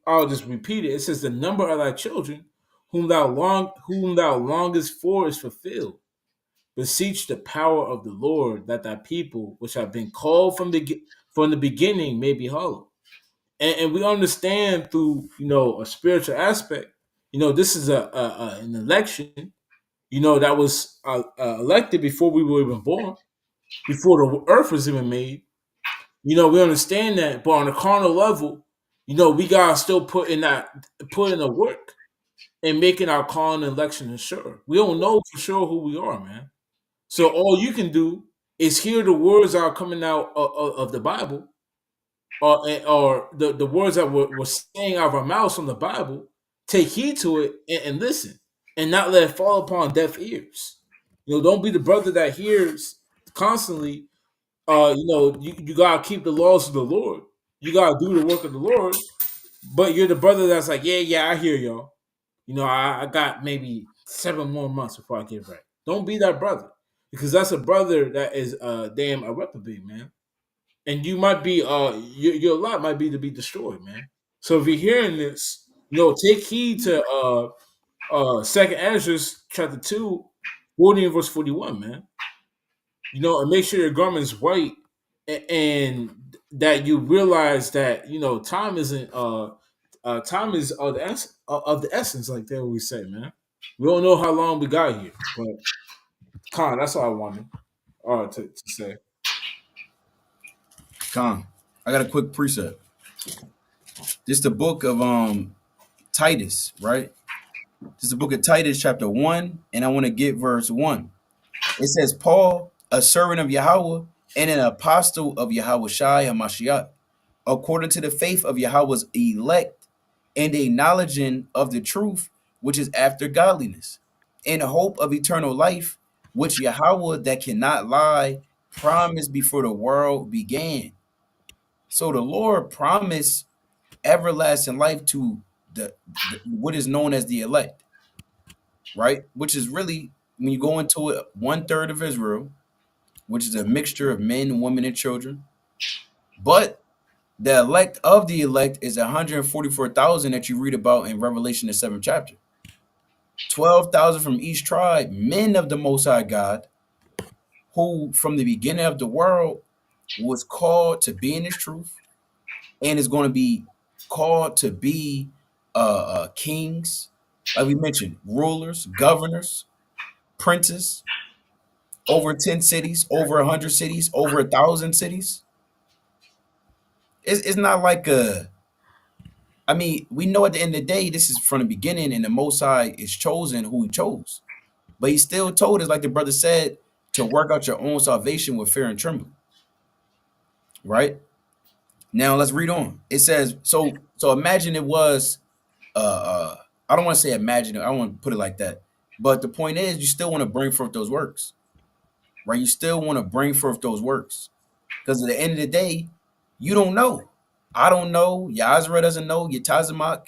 I'll just repeat it. It says the number of thy children whom thou longest for is fulfilled. Beseech the power of the Lord that thy people which have been called from the beginning may be hollow. And we understand through a spiritual aspect. This is an election. That was elected before we were even born, before the earth was even made. We understand that, but on a carnal level, we gotta still put in the work and making our calling and election sure. We don't know for sure who we are, man. So all you can do is hear the words that are coming out of the Bible, or the words that we're saying out of our mouths from the Bible. Take heed to it and listen, and not let it fall upon deaf ears. Don't be the brother that hears constantly. You gotta keep the laws of the Lord. You gotta do the work of the Lord. But you're the brother that's like, yeah, I hear y'all. I got maybe 7 more months before I get right. Don't be that brother, because that's a brother that is damn a reprobate, man. And you might be your lot might be to be destroyed, man. So if you're hearing this, take heed to Second Esdras chapter 2, 40 and verse 41, man. And make sure your garment's white, and that you realize that time is of the essence, like that we say, man. We don't know how long we got here, but that's all I wanted to say. Con, I got a quick precept. This is the book of Titus, right? This is the book of Titus, chapter 1, and I want to get verse 1. It says, Paul, a servant of Yahweh and an apostle of Yahweh Shai HaMashiach, according to the faith of Yahweh's elect and acknowledging of the truth, which is after godliness, in hope of eternal life, which Yahweh that cannot lie promised before the world began. So the Lord promised everlasting life to the what is known as the elect, right? Which is really, when you go into it, 1/3 of Israel, which is a mixture of men, women, and children. But the elect of the elect is 144,000 that you read about in Revelation, the 7th chapter. 12,000 from each tribe, men of the Most High God, who from the beginning of the world was called to be in His truth, and is going to be called to be kings, like we mentioned, rulers, governors, princes, over 10 cities, over 100 cities, over 1,000 cities. It's not like we know at the end of the day, this is from the beginning, and the Most High is chosen who He chose. But He still told us, like the brother said, to work out your own salvation with fear and trembling. Right? Now let's read on. It says, so imagine it was I don't want to say imagine it, I don't want to put it like that. But the point is, you still want to bring forth those works. Right? You still want to bring forth those works. Because at the end of the day, you don't know. I don't know. Ezra doesn't know. Tazamak,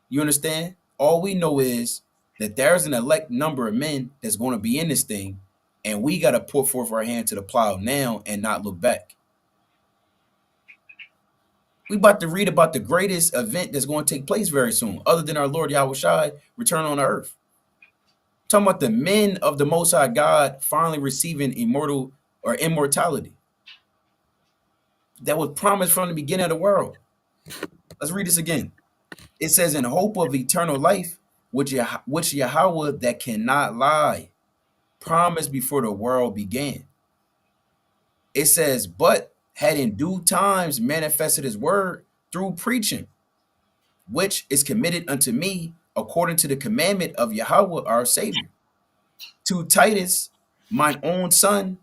you understand? All we know is that there's an elect number of men that's going to be in this thing, and we got to put forth our hand to the plow now and not look back. We about to read about the greatest event that's going to take place very soon, other than our Lord Yahweh Shai return on the earth. Talking about the men of the Most High God finally receiving immortality that was promised from the beginning of the world. Let's read this again. It says, in hope of eternal life, which Yahweh that cannot lie promised before the world began. It says, but had in due times manifested his word through preaching, which is committed unto me according to the commandment of Yahweh our Savior. To Titus, mine own son,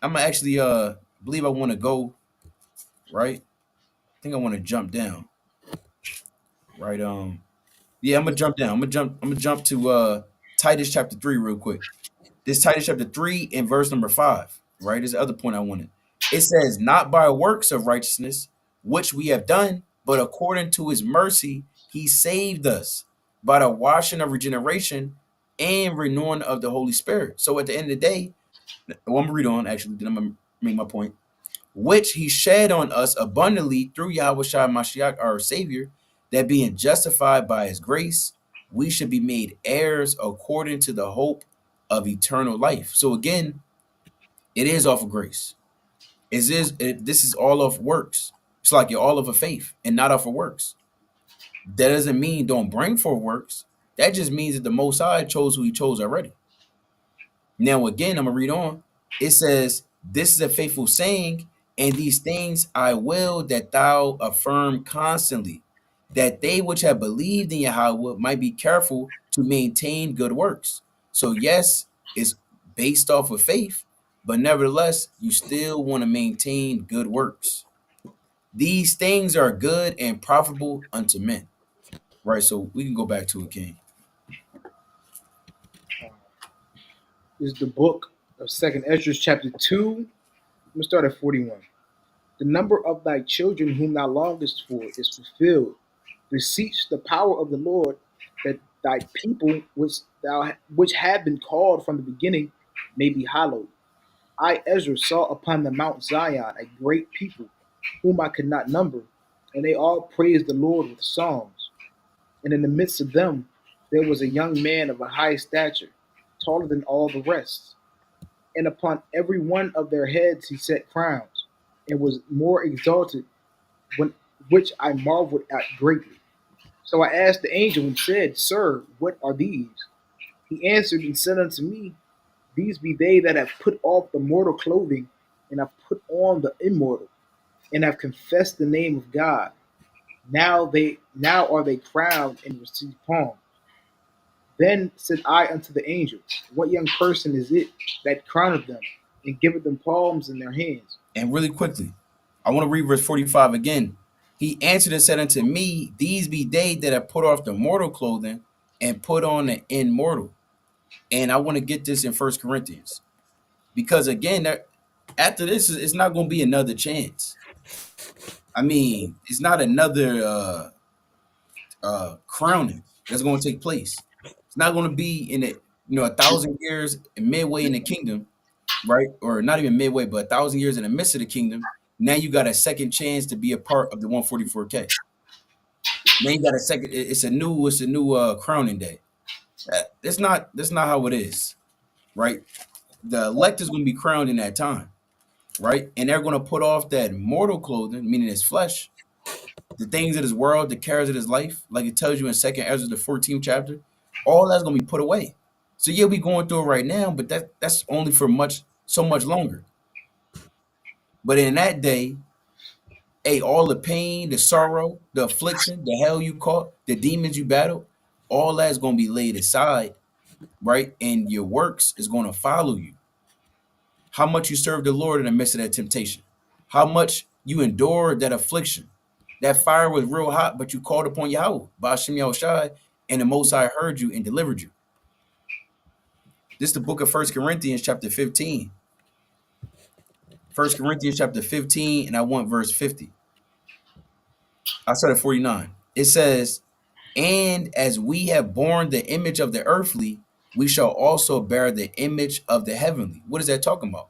I'm gonna actually believe I want to go right. I think I want to jump down, right? Yeah, I'm gonna jump down. I'm gonna jump to Titus chapter 3 real quick. This Titus chapter 3 and verse number 5, right? Is the other point I wanted. It says, not by works of righteousness, which we have done, but according to his mercy, he saved us by the washing of regeneration and renewing of the Holy Spirit. So at the end of the day, well, I'm gonna read on actually, then I'm gonna make my point. Which he shed on us abundantly through Yahweh Shai Mashiach, our Savior, that being justified by his grace, we should be made heirs according to the hope of eternal life. So again, it is off of grace. This is all off works. It's like you're all of a faith and not off of works. That doesn't mean don't bring forth works. That just means that the Most High chose who he chose already. Now, again, I'm going to read on. It says, this is a faithful saying, and these things I will that thou affirm constantly, that they which have believed in Yahweh might be careful to maintain good works. So, yes, it's based off of faith, but nevertheless, you still want to maintain good works. These things are good and profitable unto men. Right, so we can go back to it, King. Is the book of Second Esdras chapter 2. I'm gonna start at 41. The number of thy children whom thou longest for is fulfilled. Beseech the power of the Lord that thy people which have been called from the beginning may be hallowed. I Ezra saw upon the Mount Zion a great people, whom I could not number, and they all praised the Lord with psalms. And in the midst of them there was a young man of a high stature, taller than all the rest. And upon every one of their heads he set crowns, and was more exalted, when, which I marveled at greatly. So I asked the angel and said, Sir, what are these? He answered and said unto me, These be they that have put off the mortal clothing, and have put on the immortal, and have confessed the name of God. Now are they crowned and receive palms. Then said I unto the angel, What young person is it that crowneth them, and giveth them palms in their hands? And really quickly, I want to read verse 45 again. He answered and said unto me, These be they that have put off the mortal clothing and put on the immortal. And I want to get this in First Corinthians. Because again, after this, it's not going to be another chance. I mean, it's not another crowning that's going to take place. It's not going to be in it, 1,000 years midway in the kingdom, right? Or not even midway, but 1,000 years in the midst of the kingdom. Now you got a second chance to be a part of the 144K. Now you got a second. It's a new crowning day. That's not how it is, right? The elect is going to be crowned in that time, right? And they're going to put off that mortal clothing, meaning his flesh, the things of this world, the cares of his life, like it tells you in Second Ezra, the 14th chapter. All that's going to be put away. So yeah, we going through it right now, but that's only for so much longer. But in that day, all the pain, the sorrow, the affliction, the hell you caught, the demons you battled, all that's going to be laid aside, right? And your works is going to follow you. How much you serve the Lord in the midst of that temptation, how much you endured that affliction. That fire was real hot, but you called upon Yahweh, Ba'ashem Yahushai, and the Most High heard you and delivered you. This is the book of 1 Corinthians chapter 15. 1 Corinthians chapter 15, and I want verse 50. I started at 49. It says, and as we have borne the image of the earthly, we shall also bear the image of the heavenly. What is that talking about?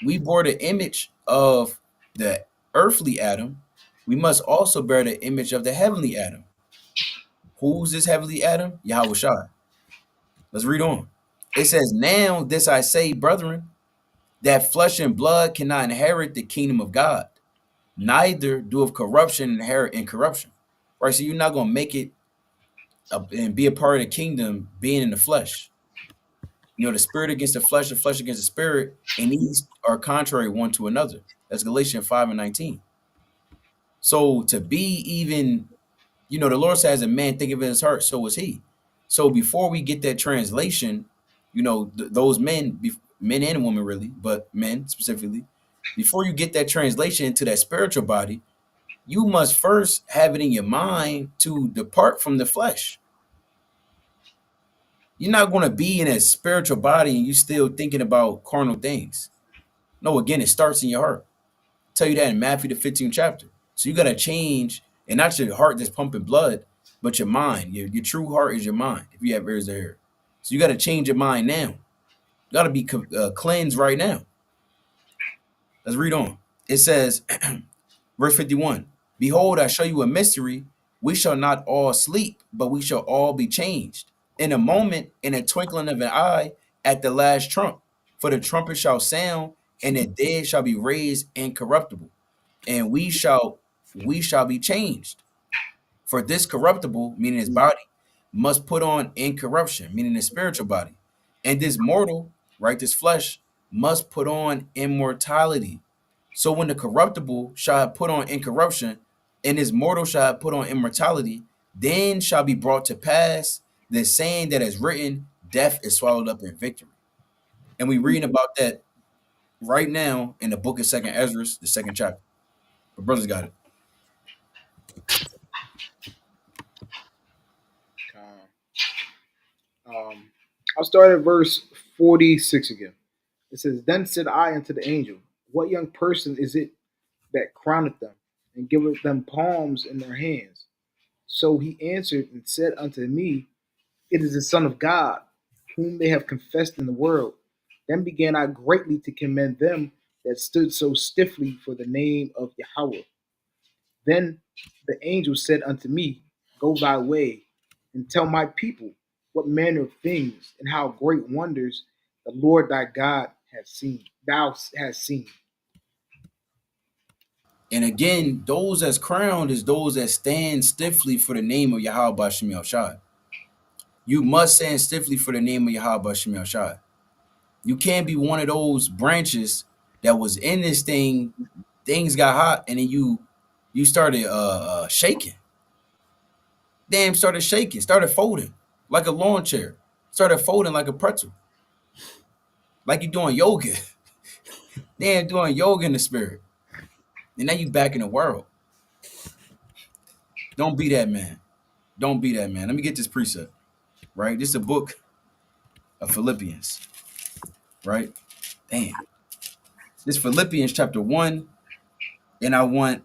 We bore the image of the earthly Adam. We must also bear the image of the heavenly Adam. Who's this heavenly Adam? Yahweh Shai. Let's read on. It says, now this I say, brethren, that flesh and blood cannot inherit the kingdom of God, neither do of corruption inherit incorruption. Right, so you're not going to make it and be a part of the kingdom being in the flesh. The spirit against the flesh against the spirit, and these are contrary one to another. That's Galatians 5:19. So to be even, the Lord says, a man think of in his heart, so is he. So before we get that translation, those men, men and women really, but men specifically, before you get that translation into that spiritual body, you must first have it in your mind to depart from the flesh. You're not going to be in a spiritual body and you still thinking about carnal things. No, again, it starts in your heart. Tell you that in Matthew the 15th chapter. So you got to change, and not your heart that's pumping blood, but your mind. Your true heart is your mind, if you have ears to hear. So you got to change your mind now. You got to be cleansed right now. Let's read on. It says, verse 51, behold, I show you a mystery. We shall not all sleep, but we shall all be changed. In a moment, in a twinkling of an eye, at the last trump. For the trumpet shall sound, and the dead shall be raised incorruptible, and we shall be changed. For this corruptible, meaning his body, must put on incorruption, meaning his spiritual body. And this mortal, right, this flesh, must put on immortality. So when the corruptible shall have put on incorruption, and his mortal shall have put on immortality, then shall be brought to pass the saying that is written, death is swallowed up in victory. And we reading about that right now in the book of Second Esdras, the second chapter. The brothers got it. I'll start at verse 46 again. It says, then said I unto the angel, what young person is it that crowneth them, and giveth them palms in their hands? So he answered and said unto me, it is the Son of God, whom they have confessed in the world. Then began I greatly to commend them that stood so stiffly for the name of Yahweh. Then the angel said unto me, go thy way, and tell my people what manner of things and how great wonders the Lord thy God has seen. Thou hast seen. And again, those that's crowned is those that stand stiffly for the name of Yahweh Bashem Yahushua. You must stand stiffly for the name of Yahweh Bashem Yahushua. You can't be one of those branches that was in this thing. Things got hot, and then you started shaking. Damn, started shaking, started folding like a lawn chair, started folding like a pretzel, like you doing yoga. Damn, doing yoga in the spirit, and now you back in the world. Don't be that man. Don't be that man. Let me get this precept. Right, this is a book of Philippians. Right, damn. This Philippians chapter 1, and I want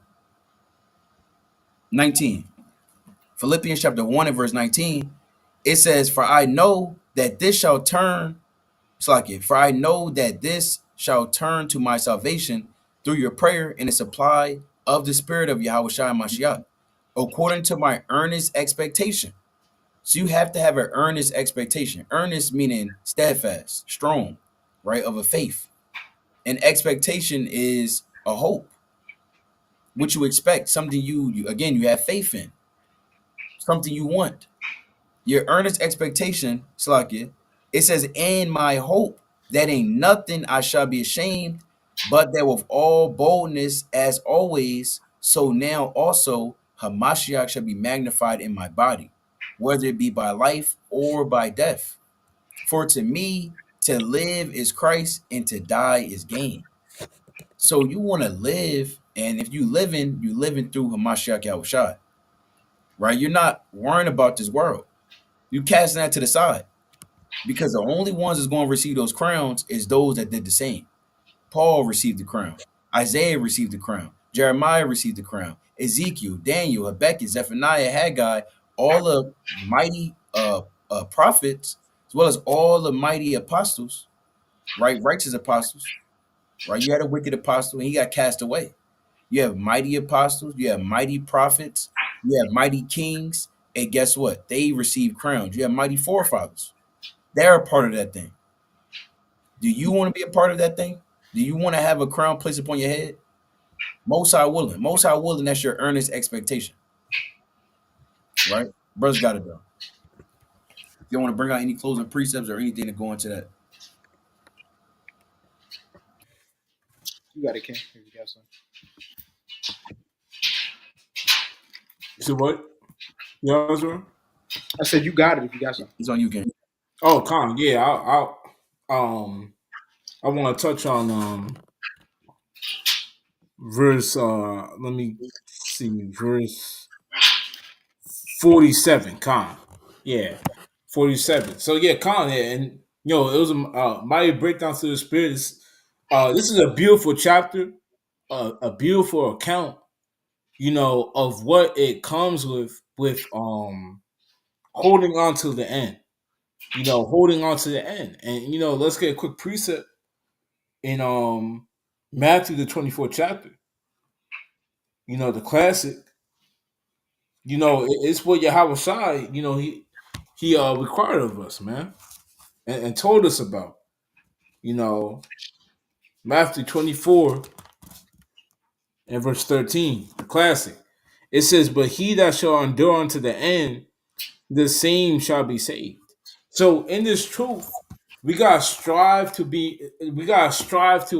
19. Philippians chapter 1 and verse 19. It says, for I know that this shall turn, for I know that this shall turn to my salvation through your prayer and the supply of the spirit of Yahweh Shai Mashiach, according to my earnest expectation. So you have to have an earnest expectation. Earnest meaning steadfast, strong, right, of a faith. And expectation is a hope, what you expect, something you again, you have faith in, something you want. Your earnest expectation, Slakia, it says, and my hope that ain't nothing I shall be ashamed, but that with all boldness as always, so now also Hamashiach shall be magnified in my body, whether it be by life or by death. For to me, to live is Christ, and to die is gain. So you want to live, and if you living through Hamashiach Yahushua, right? You're not worrying about this world. You casting that to the side, because the only ones that's going to receive those crowns is those that did the same. Paul received the crown. Isaiah received the crown. Jeremiah received the crown. Ezekiel, Daniel, Habakkuk, Zephaniah, Haggai, all the mighty prophets, as well as all the mighty apostles, right? Righteous apostles, right? You had a wicked apostle and he got cast away. You have mighty apostles, you have mighty prophets, you have mighty kings, and guess what? They receive crowns. You have mighty forefathers. They're a part of that thing. Do you want to be a part of that thing? Do you want to have a crown placed upon your head? Most High willing. Most High willing, that's your earnest expectation. Right? Brothers got it, though. If you want to bring out any closing precepts or anything to go into that. You got it, King. If you got some. You said what? Yeah, Ezra? I said you got it if you got some. It's on you, King. Oh, Con, yeah, I want to touch on verse. Let me see, verse 47. Con, yeah, 47. So yeah, Con, yeah, and it was a mighty breakdown to the spirit. This is a beautiful chapter, a beautiful account, of what it comes with holding on to the end. Holding on to the end, and let's get a quick precept in Matthew the 24th chapter. The classic. It's what Yahweh Shai, he required of us, man, and told us about. You know, Matthew 24 and verse 13, the classic. It says, "But he that shall endure unto the end, the same shall be saved." So in this truth, we gotta strive to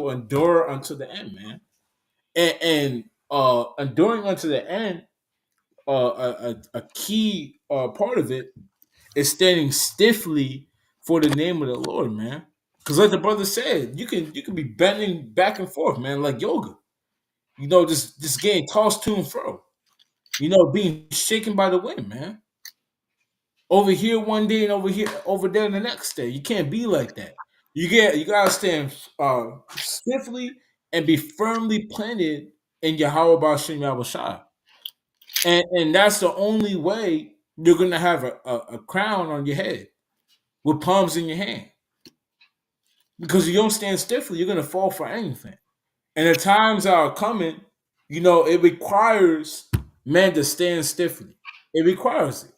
endure unto the end, man. And enduring unto the end, a key part of it is standing stiffly for the name of the Lord, man. Because like the brother said, you can be bending back and forth, man, like yoga. Just getting tossed to and fro. Being shaken by the wind, man. Over here one day and over there the next day. You can't be like that. You gotta stand stiffly and be firmly planted in Yahweh B'Shem Yahweh Shai. And that's the only way you're gonna have a crown on your head with palms in your hand. Because you don't stand stiffly, you're gonna fall for anything. And the times are coming, it requires men to stand stiffly. It requires it.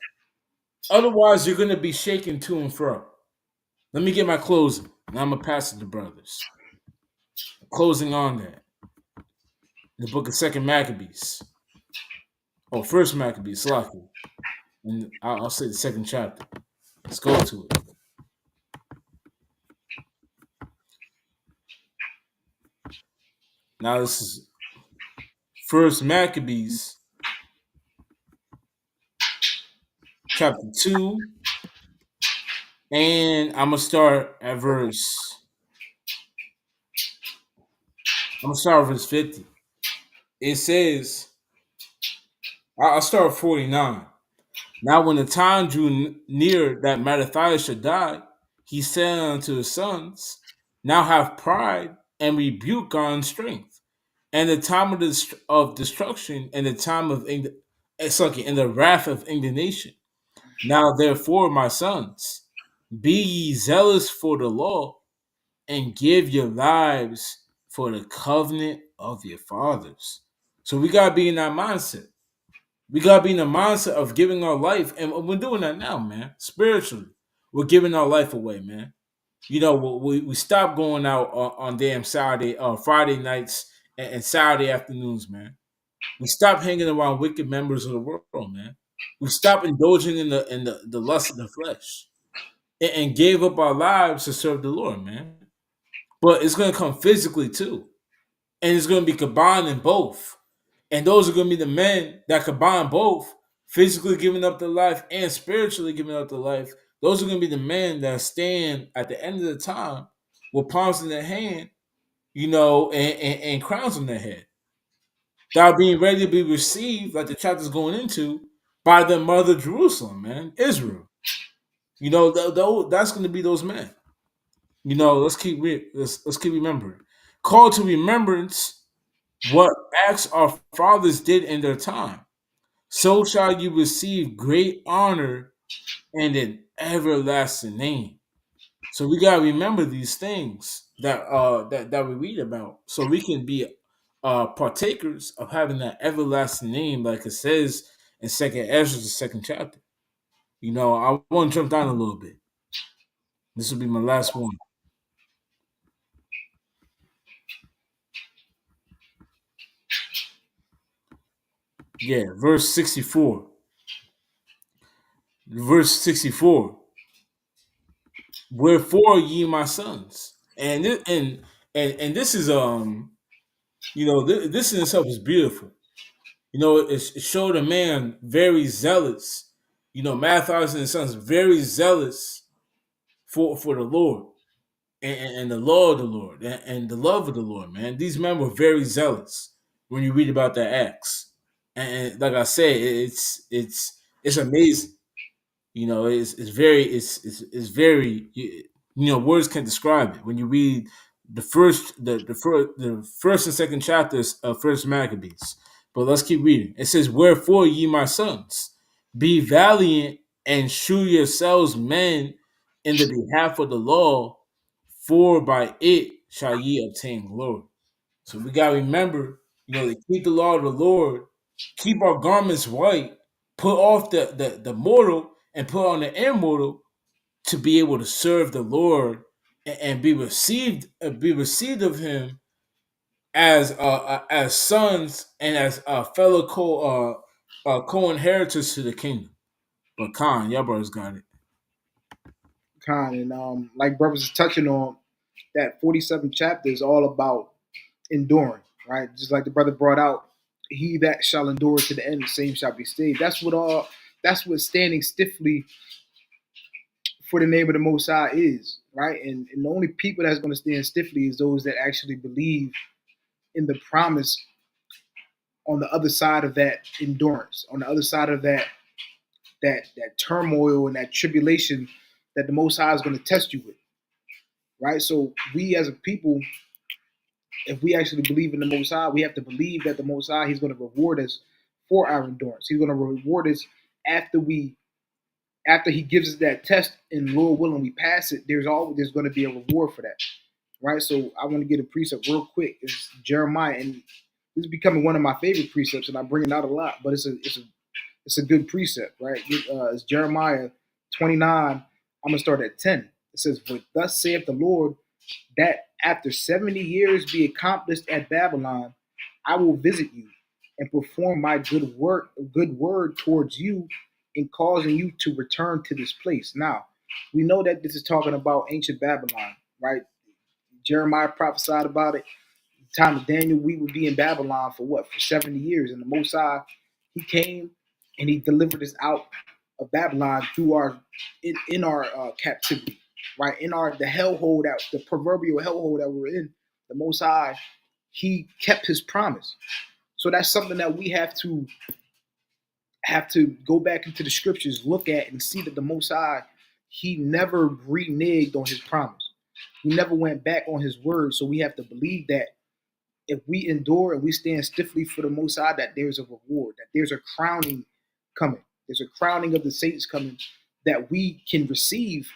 Otherwise, you're gonna be shaken to and fro. Let me get my closing. Now I'm gonna pass it to brothers. Closing on that. The book of Second Maccabees. Oh, First Maccabees, Slaki. And I'll say the second chapter. Let's go to it. Now this is First Maccabees, chapter 2, and I'm gonna start at verse 50. It says, I'll start at 49. Now when the time drew near that Mattathias should die, he said unto his sons, "Now have pride and rebuke God's strength, and the time of destruction, and the time of and the wrath of indignation. Now therefore, my sons, be ye zealous for the law, and give your lives for the covenant of your fathers." So we gotta be in that mindset. We gotta be in the mindset of giving our life, and we're doing that now, man. Spiritually, we're giving our life away, man. We stop going out on damn Friday nights and Saturday afternoons, man. We stop hanging around wicked members of the world, man. We stop indulging in the lust of the flesh, and gave up our lives to serve the Lord, man. But it's gonna come physically too, and it's gonna be combined in both. And those are going to be the men that combine both, physically giving up their life and spiritually giving up their life. Those are going to be the men that stand at the end of the time with palms in their hand, and crowns on their head. That are being ready to be received, like the chapter's going into, by the mother Jerusalem, man, Israel. That's going to be those men. Let's keep remembering. Call to remembrance what acts our fathers did in their time. So shall you receive great honor and an everlasting name. So we gotta remember these things that we read about, so we can be partakers of having that everlasting name, like it says in Second Ezra, the second chapter. I want to jump down a little bit. This will be my last one. Yeah, verse 64. Verse 64. Wherefore ye my sons, and this is This in itself is beautiful. It showed a man very zealous. Mattathias and his sons very zealous for the Lord and the law of the Lord and the love of the Lord. Man, these men were very zealous when you read about their acts. And like I said, it's amazing. It's very it's very words can't describe it when you read the first and second chapters of First Maccabees. But let's keep reading. It says, "Wherefore, ye my sons, be valiant and shew yourselves men in the behalf of the law, for by it shall ye obtain glory." So we gotta remember, to keep the law of the Lord, keep our garments white, put off the mortal and put on the immortal to be able to serve the Lord and be received of Him as sons and as fellow co-inheritors to the kingdom. But Khan, y'all brothers got it. Con, and like brothers is touching on, that 47 chapter is all about enduring, right? Just like the brother brought out, he that shall endure to the end, the same shall be saved. That's what standing stiffly for the name of the Most High is, right? And the only people that's going to stand stiffly is those that actually believe in the promise on the other side of that endurance, on the other side of that turmoil and that tribulation that the Most High is going to test you with, right? So we as a people, if we actually believe in the Most High, we have to believe that the Most High, He's going to reward us for our endurance. He's going to reward us after He gives us that test, and Lord willing, we pass it. There's going to be a reward for that, right? So I want to get a precept real quick. It's Jeremiah, and this is becoming one of my favorite precepts, and I bring it out a lot. But it's a good precept, right? It's Jeremiah 29. I'm gonna start at 10. It says, "For thus saith the Lord, that after 70 years be accomplished at Babylon, I will visit you and perform my good word towards you in causing you to return to this place." Now, we know that this is talking about ancient Babylon, right? Jeremiah prophesied about it. The time of Daniel, we would be in Babylon for what? For 70 years. And the Most High, He came and He delivered us out of Babylon through in our captivity, right? In the hellhole, the proverbial hellhole that we're in. The Most High, He kept His promise. So that's something that we have to go back into the scriptures, look at, and see that the Most High, He never reneged on His promise. He never went back on His word. So we have to believe that if we endure and we stand stiffly for the Most High, that there's a reward, that there's a crowning coming. There's a crowning of the saints coming that we can receive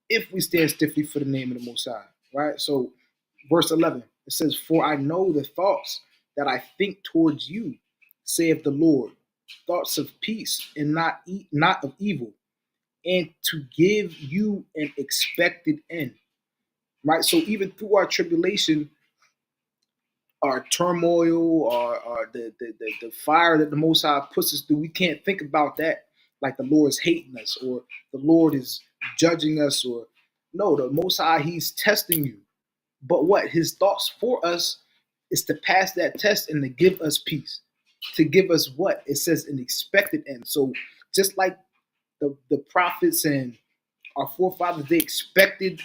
if we stand stiffly for the name of the Most High, right? So, verse 11, it says, "For I know the thoughts that I think towards you, saith the Lord, thoughts of peace and not of evil, and to give you an expected end." Right? So even through our tribulation, our turmoil, or the fire that the Most High puts us through, we can't think about that like the Lord's hating us or the Lord is judging us. Or no, the Most High, He's testing you. But what His thoughts for us is to pass that test and to give us peace, to give us what it says, an expected end. So just like the prophets and our forefathers, they expected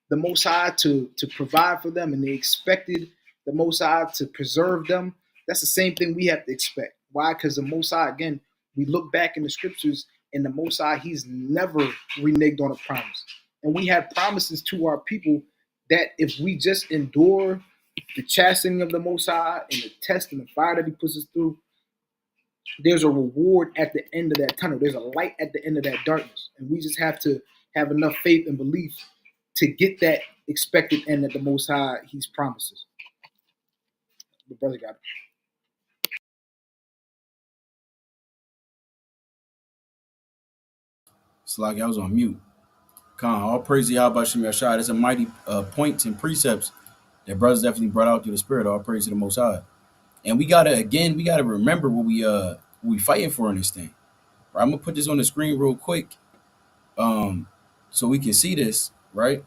the Most High to provide for them, and they expected the Most High to preserve them. That's the same thing we have to expect. Why? Because the Most High, again, we look back in the scriptures, and the Most High, He's never reneged on a promise. And we have promises to our people that if we just endure the chastening of the Most High and the test and the fire that He puts us through, there's a reward at the end of that tunnel. There's a light at the end of that darkness. And we just have to have enough faith and belief to get that expected end that the Most High, He's promises. The brother got it. It's like I was on mute. Khan, all praise to Yahweh Shem Yashai. There's a mighty points and precepts that brothers definitely brought out through the Spirit. All praise to the Most High. And we gotta remember what we fighting for in this thing. Right? I'm gonna put this on the screen real quick, so we can see this. Right?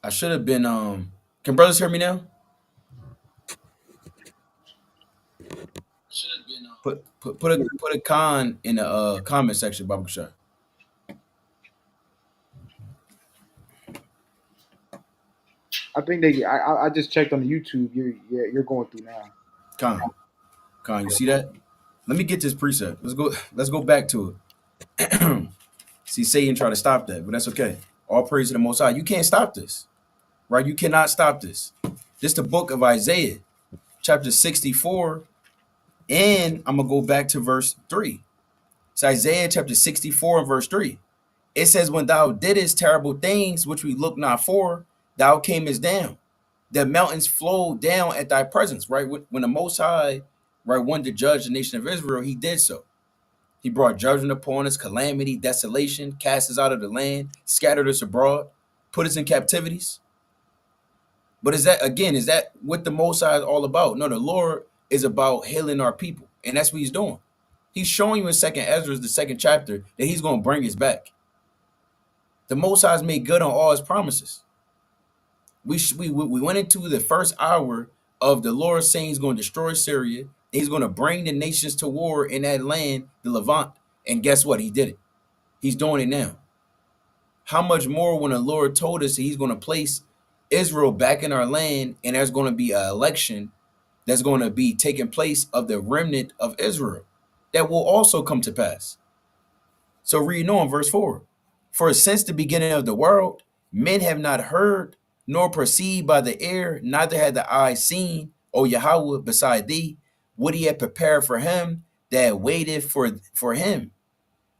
I should have been. Can brothers hear me now? Put a con in the comment section, Baba Kashar. I think I just checked on the YouTube. You're going through now. Con, you see that? Let me get this precept. Let's go back to it. See, Satan try to stop that, but that's okay. All praise to the Most High. You can't stop this, right? You cannot stop this. This is the book of Isaiah, chapter 64, and I'm gonna go back to verse 3. It's Isaiah chapter 64 and verse 3. It says, "When thou didst terrible things which we look not for, thou camest down. The mountains flowed down at thy presence." Right? When the Most High, right, wanted to judge the nation of Israel, he did so. He brought judgment upon us, calamity, desolation, cast us out of the land, scattered us abroad, put us in captivities. But is that what the Most High is all about? No, the Lord is about healing our people. And that's what he's doing. He's showing you in 2nd Esdras, the 2nd chapter, that he's going to bring us back. The Most High has made good on all his promises. We went into the first hour of the Lord saying he's going to destroy Syria. He's going to bring the nations to war in that land, the Levant. And guess what? He did it. He's doing it now. How much more when the Lord told us that he's going to place Israel back in our land, and there's going to be an election that's going to be taking place of the remnant of Israel that will also come to pass. So read on verse 4. "For since the beginning of the world, men have not heard, nor perceived by the ear, neither had the eye seen, O Yahweh, beside thee, what he had prepared for him that waiteth for him.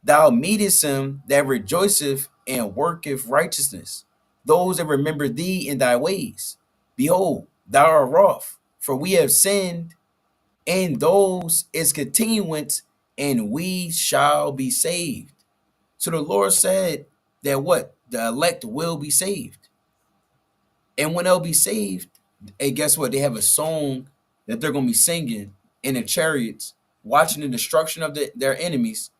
Thou meetest him that rejoiceth and worketh righteousness, those that remember thee in thy ways. Behold, thou art wroth, for we have sinned, and those is continuance, and we shall be saved." So the Lord said that what? The elect will be saved. And when they'll be saved, hey, guess what? They have a song that they're going to be singing in the chariots, watching the destruction of their enemies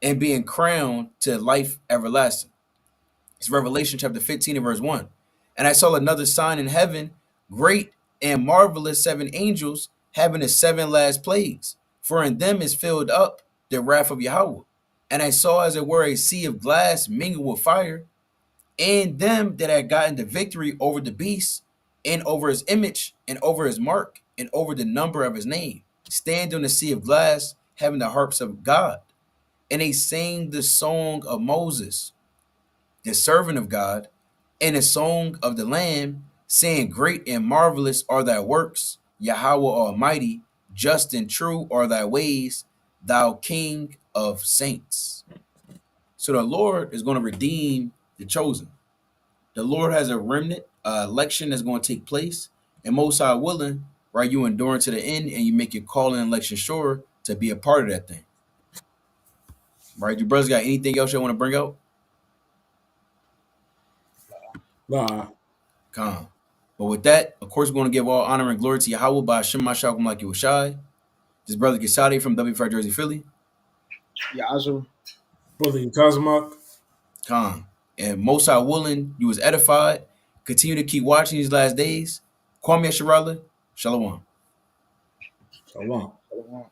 and being crowned to life everlasting. It's Revelation chapter 15 and verse 1. "And I saw another sign in heaven, great and marvelous 7 angels, having the 7 last plagues, for in them is filled up the wrath of Yahweh. And I saw as it were a sea of glass mingled with fire, and them that had gotten the victory over the beast, and over his image, and over his mark, and over the number of his name, stand on the sea of glass, having the harps of God. And they sang the song of Moses, the servant of God, and the song of the Lamb, saying, Great and marvelous are thy works, Yahweh Almighty, just and true are thy ways, thou King of saints." So the Lord is going to redeem the chosen. The Lord has a remnant, election that's going to take place, and most high willing, right, you endure to the end, and you make your call and election sure to be a part of that thing. Right, you brothers got anything else you want to bring out? Nah. Calm. But with that, of course, we're going to give all honor and glory to Yahweh by Hashem Mashakum like you were shy. This brother Gesadi from WFI Jersey, Philly. Yeah, Ezra. Brother Kazamak. Calm. And most high willing, you was edified. Continue to keep watching these last days. Kwame Sharala. Shalom. Shalom. Shalom.